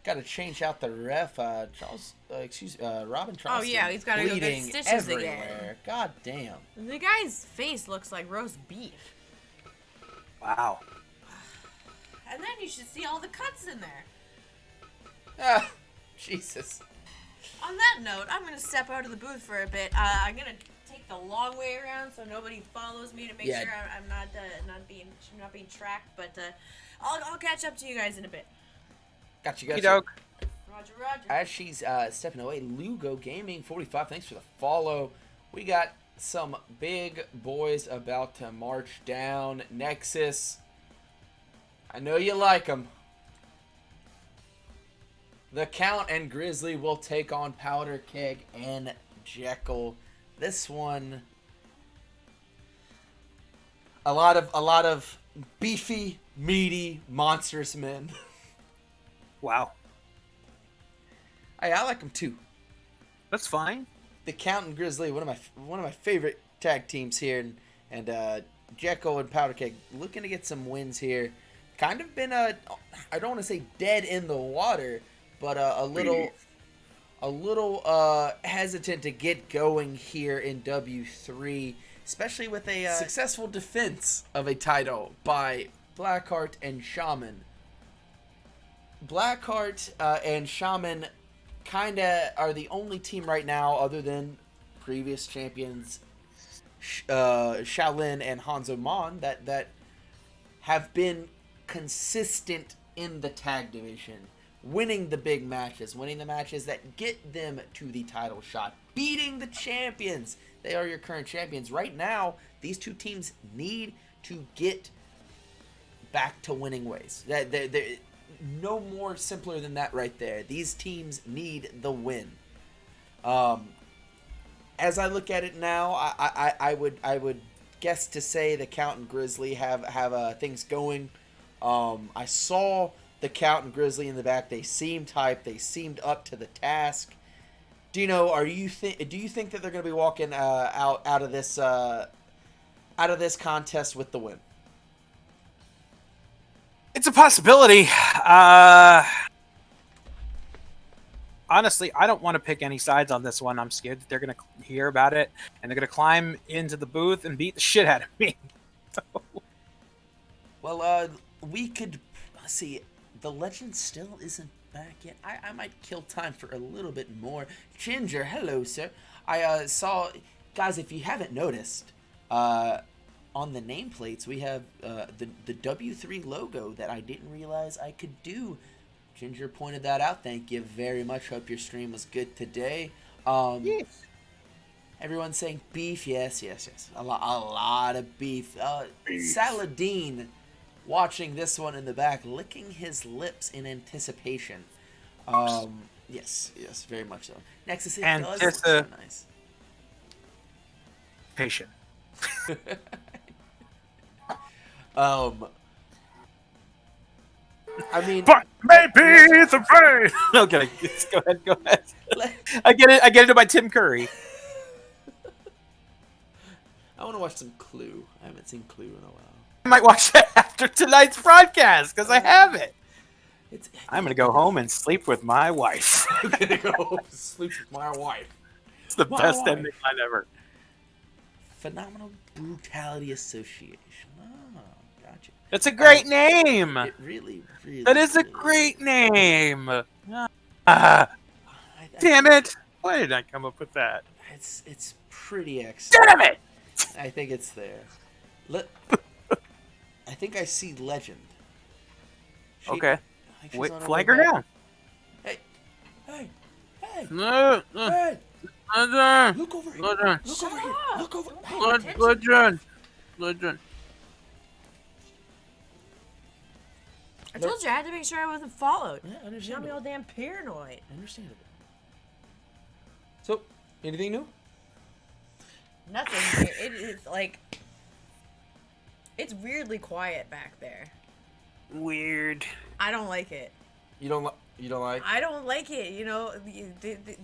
Got to change out the ref. Robin Charleston. Oh, yeah, he's gotta go get bleeding stitches everywhere. again. God damn. The guy's face looks like roast beef. Wow. And then you should see all the cuts in there. Ah, Jesus. On that note, I'm going to step out of the booth for a bit. I'm going to take the long way around so nobody follows me to make Yeah. sure I'm not being tracked. But I'll catch up to you guys in a bit. Got you. Okey-doke. Roger. As she's stepping away, Lugo Gaming 45, thanks for the follow. We got some big boys about to march down. Nexus, I know you like them. The Count and Grizzly will take on Powder Keg and Jekyll. This one, a lot of beefy, meaty, monstrous men. Wow. I like them too. That's fine. The Count and Grizzly, one of my favorite tag teams here, and Jekyll and Powder Keg looking to get some wins here. Kind of been I don't want to say dead in the water, but a little hesitant to get going here in W3, especially with a successful defense of a title by Blackheart and Shaman. Blackheart and Shaman kind of are the only team right now, other than previous champions Shaolin and Hanzo Mon, that have been consistent in the tag division, winning the big matches, winning the matches that get them to the title shot, beating the champions. They are your current champions. Right now, these two teams need to get back to winning ways. They're no more simpler than that right there. These teams need the win. As I look at it now, I would guess to say the Count and Grizzly have things going. I saw the Count and Grizzly in the back. They seemed hyped. They seemed up to the task. Dino, do you think that they're going to be walking out of this contest with the win? It's a possibility. Honestly, I don't want to pick any sides on this one. I'm scared that they're going to hear about it, and they're going to climb into the booth and beat the shit out of me. Well, we could see. The legend still isn't back yet. I might kill time for a little bit more. Ginger, hello, sir. I saw, guys, if you haven't noticed, on the nameplates we have the W3 logo that I didn't realize I could do. Ginger pointed that out. Thank you very much. Hope your stream was good today. Yes. Everyone's saying beef. Yes. A lot of beef. Saladin watching this one in the back, licking his lips in anticipation. Yes, very much so. Nexus, it does look so nice. Patient. I mean, But maybe the rain. Okay, go ahead. I get it by Tim Curry. I want to watch some Clue. I haven't seen Clue in a while. I might watch that after tonight's broadcast because I have it. I'm gonna go home and sleep with my wife. I'm gonna go home and sleep with my wife. It's the best ending line ever. Phenomenal Brutality Association. Oh, gotcha. That's a great name. It really. That is a great name. Damn it! Why did I come up with that? It's pretty excellent. Damn it! I think it's there. I think I see Legend. Okay. Wait, on her flag way her back. down. Hey! No, Hey! Legend. Look over here! Legend. Look over here! Look over! Hey! Legend. I told you I had to make sure I wasn't followed. Yeah, Got me understandable. all damn paranoid. Understandable. So, anything new? Nothing. It is like it's weirdly quiet back there. Weird. I don't like it. You don't like? I don't like it. You know,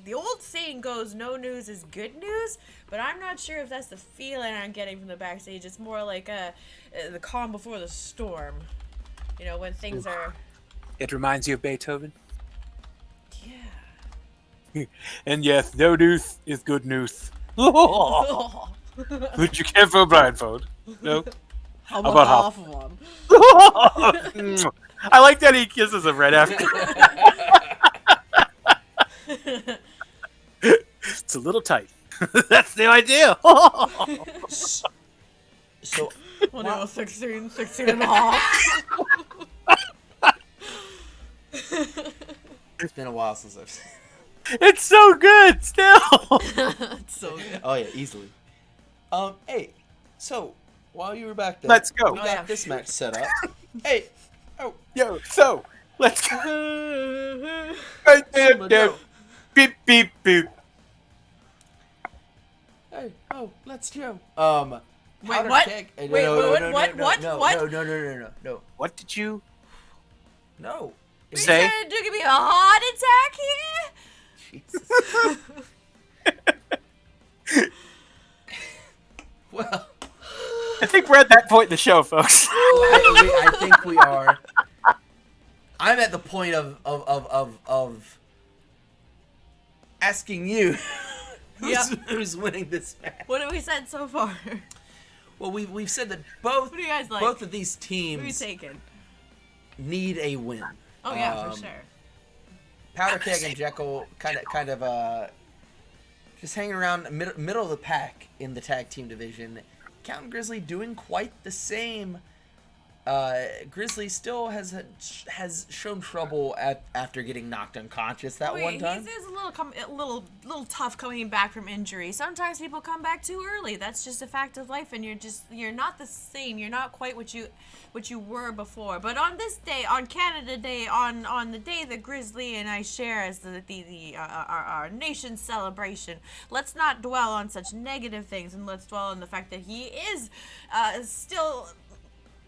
the old saying goes, "No news is good news," but I'm not sure if that's the feeling I'm getting from the backstage. It's more like the calm before the storm. You know, when things are. It reminds you of Beethoven. Yeah. And yes, no news is good news. But you can't feel blindfold. No. How about half of them? I like that he kisses him right after. It's a little tight. That's the idea. So, Well, no, 16 and a half. it's been a while since I've seen. It's so good still. It's so good. Oh yeah, easily. Hey, so while you were back there, Let's go. We Oh, got yeah. this match set up. Hey, Yo, so let's go. Beep beep beep. Hey, let's go. Wait, Powder what? Keg- Wait, no, what? no, What? no, What? no, What? No. What did you No. You say? trying to give me a heart attack here? Jesus. Well, I think we're at that point in the show, folks. I think we are. I'm at the point of asking you who's winning this match. What have we said so far? Well, we've said that both What do you guys like? both of these Who are you teams taking? need a win. Oh yeah, for sure. Powder Keg and Jekyll kind of just hanging around middle of the pack in the tag team division. Count and Grizzly doing quite the same. Grizzly still has shown trouble after getting knocked unconscious that one time. He's a little tough coming back from injury. Sometimes people come back too early. That's just a fact of life, and you're not the same. You're not quite what you were before. But on this day, on Canada Day, on the day that Grizzly and I share as our nation's celebration, let's not dwell on such negative things, and let's dwell on the fact that he is still.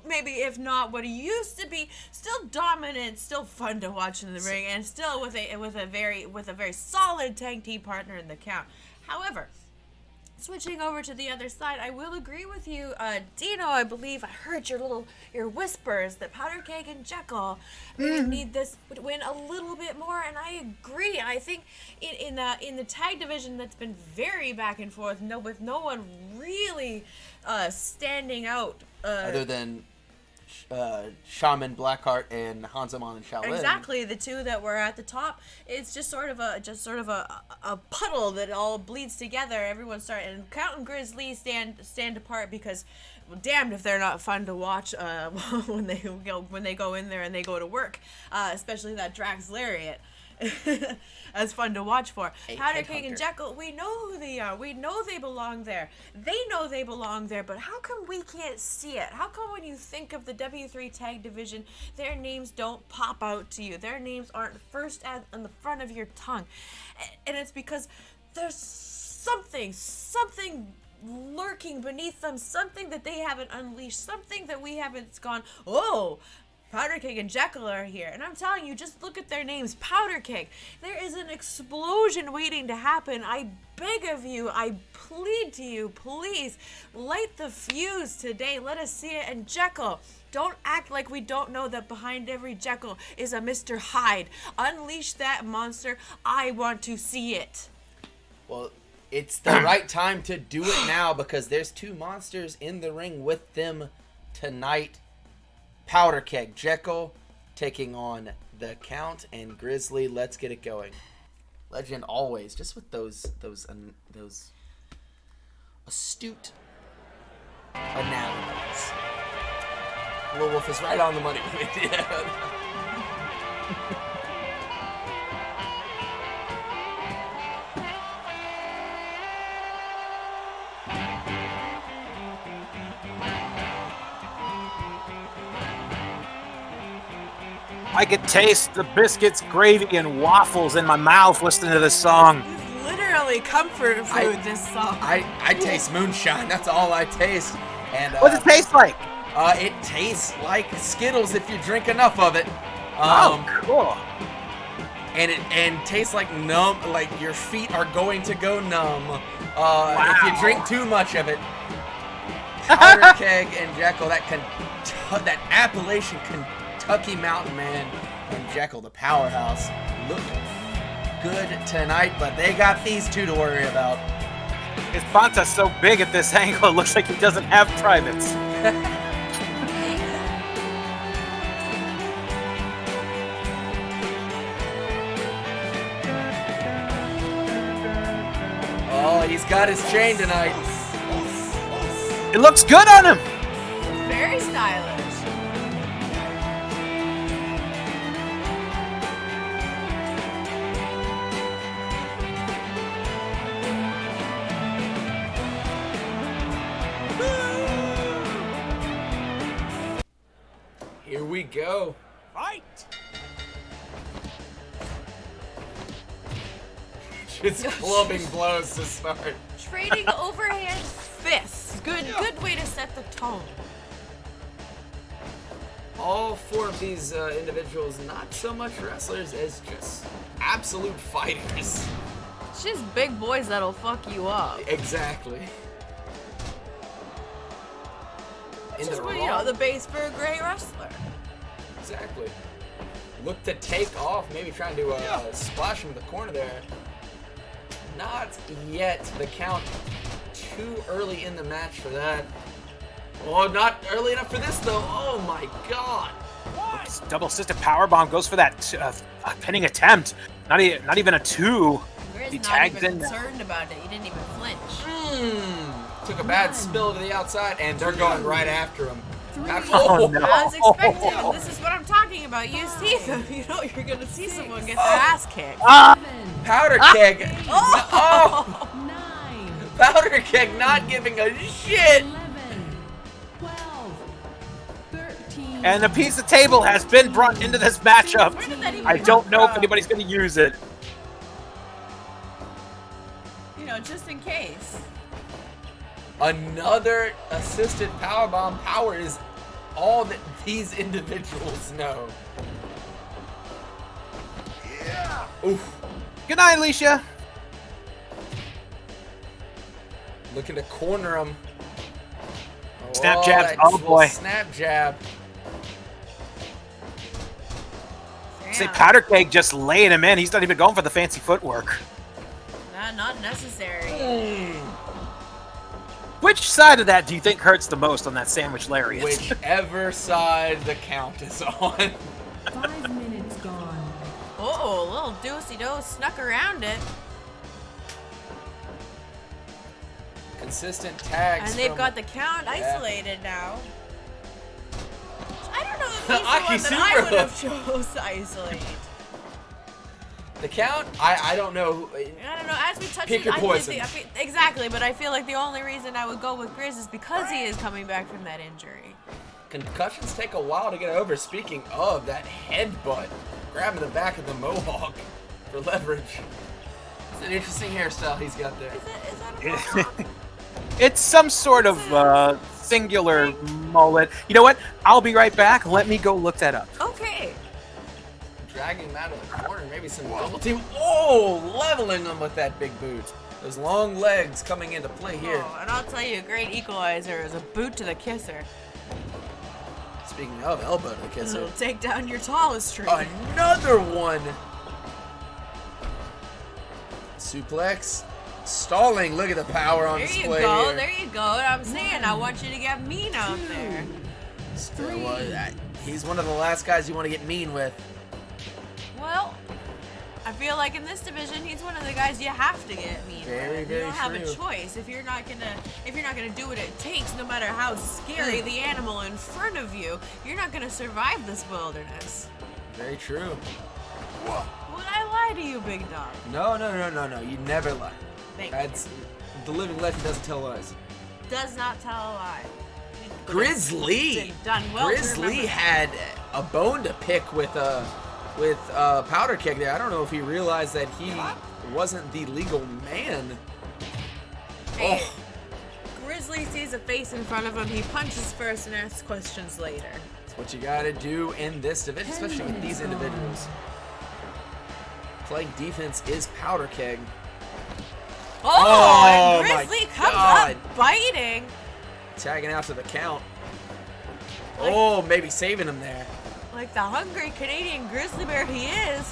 Maybe if not what he used to be, still dominant, still fun to watch in the ring, and still with a very solid tag team partner in the Count. However, switching over to the other side, I will agree with you, Dino. I believe I heard your whispers that Powder Keg and Jekyll need this win a little bit more, and I agree. I think in the tag division that's been very back and forth, with no one really standing out. Other than Shaman, Blackheart, and Hansamon and Shaolin. Exactly, the two that were at the top. It's just sort of a puddle that all bleeds together. Everyone and Count and Grizzly stand apart because, well, damned if they're not fun to watch when they go in there and they go to work, especially that Drax Lariat. That's fun to watch for. Powder Keg and Jekyll, we know who they are. We know they belong there. They know they belong there, but how come we can't see it? How come when you think of the W3 tag division, their names don't pop out to you? Their names aren't first on the front of your tongue. And it's because there's something lurking beneath them, something that they haven't unleashed, something that we haven't gone, oh, Powder Keg and Jekyll are here. And I'm telling you, just look at their names. Powder Keg. There is an explosion waiting to happen. I beg of you, I plead to you, please light the fuse today. Let us see it. And Jekyll, don't act like we don't know that behind every Jekyll is a Mr. Hyde. Unleash that monster. I want to see it. Well, it's the right time to do it now because there's two monsters in the ring with them tonight. Powder Keg, Jekyll taking on the Count and Grizzly. Let's get it going. Legend always, just with those astute analogies. Little Wolf is right on the money with it. I could taste the biscuits, gravy, and waffles in my mouth listening to this song. It's literally comfort food, this song. I taste moonshine. That's all I taste. And What does it taste like? It tastes like Skittles if you drink enough of it. Cool. And tastes like numb, like your feet are going to go numb if you drink too much of it. Powder Keg and Jekyll, that Appalachian Kentucky Mountain Man and Jekyll, the powerhouse, look good tonight, but they got these two to worry about. His Bonta's so big at this angle, it looks like he doesn't have privates. Oh, he's got his chain tonight. It looks good on him. Very stylish. Here we go. Fight! Just clubbing blows to start. Trading overhand fists. Good way to set the tone. All four of these individuals, not so much wrestlers as just absolute fighters. It's just big boys that'll fuck you up. Exactly. Which is what, the base for a great wrestler. Exactly. Look to take off, maybe trying to splash him in the corner there. Not yet. The Count too early in the match for that. Oh, not early enough for this though. Oh my god. Oops, double assisted powerbomb goes for that pinning attempt. Not even a two. Grizz He not tagged even in. concerned about it. He didn't even flinch. Took a bad spill to the outside, and they're going right after him. Oh, no. As expected, and this is what I'm talking about. You see them, you know you're gonna see someone get their ass kicked. Powder Keg. Oh! 9, Powder Keg not giving a shit. 11, 12, 13. And a piece of table has been brought into this matchup. Where did that even I come don't know if from? anybody's going to use it. You know, just in case. Another assisted powerbomb. Power is all that these individuals know. Yeah. Oof. Good night, Alicia. Looking to corner him. Snap jabs. that Oh, boy. Snap jab. Say Yeah. Powder Keg just laying him in. He's not even going for the fancy footwork. Not necessary. Which side of that do you think hurts the most on that sandwich lariat? Whichever side the count is on. 5 minutes gone. Oh, little doosey-do snuck around it. Consistent tags. And they've from- got the count isolated now. I don't know if he's the Aki one that I would have Super. chose to isolate. The count. I don't know. I don't know. As we touched Pick it, your I poison. think exactly, but I feel like the only reason I would go with Grizz is because he is coming back from that injury. Concussions take a while to get over. Speaking of that headbutt, grabbing the back of the mohawk for leverage. It's an interesting hairstyle he's got there. Is that a mohawk? It's some sort of singular mullet. You know what? I'll be right back. Let me go look that up. Okay. Dragging him out of the corner, maybe some double team. Oh, leveling him with that big boot. Those long legs coming into play here. Oh, and I'll tell you, a great equalizer is a boot to the kisser. Speaking of elbow to the kisser. It'll take down your tallest tree. Another one. Suplex. Stalling. Look at the power on There you display go. here. There you go. What I'm saying, I want you to get mean out there. He's one of the last guys you want to get mean with. Well, I feel like in this division, he's one of the guys you have to get mean Very, with. very You don't have a true. choice if you're not gonna do what it takes, no matter how scary the animal in front of you. You're not gonna survive this wilderness. Very true. Would I lie to you, big dog? No. You never lie. Thank That's the living legend doesn't tell lies. you. Does not tell a lie. Grizzly. You've done well to Grizzly remember that. had a bone to pick with Powder Keg there. I don't know if he realized that he wasn't the legal man. Hey, Oh. Grizzly sees a face in front of him. He punches first and asks questions later. That's what you gotta do in this division, especially with these individuals. Playing defense is Powder Keg. Oh, Oh, and my Grizzly comes God. up biting. Tagging out to the count. Like- Oh, maybe saving him there. Like the hungry Canadian grizzly bear he is.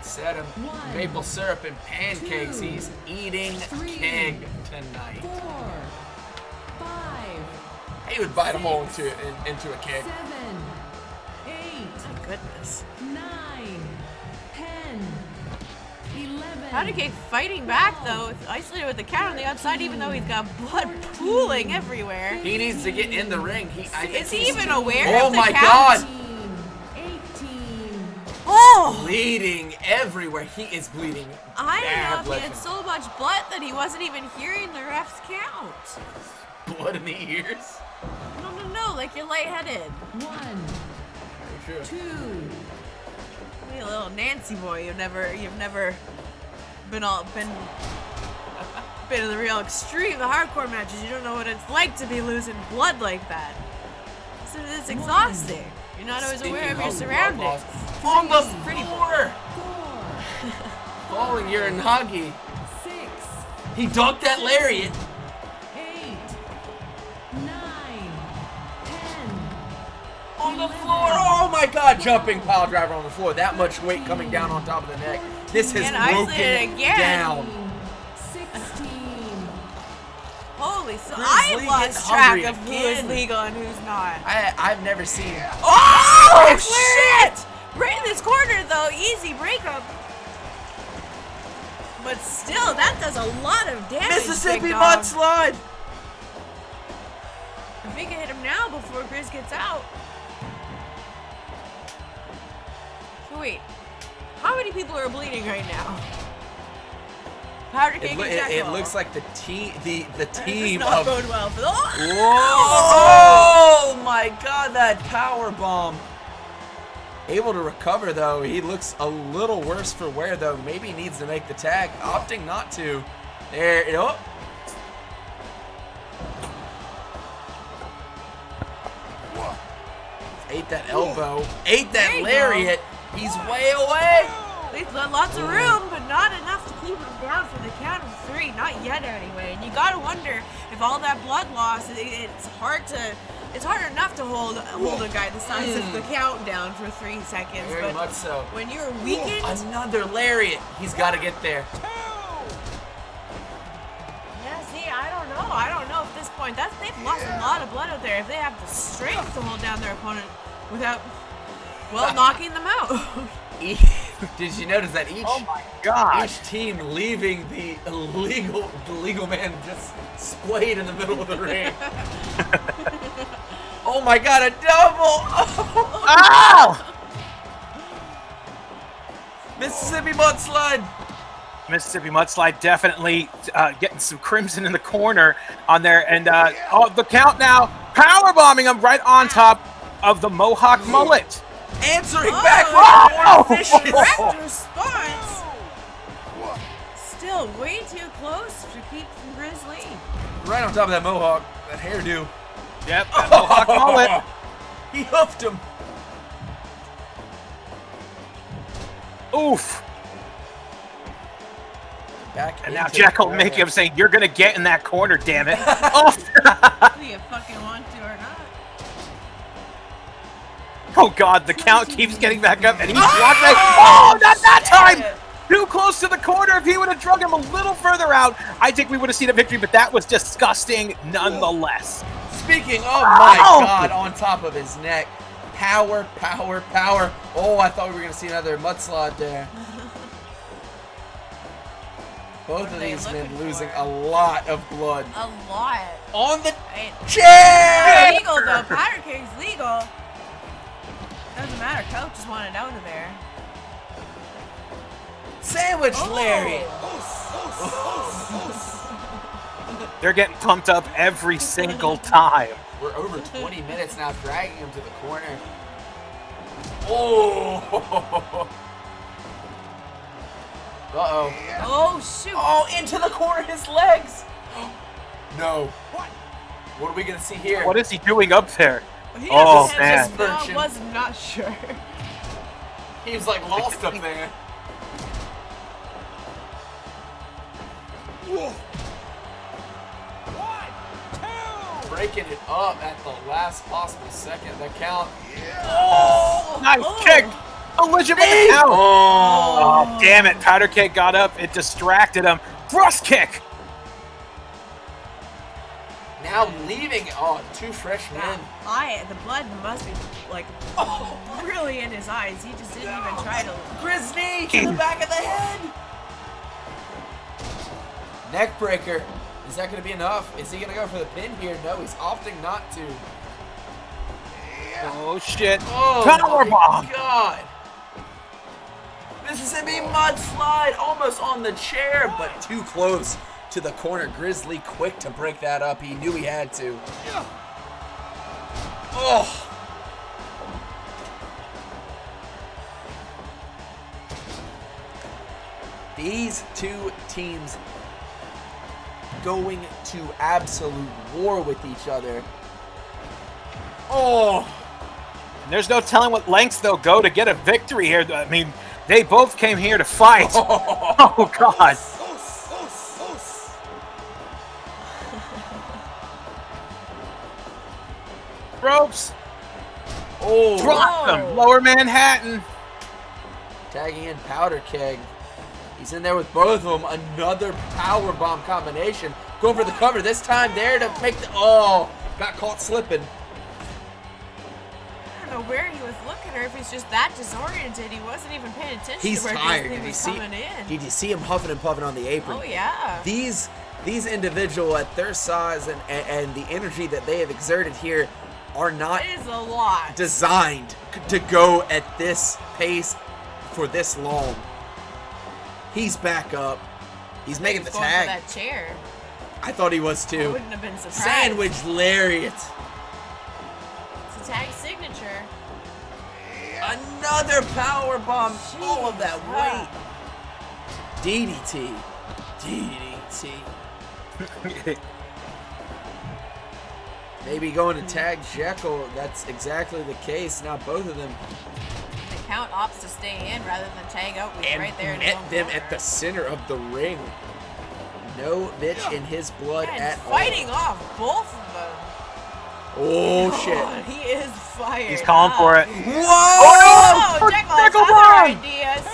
Set him One, maple syrup and pancakes. two, He's eating three, Keg tonight. 4, 5, He would bite them all into a keg. 7, 8, My goodness. 9, 10, 11. Powder Keg fighting back though, it's isolated with the cat on the outside, even though he's got blood pooling everywhere. He needs to get in the ring. Is he even aware Oh of the my count? God! 18. Oh! Bleeding everywhere. He is bleeding. I don't know if he badly. had so much blood that he wasn't even hearing the ref's count. Blood in the ears. No, like you're lightheaded. 1, Very true. 2, You're a little Nancy boy. You've never been in the real extreme, the hardcore matches. You don't know what it's like to be losing blood like that. So it's exhausting. You're not always aware of your surroundings. On the Pretty floor. 4, Falling Uranagi. 6, He dunked that lariat. 8, 9, 10. On the floor. Oh my God! Jumping pile driver on the floor. That much weight coming down on top of the neck. This has And isolated broken again. down. 16. Holy, so Grizzly I gets lost track hungry of who is again. legal and who's not. I've never seen. Oh, shit! Right in this corner, though. Easy breakup. But still, that does a lot of damage. Mississippi big dog. mudslide. If we can hit him now before Grizz gets out. So wait, how many people are bleeding right now? Powder Keg and It Jaguar. looks like the team This team does not of. bode well for the. Oh my God! That power bomb. Able to recover though. He looks a little worse for wear though. Maybe he needs to make the tag. Opting not to. There. Oh. Ate that elbow. Ate There that you lariat. He's way away. They've got lots of room, but not enough to keep him down for the count of 3. Not yet, anyway. And you gotta wonder if all that blood loss. It's hard enough to hold a guy the size of the count down for 3 seconds. Very but much so. when you're weakened, Another lariat. He's got to get there. yeah. See, I don't know. I don't know if at this point point, they've lost a lot of blood out there if they have the strength to hold down their opponent without, well, knocking them out. Did you notice that each team leaving the legal man just splayed in the middle of the ring? Oh my God, a double! Ow! Mississippi mudslide. Mississippi Mudslide definitely getting some crimson in the corner on there. And the count now, power bombing him right on top of the Mohawk mullet. Answering back Oh! with more vicious. Direct response. Still way too close to keep from Grizzly. Right on top of that mohawk, that hairdo. Yep, that Mohawk mullet. He hoofed him. Oof. Back And now into Jekyll the making him corner. saying, "You're gonna get in that corner, damn it." Oh. Do you fucking want to or not? Oh God, the count keeps getting back up, and he's blocked back. Oh, not that time! Too close to the corner. If he would have drug him a little further out, I think we would have seen a victory, but that was disgusting nonetheless. Speaking of my God, on top of his neck. Power, power, power. Oh, I thought we were going to see another mudslide there. Both of they these men looking losing for? a lot of blood. A lot. On the Right. chair! Legal though. Powder Keg's legal. Doesn't matter. Coach just wanted out of there. Sandwich Oh. lariat. They're getting pumped up every single time. We're over 20 minutes now, dragging him to the corner. Oh! Uh-oh. Oh shoot. Oh, into the corner, his legs! No. What are we gonna see here? What is he doing up there? He Oh, just man. was not sure. He was like lost up there. Breaking it up at the last possible second. The count. Oh! Nice Oh. kick. Collision with the Deyv! count. Oh! Oh, damn it. Powder Keg got up. It distracted him. Thrust kick. Now leaving. Oh, two fresh men. The blood must be like really in his eyes. He just didn't even try to. Grizzly to the back of the head. Neck breaker. Is that going to be enough? Is he going to go for the pin here? No, he's opting not to. Oh, shit. Oh, Power my bomb. God. Mississippi mudslide almost on the chair, but too close to the corner. Grizzly quick to break that up. He knew he had to. Oh. These two teams going to absolute war with each other. Oh. And there's no telling what lengths they'll go to get a victory here. I mean, they both came here to fight. Oh, God. Ropes. Oh. Drop them. Lower Manhattan. Tagging in Powder Keg. He's in there with both of them. Another power bomb combination. Going for the cover. This time there to make the... Oh, got caught slipping. I don't know where he was looking or if he's just that disoriented. He wasn't even paying attention He's to where tired. Disney was coming in. Did you see him huffing and puffing on the apron? Oh yeah. These individuals at their size and the energy that they have exerted here are not It is a lot. designed to go at this pace for this long. He's back up. He's making the Going for tag. that chair. I thought he was I too. wouldn't have been surprised. Sandwich lariat. It's a tag signature. Another power bomb. All of that Jeez. weight. DDT. DDT. Maybe going to tag Jekyll. That's exactly the case. Now both of them The count opts to stay in rather than tag out. Was and right there in his met own them corner. at the center of the ring. No Mitch in his blood And at fighting all. off both of them. Oh God, shit. he is fired. He's calling for it. Whoa! Oh, Jekyll's Jekyll other bomb! ideas.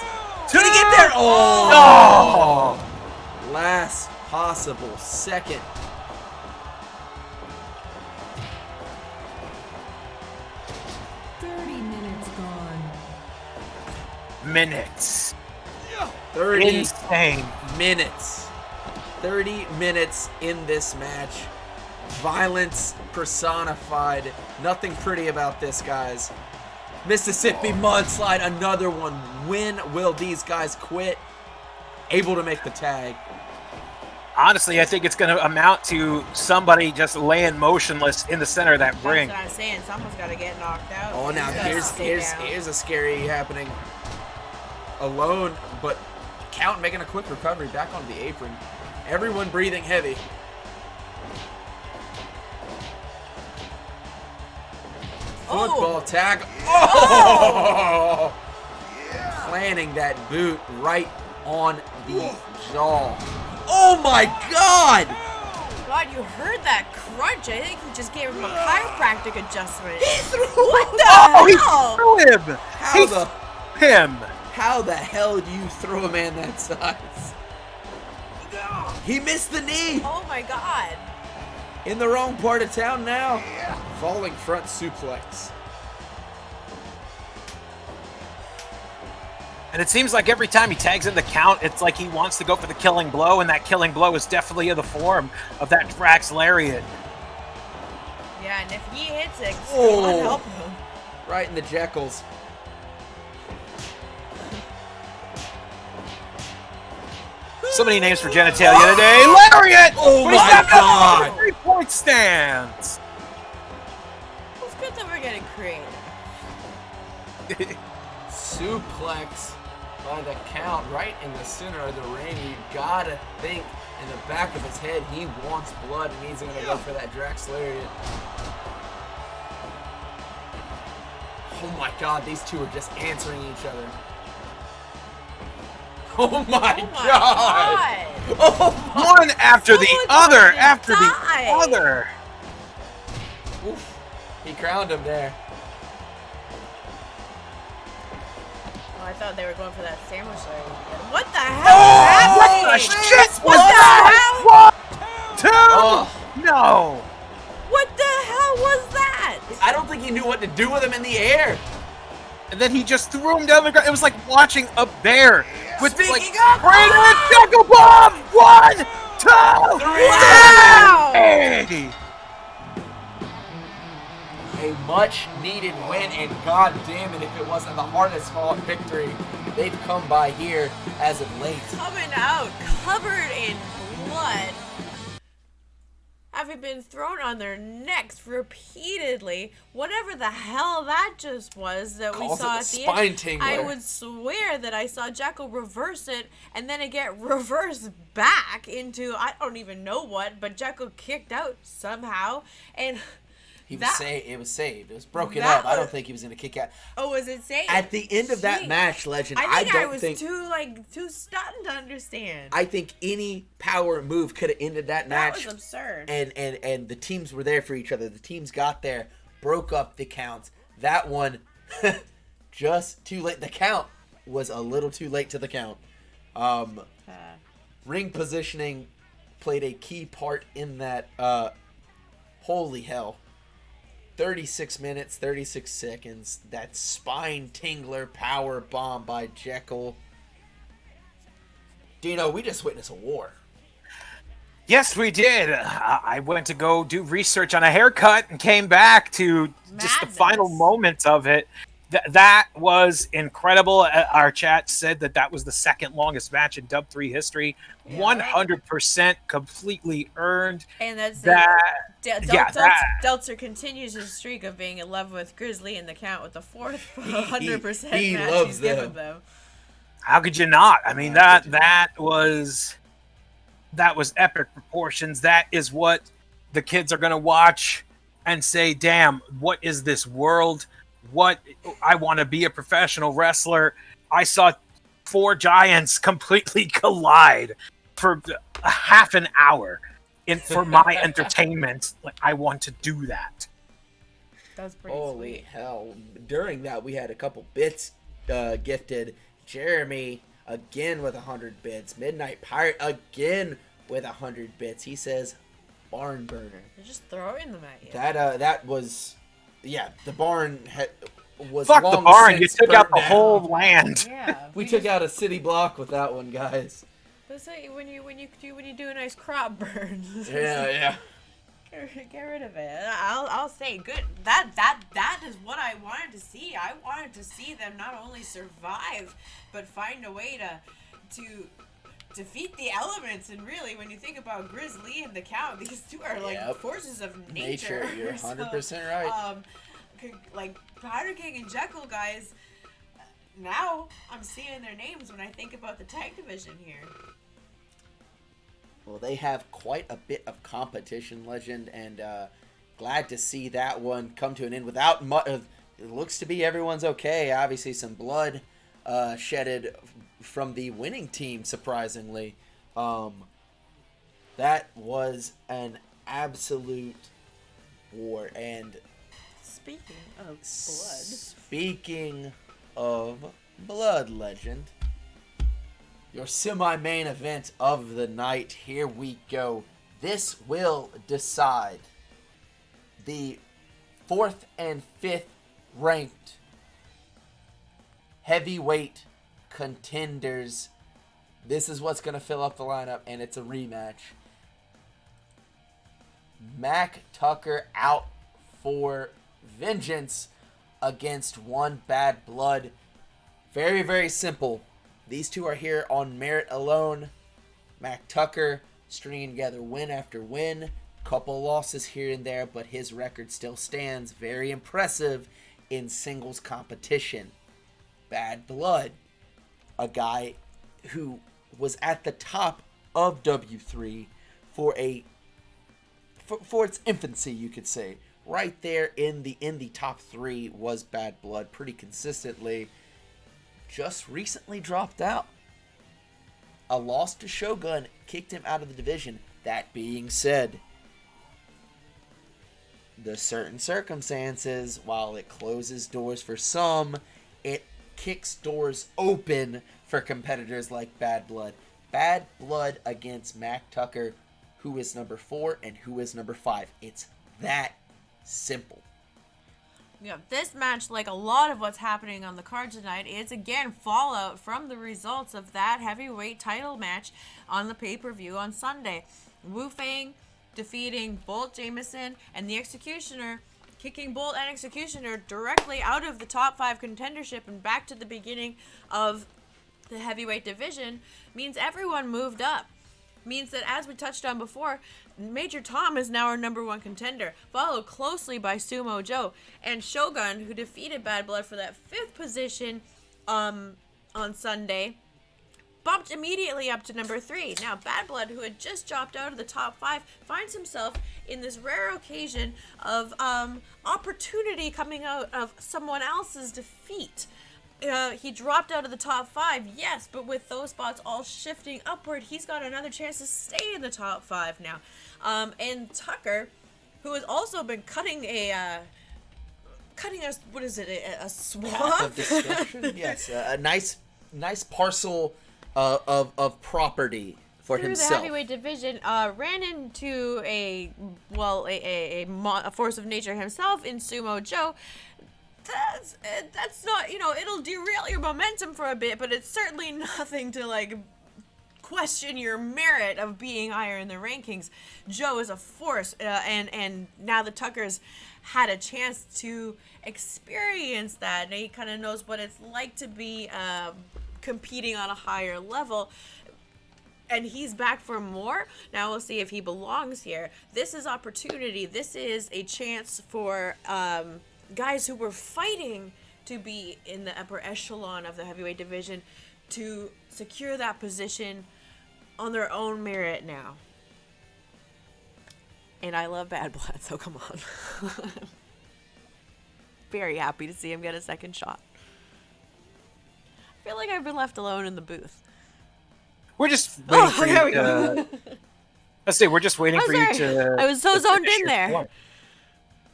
Did he get there? Oh! Oh. Last possible second. minutes. 30 Insane. minutes. 30 minutes in this match. Violence personified. Nothing pretty about this, guys. Mississippi mudslide, another one. When will these guys quit? Able to make the tag. Honestly, I think it's going to amount to somebody just laying motionless in the center of that ring. That's what I'm saying. Someone's got to get knocked out. Oh, now Someone's gotta stay down. here's a scary happening. Alone, but Count making a quick recovery back onto the apron. Everyone breathing heavy. Football tag. Oh! Planting that boot right on the jaw. Oh my God! God, you heard that crunch. I think he just gave him a chiropractic adjustment. He threw What the Oh, hell? he threw him! How the hell do you throw a man that size? He missed the knee. Oh my God. In the wrong part of town now. Falling front suplex. And it seems like every time he tags in the count, it's like he wants to go for the killing blow, and that killing blow is definitely in the form of that Drax Lariat. Yeah, and if he hits it, Oh. God help him. Right in the Jekylls. So many names for genitalia today. Lariat! Oh But he's my not God. gonna 3-point stance. It's good that we're getting creative. Suplex by the count right in the center of the ring. You gotta think in the back of his head he wants blood and he's gonna go for that Drax Lariat. Oh my God, these two are just answering each other. Oh my, Oh my God. God. Oh my. One after the Someone's other, going to after the die. other. Oof. He crowned him there. Oh, I thought they were going for that sandwich leg. What the hell is happening? What the shit was What the that? hell? 1, 2. Oh. No. What the hell was that? I don't think he knew what to do with him in the air. And then he just threw him down the ground. It was like watching a bear with Speaking like of- bring it, Jackal Bomb. 1, 2, Wow. 3. A much needed win, and god damn it if it wasn't the hardest fought victory they've come by here as of late. Coming out covered in blood, having been thrown on their necks repeatedly. Whatever the hell that just was that we Calls saw it at the the spine end. tingler. I would swear that I saw Jackal reverse it and then it get reversed back into I don't even know what, but Jackal kicked out somehow and He was that- saved. It was saved. It was broken that up. I don't was- think he was gonna kick out. oh, was it safe? At the end of that Jeez. match, Legend, I think I don't was think too stunned to understand. I think any power move could have ended that that match. was absurd. And the teams were there for each other. The teams got there, broke up the counts. That one, just too late. The count was a little too late to the count. Ring positioning played a key part in that. Holy hell. 36 minutes, 36 seconds. That spine tingler power bomb by Jekyll. Dino, we just witnessed a war. Yes, we did. I went to go do research on a haircut and came back to just the final Madness. moments of it. That was incredible. Our chat said that was the second longest match in Dub 3 history. 100% completely earned. And that's That- Deltzer continues his streak of being in love with Grizzly and the Count with the fourth 100% he match loves he's them. given them. How could you not? I mean, that was epic proportions. That is what the kids are going to watch and say, damn, what is this world? What I want to be a professional wrestler. I saw 4 giants completely collide for a half an hour for my entertainment. Like, I want to do that. That's pretty Holy sweet. hell. During that, we had a couple bits gifted. Jeremy, again with 100 bits. Midnight Pirate, again with 100 bits. He says, barn burner. They're just throwing them at you. That was... Yeah, the barn was Fuck the long barn. You since took out burnt the down. whole land. Yeah. We took out a city block with that one, guys. That's like when you do a nice crop burn. Yeah. Get rid of it. I'll say good. That is what I wanted to see. I wanted to see them not only survive, but find a way to defeat the elements. And really, when you think about Grizzly and the Count, these two are like Yep. forces of nature. You're 100% right. Like Powder King and Jekyll, guys. Now I'm seeing their names when I think about the tag division here. Well, they have quite a bit of competition, Legend, and glad to see that one come to an end without much. It looks to be everyone's okay. Obviously, some blood shedded from the winning team, surprisingly. That was an absolute war. And Speaking of blood. speaking of blood, Legend, your semi-main event of the night, here we go. This will decide the 4th and 5th ranked heavyweight contenders. This is what's going to fill up the lineup, and it's a rematch. Mac Tucker out for vengeance against one Bad Blood. Very, very simple. These two are here on merit alone. Mac Tucker stringing together win after win. Couple losses here and there, but his record still stands. Very impressive in singles competition. Bad Blood, a guy who was at the top of W3 for its infancy, you could say. Right there in the top 3 was Bad Blood pretty consistently. Just recently dropped out. A loss to Shogun kicked him out of the division. That being said, the certain circumstances, while it closes doors for some, it kicks doors open for competitors like Bad Blood. Bad Blood against Mac Tucker, who is number 4 and who is number 5. It's that simple. Yeah, this match, like a lot of what's happening on the card tonight, is again fallout from the results of that heavyweight title match on the pay-per-view on Sunday. Wu Fang defeating Bolt Jamison and the Executioner, kicking Bolt and Executioner directly out of the top 5 contendership and back to the beginning of the heavyweight division, means everyone moved up. Means that, as we touched on before, Major Tom is now our number 1 contender, followed closely by Sumo Joe and Shogun, who defeated Bad Blood for that 5th position on Sunday, bumped immediately up to number 3. Now, Bad Blood, who had just dropped out of the top 5, finds himself in this rare occasion of opportunity coming out of someone else's defeat. He dropped out of the top 5, yes, but with those spots all shifting upward, he's got another chance to stay in the top 5 now. And Tucker, who has also been cutting a what is it, a swamp? Path of destruction? Yes, a nice parcel of property for through himself. the heavyweight division, ran into a force of nature himself in Sumo Joe. That's not, it'll derail your momentum for a bit, but it's certainly nothing to like question your merit of being higher in the rankings. Joe is a force, and now the Tuckers had a chance to experience that, and he kind of knows what it's like to be competing on a higher level. And he's back for more. Now we'll see if he belongs here. This is opportunity. This is a chance for guys who were fighting to be in the upper echelon of the heavyweight division to secure that position on their own merit now. And I love Bad Blood, so come on. Very happy to see him get a second shot. I feel like I've been left alone in the booth. We're just waiting for there you we go. to... Let's see, we're just waiting for you to... I was so to zoned finish in your there. point.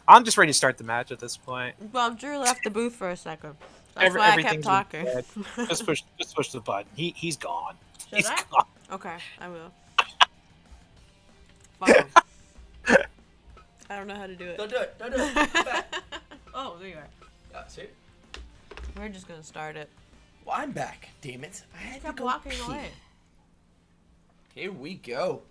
I'm just ready to start the match at this point. Well, Drew left the booth for a second. That's why I kept Everything's talking. dead. Just push the button. He's gone. Should He's I? gone. Okay, I will. Fuck him. I don't know how to do it. Don't do it. Come back. Oh, there you are. Yeah, see? We're just gonna start it. Well, I'm back, damn it. I had to Kept go walking pee. away. Here we go.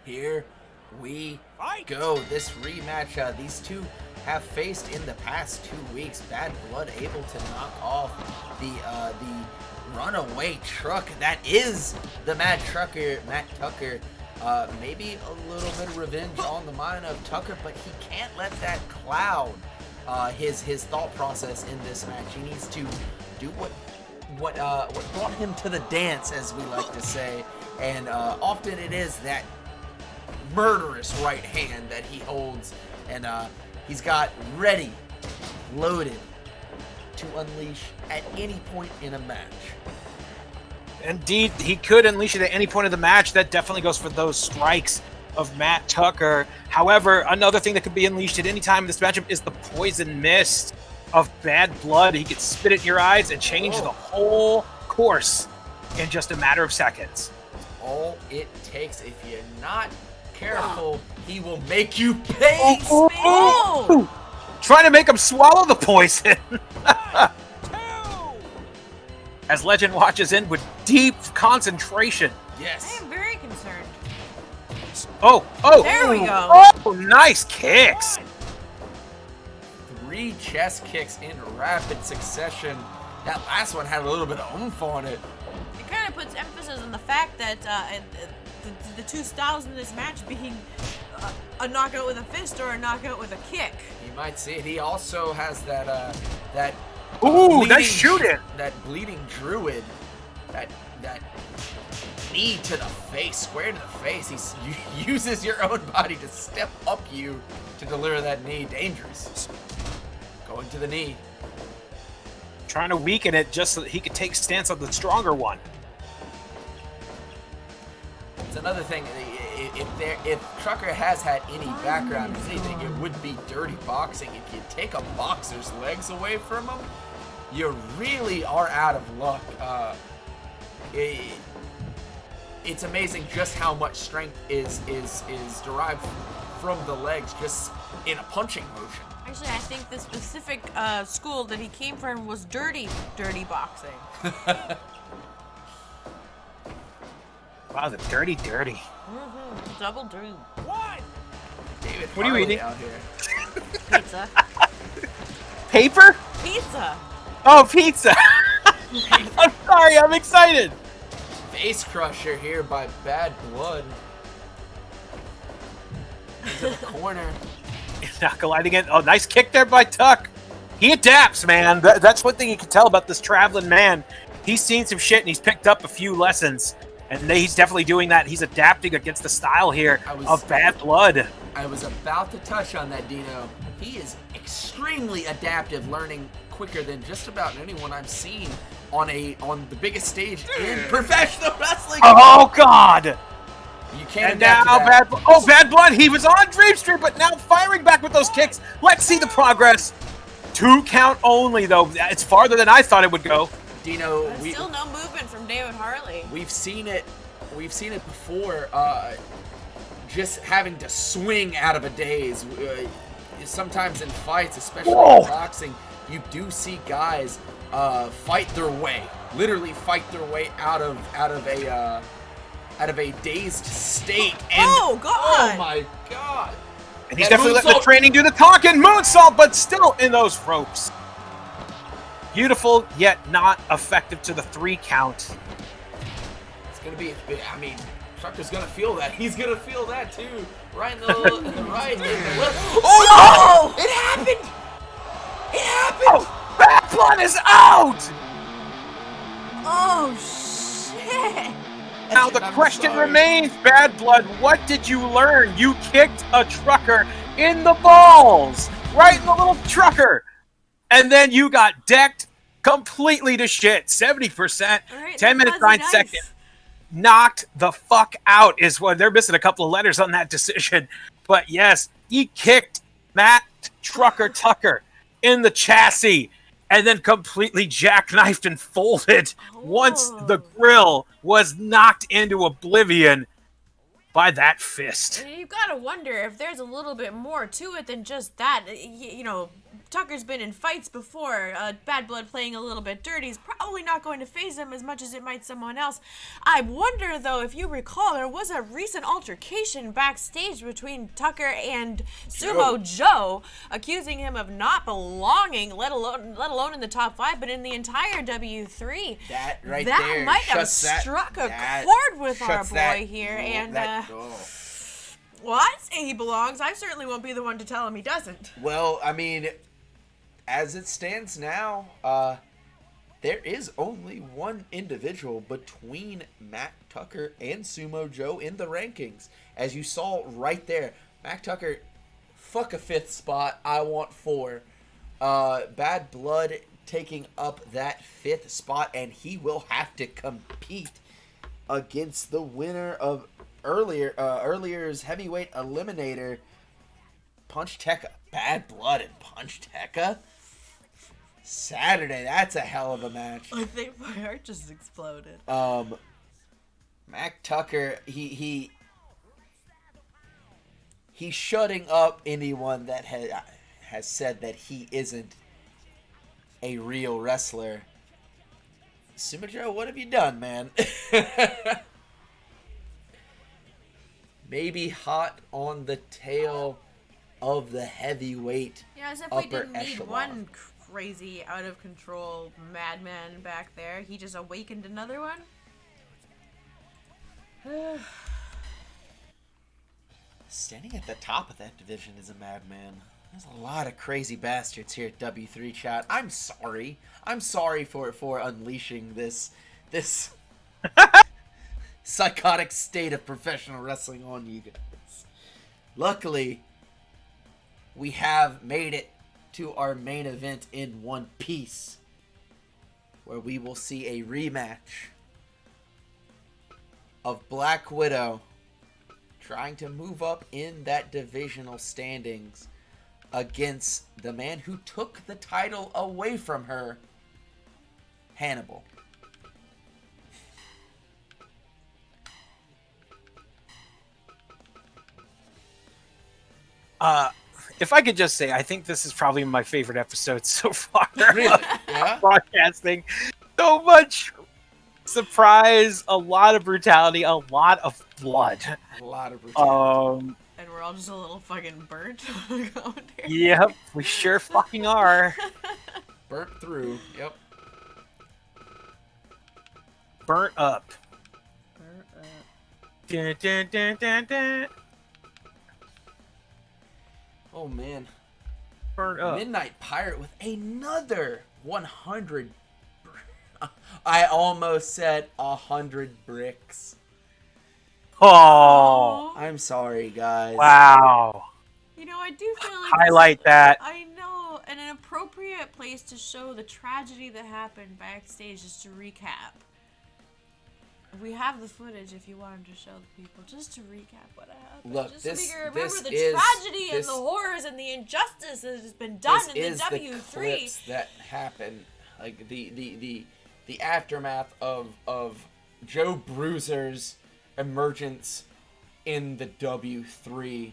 Here we go. This rematch, these two have faced in the past 2 weeks. Bad Blood able to knock off the runaway truck that is the Mad Trucker, Matt Tucker. Maybe a little bit of revenge on the mind of Tucker, but he can't let that cloud his thought process in this match. He needs to do what brought him to the dance, as we like to say, and often it is that murderous right hand that he holds, and he's got ready, loaded to unleash at any point in a match. Indeed, he could unleash it at any point of the match. That definitely goes for those strikes of Matt Tucker. However, another thing that could be unleashed at any time in this matchup is the poison mist of Bad Blood. He could spit it in your eyes and change the whole course in just a matter of seconds. All it takes, if you're not careful, he will make you pay. Oh! Trying to make him swallow the poison. As Legend watches in with deep concentration. I Yes. am very concerned. Oh, There we go. Oh, nice kicks. 3 chest kicks in rapid succession. That last one had a little bit of oomph on it. It kind of puts emphasis on the fact that the two styles in this match being a knockout with a fist or a knockout with a kick. You might see it. He also has that Ooh, nice bleeding- shooting. That bleeding druid, that knee to the face, square to the face. He uses your own body to step up you to deliver that knee. Dangerous. Going to the knee. Trying to weaken it just so that he could take stance on the stronger one. It's another thing. If Trucker has had any background in anything, it would be dirty boxing. If you take a boxer's legs away from him, you really are out of luck. It's amazing just how much strength is derived from the legs just in a punching motion. Actually, I think the specific school that he came from was dirty boxing. Wow, the dirty. Double drew. David, What are you Harley eating? out here? Pizza. Paper? Pizza. Oh, pizza. I'm sorry, I'm excited. Face crusher here by Bad Blood. Into the corner. Not colliding it. Oh, nice kick there by Tuck. He adapts, man. That's one thing you can tell about this traveling man. He's seen some shit and he's picked up a few lessons. And he's definitely doing that. He's adapting against the style here of Bad Blood. I was about to touch on that, Dino. He is extremely adaptive, learning quicker than just about anyone I've seen on the biggest stage in professional wrestling. Oh, God. You can't And adapt now to that. Bad Blood. He was on Dream Street, but now firing back with those kicks. Let's see the progress. 2 count only, though. It's farther than I thought it would go. Dino, There's still no movement from David Harley. we've seen it before. Just having to swing out of a daze. sometimes in fights, especially Whoa. in boxing, you do see guys fight their way, literally fight their way out of a dazed state. And, Oh, God. Oh my God! And he's That definitely letting the moonsault- training do the talking. Moonsault, but still in those ropes. Beautiful, yet not effective to the 3 count. It's gonna be. I mean, Trucker's gonna feel that. He's gonna feel that too. Right in the right in the left. Oh no! It happened! It happened! Oh, Bad Blood is out! Oh, shit. Now the question remains, Bad Blood, what did you learn? You kicked a trucker in the balls! Right in the little trucker! And then you got decked completely to shit. 70%, Right, 10 minutes, fuzzy 9 dice. seconds. Knocked the fuck out is what they're missing a couple of letters on that decision. But yes, he kicked Matt Trucker Tucker in the chassis and then completely jackknifed and folded once the grill was knocked into oblivion by that fist. And you've got to wonder if there's a little bit more to it than just that. You know, Tucker's been in fights before. Bad Blood playing a little bit dirty is probably not going to faze him as much as it might someone else. I wonder, though, if you recall, there was a recent altercation backstage between Tucker and Sumo Joe, accusing him of not belonging, let alone in the top 5, but in the entire W3. That right that there might have shuts that- struck a that chord with our shuts boy that- here, oh, and oh. well, I'd say he belongs. I certainly won't be the one to tell him he doesn't. Well, I mean, as it stands now, there is only one individual between Matt Tucker and Sumo Joe in the rankings. As you saw right there, Matt Tucker, fuck a 5th spot, I want 4. Bad Blood taking up that 5th spot, and he will have to compete against the winner of earlier's heavyweight eliminator, Punch Tekka. Bad Blood and Punch Tekka. Saturday, that's a hell of a match. I think my heart just exploded. Mac Tucker, he's shutting up anyone that has said that he isn't a real wrestler. Sumo Joe, what have you done, man? Maybe hot on the tail of the heavyweight Yeah, as if we upper didn't need echelon. one crazy, out of control madman back there. He just awakened another one. Standing at the top of that division is a madman. There's a lot of crazy bastards here at W3 chat. I'm sorry. I'm sorry for unleashing this psychotic state of professional wrestling on you guys. Luckily, we have made it to our main event in one piece, where we will see a rematch of Black Widow trying to move up in that divisional standings against the man who took the title away from her, Hannibal. If I could just say, I think this is probably my favorite episode so far. Really? Yeah? Broadcasting. So much surprise, a lot of brutality, a lot of blood. A lot of brutality. And we're all just a little fucking burnt on the commentary. Yep, we sure fucking are. Burnt through. Yep. Burnt up. Burnt up. Dun, dun, dun, dun, dun. Oh, man. Burnt up. Midnight Pirate with another 100. I almost said 100 bricks. Oh, I'm sorry, guys. wow. You know, I do feel like Highlight that. I know, and an appropriate place to show the tragedy that happened backstage is to recap. We have the footage if you wanted to show the people, just to recap what happened. Look, just this- so we can remember this the is- tragedy this- and the horrors and the injustice that has been done This in is the the W3. clips that happened, like the aftermath of Joe Bruiser's emergence in the W3.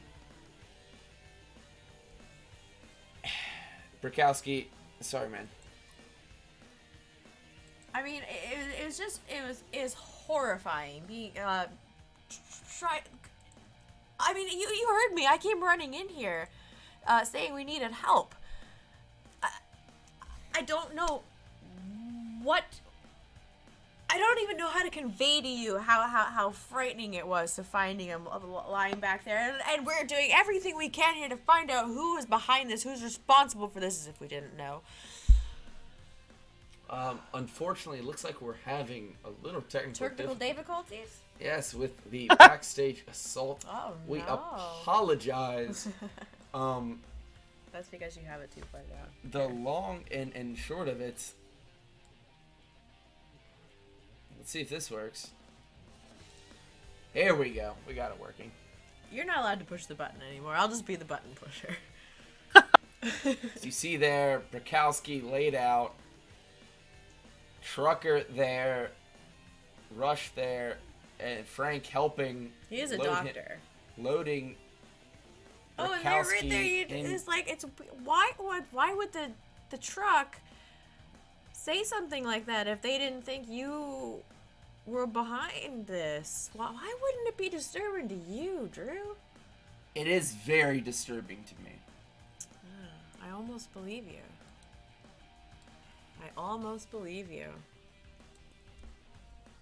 Brakowski, sorry, man. I mean, it was horrifying. Being try. I mean, you heard me. I came running in here, saying we needed help. I don't know what. I don't even know how to convey to you how frightening it was to finding him lying back there. And we're doing everything we can here to find out who is behind this, who's responsible for this, as if we didn't know. Unfortunately, it looks like we're having a little technical Turknical difficulties? Yes, with the backstage assault. Oh, we no. apologize. That's because you have it too far down. The long and short of it. Let's see if this works. Here we go. We got it working. You're not allowed to push the button anymore. I'll just be the button pusher. As you see there, Brakowski laid out. Trucker there. Rush there. And Frank helping. He is a load doctor. Loading. Oh, and there, right there, it's like, why would the truck say something like that if they didn't think you were behind this? Why wouldn't it be disturbing to you, Drew? It is very disturbing to me. I almost believe you. I almost believe you.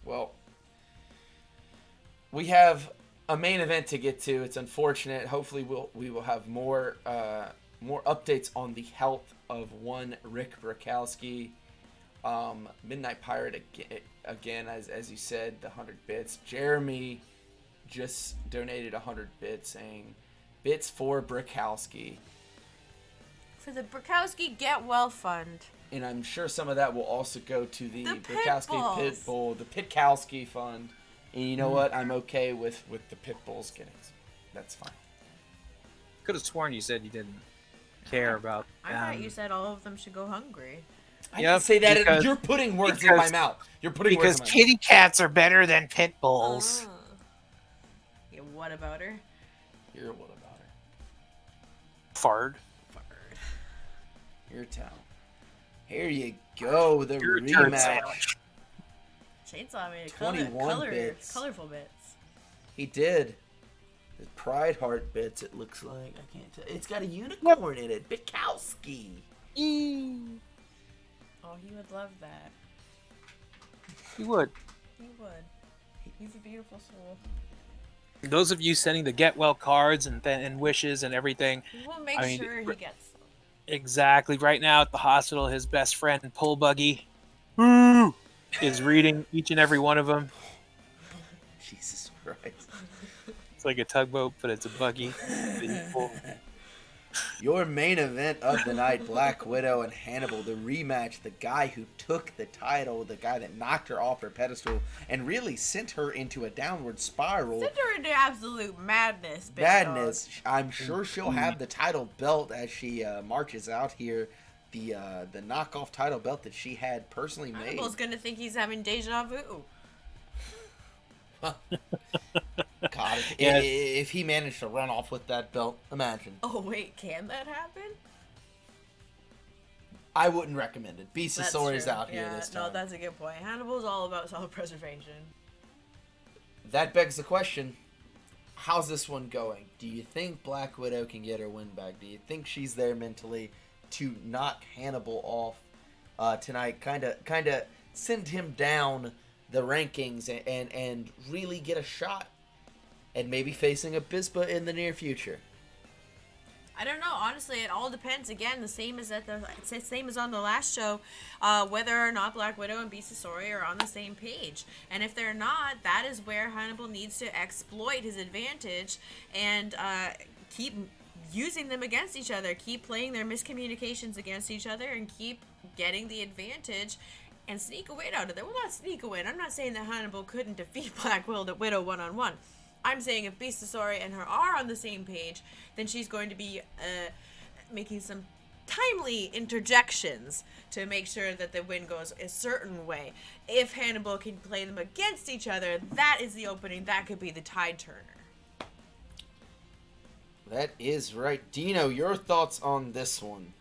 Well, we have a main event to get to. It's unfortunate. Hopefully, we will have more updates on the health of one Rick Brakowski. Midnight Pirate again, as you said, the 100 bits. Jeremy just donated 100 bits, saying bits for Brakowski. For the Brakowski Get Well Fund. And I'm sure some of that will also go to the Brakowski Pit Pit Bull, the Pitkowski Fund. And you know what? I'm okay with the Pit Bulls getting. That's fine. Could have sworn you said you didn't care about. I thought you said all of them should go hungry. I didn't say that. You're putting words in my mouth. You're putting words in my mouth. Kitty cats are better than pit bulls. Yeah, what about her? You're what about her? Fard. Your town. Here you go. The Your turn rematch. sandwich. Chainsaw made 21 bits. Colorful bits. He did. The Pride Heart bits, it looks like. I can't tell. It's got a unicorn in it. Bikowski. Oh, he would love that. You would. He would. He's a beautiful soul. Those of you sending the get well cards and wishes and everything. We'll make sure he gets them. Exactly. Right now at the hospital, his best friend, Pull Buggy, is reading each and every one of them. Jesus Christ. It's like a tugboat, but it's a buggy. Your main event of the night, Black Widow and Hannibal, the rematch, the guy who took the title, the guy that knocked her off her pedestal and really sent her into a downward spiral. Sent her into absolute madness. Madness. I'm sure she'll have the title belt as she marches out here. The knockoff title belt that she had personally made. Hannibal's gonna think he's having deja vu. God, if he managed to run off with that belt, imagine. Oh wait, can that happen? I wouldn't recommend it. Beastasaurus out here this time. No, that's a good point. Hannibal's all about self-preservation. That begs the question, how's this one going? Do you think Black Widow can get her win back? Do you think she's there mentally to knock Hannibal off tonight? Kind of send him down the rankings and really get a shot at maybe facing Abispa in the near future? I don't know. Honestly, it all depends. Again, the same as on the last show, whether or not Black Widow and Beastasaurus are on the same page. And if they're not, that is where Hannibal needs to exploit his advantage and keep using them against each other. Keep playing their miscommunications against each other and keep getting the advantage and sneak a win out of there. Well, not sneak a win. I'm not saying that Hannibal couldn't defeat Black Widow one-on-one. I'm saying if Beastasaurus and her are on the same page, then she's going to be making some timely interjections to make sure that the win goes a certain way. If Hannibal can play them against each other, that is the opening. That could be the tide turner. That is right. Dino, your thoughts on this one?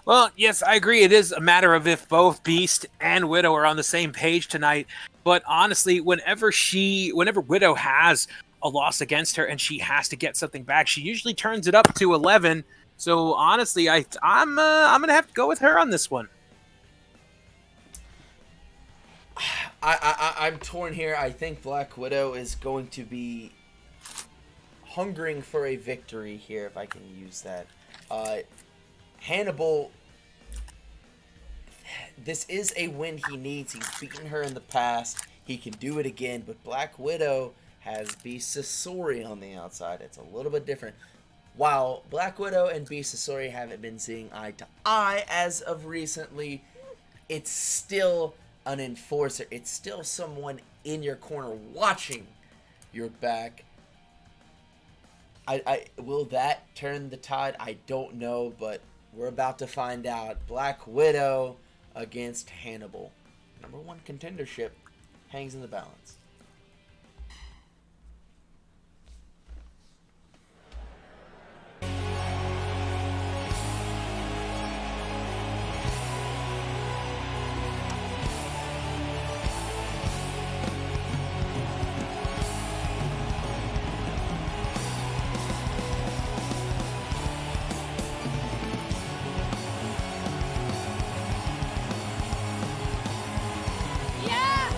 Well, yes, I agree. It is a matter of if both Beast and Widow are on the same page tonight. But honestly, whenever Widow has a loss against her and she has to get something back, she usually turns it up to 11. So honestly, I'm gonna have to go with her on this one. I'm torn here. I think Black Widow is going to be hungering for a victory here, if I can use that. Hannibal, this is a win he needs. He's beaten her in the past. He can do it again, but Black Widow has Beast Sasori on the outside. It's a little bit different. While Black Widow and Beast Sasori haven't been seeing eye to eye as of recently, it's still an enforcer. It's still someone in your corner watching your back. I will that turn the tide? I don't know, but we're about to find out. Black Widow against Hannibal. Number 1 contendership hangs in the balance. Yeah.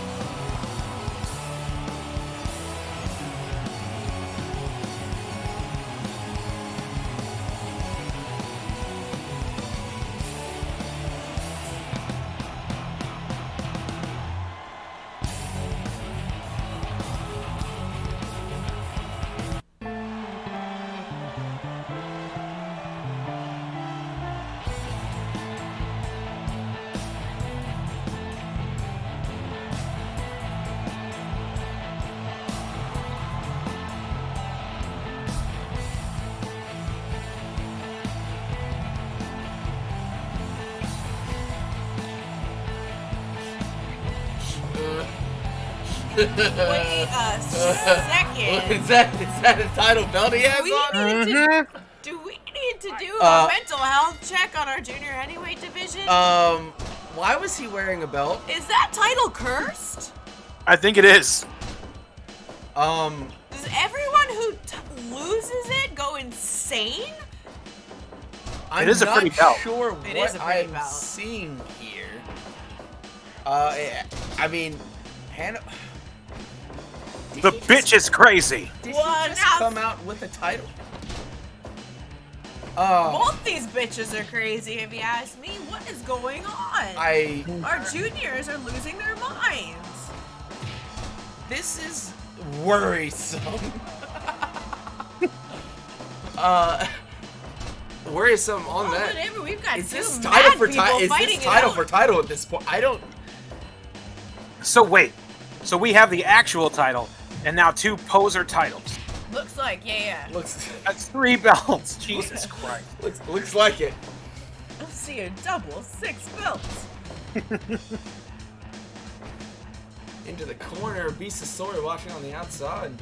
Wait a second. Is that a title belt he has on? Do we need to do a mental health check on our junior heavyweight division? Why was he wearing a belt? Is that title cursed? I think it is. Does everyone who loses it go insane? I'm is a not pretty belt. sure It what is a pretty I'm belt. seeing here. I mean, Hannah. The bitch is crazy. Did Well, he just now- come out with a title? Both these bitches are crazy, if you ask me. What is going on? Our juniors are losing their minds. This is worrisome. Worrisome on that. Whatever, we've got Is two this mad title for people title? Is fighting this it title out. for title at this point? I don't. So wait. So we have the actual title and now 2 poser titles. Looks like, yeah. Looks That's 3 belts. Jesus Christ. looks like it. Let's see a double 6 belts. Into the corner, Beast Sasori watching on the outside.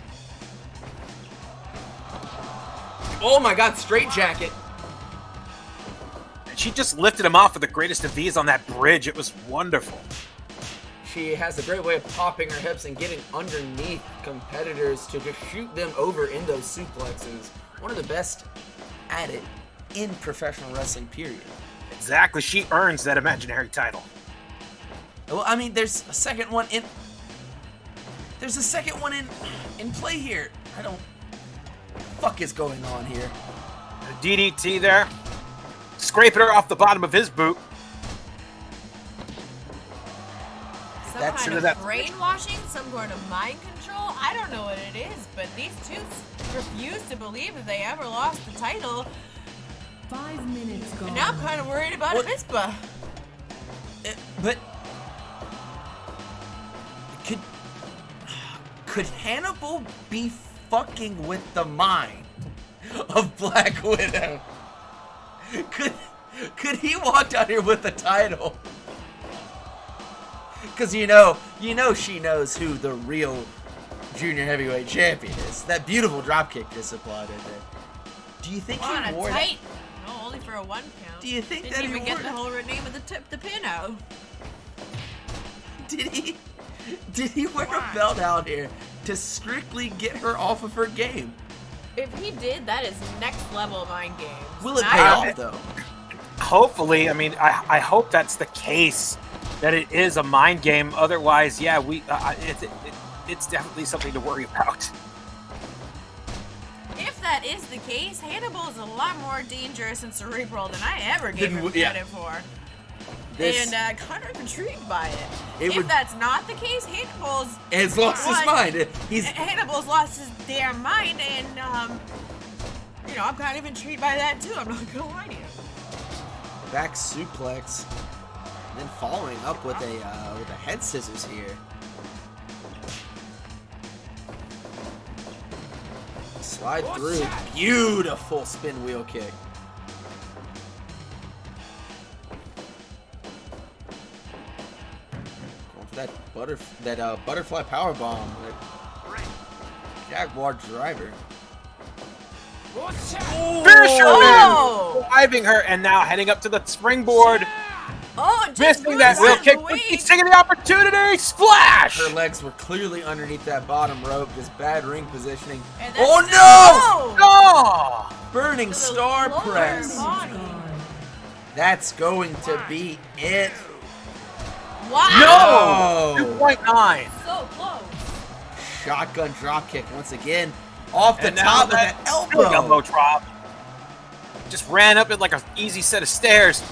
Oh my God! Straight jacket. She just lifted him off with the greatest of ease on that bridge. It was wonderful. She has a great way of popping her hips and getting underneath competitors to just shoot them over in those suplexes. One of the best at it in professional wrestling, period. Exactly. She earns that imaginary title. Well, I mean, there's a second one in. There's a second one in play here. I don't. What the fuck is going on here? The DDT there. Scraping her off the bottom of his boot. Some That's kind it, of that's- brainwashing, some sort of mind control. I don't know what it is, but these two refuse to believe that they ever lost the title. 5 minutes gone. And now I'm kind of worried about What? Abispa. But could Hannibal be fucking with the mind of Black Widow? Could he walk down here with the title? Because you know she knows who the real junior heavyweight champion is. That beautiful dropkick just applied right there. Do you think On he a wore tight. No, only for a 1 count. Do you think Didn't that even he get wore- the whole name of the pin out? Did he wear a belt out here to strictly get her off of her game? If he did, that is next level mind games. Will it Not pay even- off though? Hopefully, I mean, I hope that's the case, that it is a mind game. Otherwise, yeah, it's definitely something to worry about. If that is the case, Hannibal is a lot more dangerous and cerebral than I ever gave him Yeah. credit for. This And kind of intrigued by it. It If would- that's not the case, Hannibal's has lost his mind. Hannibal's lost his damn mind, and I'm kind of intrigued by that too. I'm not gonna lie to you. Back suplex, then following up with a head scissors here. Slide through, beautiful spin wheel kick. Going for that butterfly power bomb. Jaguar driver. Fisherman Oh! driving her, and now heading up to the springboard. Oh, and just Missing that moves wheel out of kick, the but way. he's taking the opportunity. Splash! Her legs were clearly underneath that bottom rope, just bad ring positioning. And that's Oh the- no! Oh! Burning To the star lower press. body. That's going to be it. Wow! No! Oh. 2.9. So close. Shotgun drop kick once again. Off the And now top of that that big elbow. drop. Just ran up it like an easy set of stairs.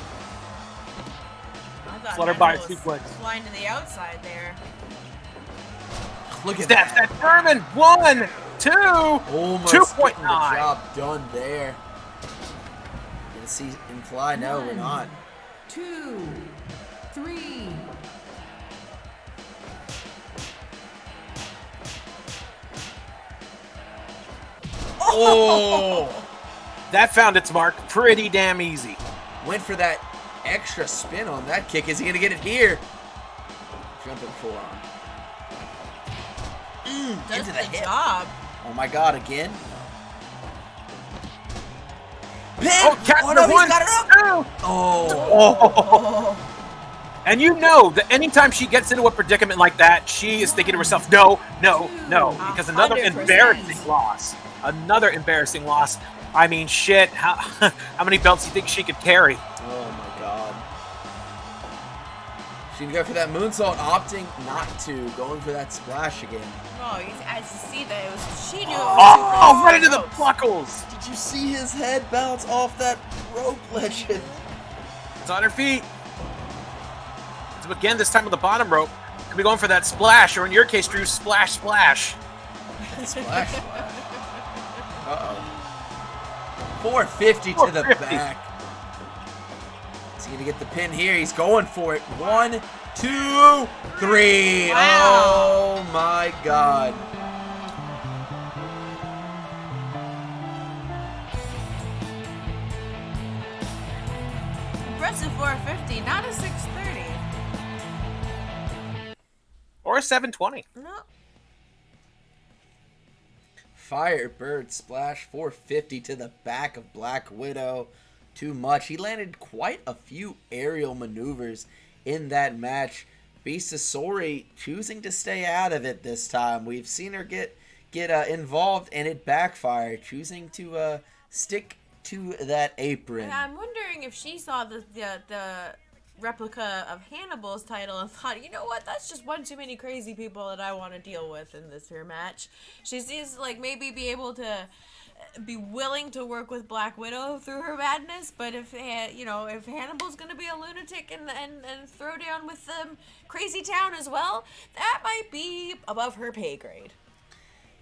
I thought Flutter by Hannibal was suplex. flying to the outside there. Look at Steps that. that Furman. 1, 2. Almost 2.9. getting the job done there. Gonna see him fly? No, we're not. 2, 3. Oh! That found its mark pretty damn easy. Went for that extra spin on that kick. Is he gonna get it here? Jumping forearm. Does Into the the hip. job. Oh my god, again. Pin! Oh, catch Oh, no, the he's 1, got it up! 2. Oh. And you know that anytime she gets into a predicament like that, she is thinking to herself, no, no, no. Because another 100%. embarrassing loss. Another embarrassing loss. I mean, shit. How many belts do you think she could carry? Oh my god. She can go for that moonsault, opting not to. Going for that splash again. Oh, as you see that it was, she knew it was Oh, too right into close the to ropes. buckles. Did you see his head bounce off that rope legend? It's on her feet. So again, this time with the bottom rope. Could be going for that splash, or in your case, Drew, splash, splash. Splash, splash. Uh-oh. 450 to the 450. back. Is he gonna get the pin here? He's going for it. 1, 2, 3. Wow. Oh my god. Impressive 450, not a 630. Or a 720. No. Firebird splash 450 to the back of Black Widow. Too much. He landed quite a few aerial maneuvers in that match. Bisasori choosing to stay out of it this time. We've seen her get involved and it backfired. Choosing to stick to that apron. And I'm wondering if she saw the replica of Hannibal's title and thought, you know what, that's just one too many crazy people that I want to deal with in this here match. She sees like maybe be able to be willing to work with Black Widow through her madness, but if if Hannibal's gonna be a lunatic and throw down with Crazy Town as well, that might be above her pay grade.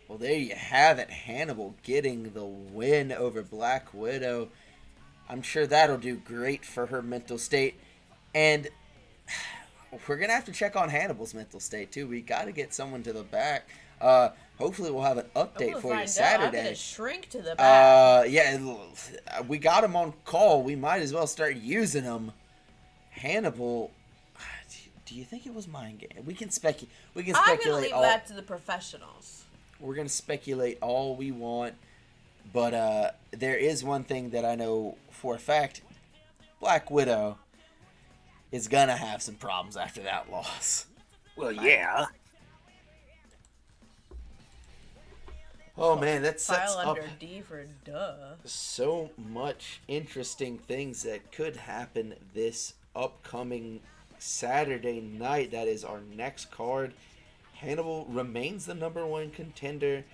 Well, there you have it. Hannibal getting the win over Black Widow. I'm sure that'll do great for her mental state. And we're going to have to check on Hannibal's mental state, too. We got to get someone to the back. Hopefully we'll have an update We'll for you find out. I'm Saturday. gonna shrink to the back. Yeah, we got him on call. We might as well start using him. Hannibal, do you think it was mind game? We can speculate. I'm gonna leave that to the professionals. We're going to speculate all we want. But there is one thing that I know for a fact: Black Widow is gonna have some problems after that loss. Well, yeah. Oh man, that sets File up under D for duh. so much interesting things that could happen this upcoming Saturday night. That is our next card. Hannibal remains the number one contender,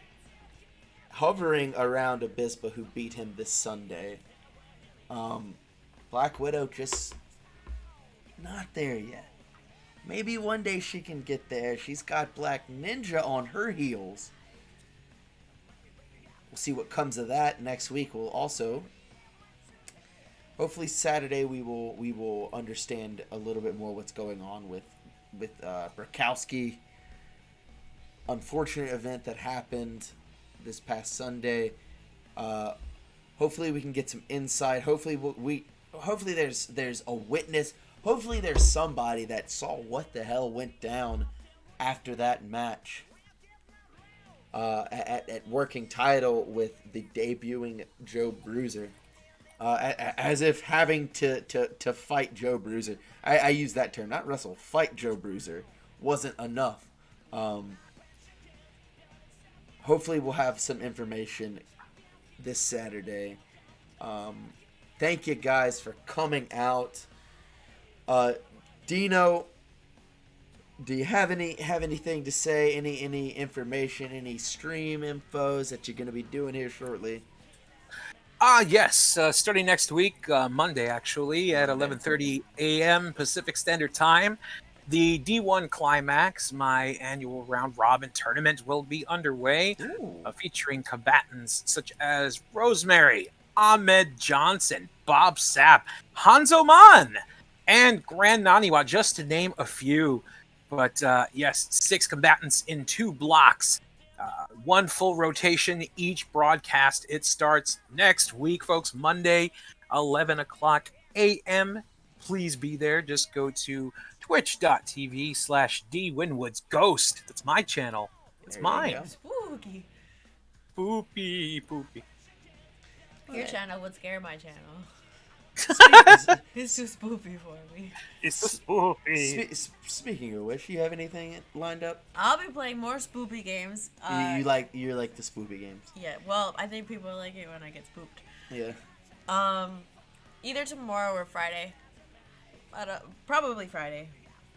hovering around Abispa, who beat him this Sunday. Black Widow just not there yet. Maybe one day she can get there. She's got Black Ninja on her heels. We'll see what comes of that next week. We'll also, hopefully Saturday, we will understand a little bit more what's going on with Brakowski. Unfortunate event that happened this past Sunday. Hopefully we can get some insight. Hopefully hopefully there's a witness. Hopefully there's somebody that saw what the hell went down after that match. At working title with the debuting Joe Bruiser, as if having to fight Joe Bruiser. I use that term, not wrestle. Fight Joe Bruiser wasn't enough. Hopefully we'll have some information this Saturday. Thank you guys for coming out. Dino, do you have anything to say? Any information? Any stream infos that you're going to be doing here shortly? Yes. Starting next week, Monday actually, at 11:30 a.m. Pacific Standard Time, the D1 Climax, my annual round robin tournament, will be underway, featuring combatants such as Rosemary, Ahmed Johnson, Bob Sapp, Hanzo Man, and Grand Naniwa, just to name a few. But yes, 6 combatants in 2 blocks. 1 full rotation each broadcast. It starts next week, folks, Monday, 11 o'clock a.m. Please be there. Just go to twitch.tv/DWinwood's Ghost. That's my channel. It's mine. Spooky. Poopy. Your channel would scare my channel. It's too spoopy for me. It's spoopy. Speaking of which, you have anything lined up? I'll be playing more spoopy games. You like the spoopy games? Yeah, well, I think people like it when I get spooked. Yeah. Either tomorrow or Friday. Probably Friday.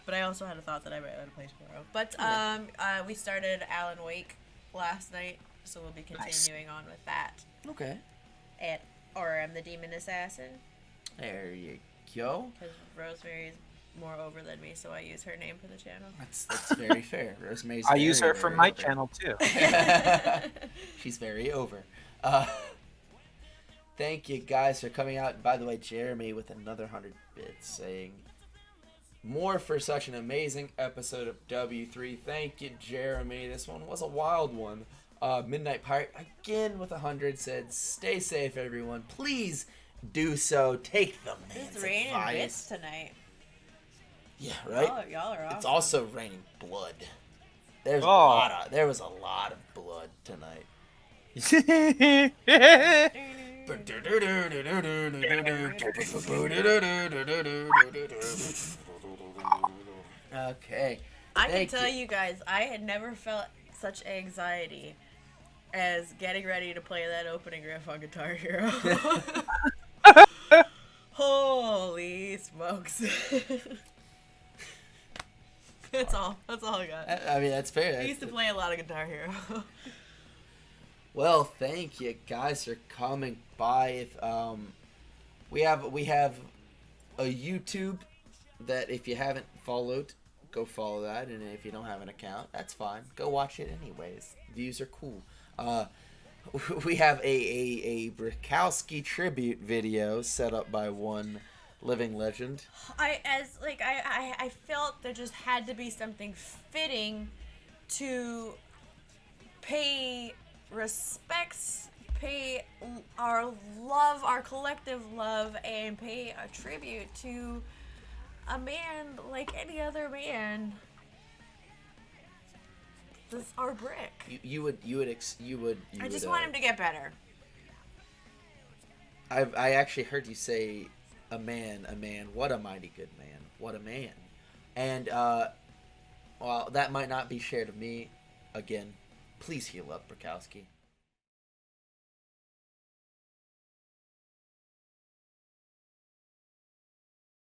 But I also had a thought that I might want to play tomorrow. But we started Alan Wake last night, so we'll be continuing on with that. Okay. Or I'm the Demon Assassin. There you go. Because Rosemary's more over than me, so I use her name for the channel. That's very fair. Rosemary's I use her for my over. channel too. She's very over. Thank you guys for coming out. By the way, Jeremy with another 100 bits saying, more for such an amazing episode of W3. Thank you, Jeremy. This one was a wild one. Midnight Pirate again with 100 said, stay safe, everyone. Please do so. Take the man's It's raining advice. bits tonight. Yeah, right? Y'all are awesome. It's also raining blood. There was a lot of blood tonight. Okay. I can tell you guys, I had never felt such anxiety as getting ready to play that opening riff on Guitar Hero. Holy smokes. That's all I got. I mean, that's fair. I used to play a lot of Guitar Hero. Well, thank you guys for coming by. If we have a YouTube that if you haven't followed, go follow that, and if you don't have an account, that's fine. Go watch it anyways. Views are cool. We have a Brakowski tribute video set up by one living legend. I felt there just had to be something fitting to pay respects, pay our love, our collective love, and pay a tribute to a man like any other man. This our brick. You would. I just want him to get better. I actually heard you say, a man, what a mighty good man, what a man. And, while that might not be shared of me, again, please heal up, Brakowski.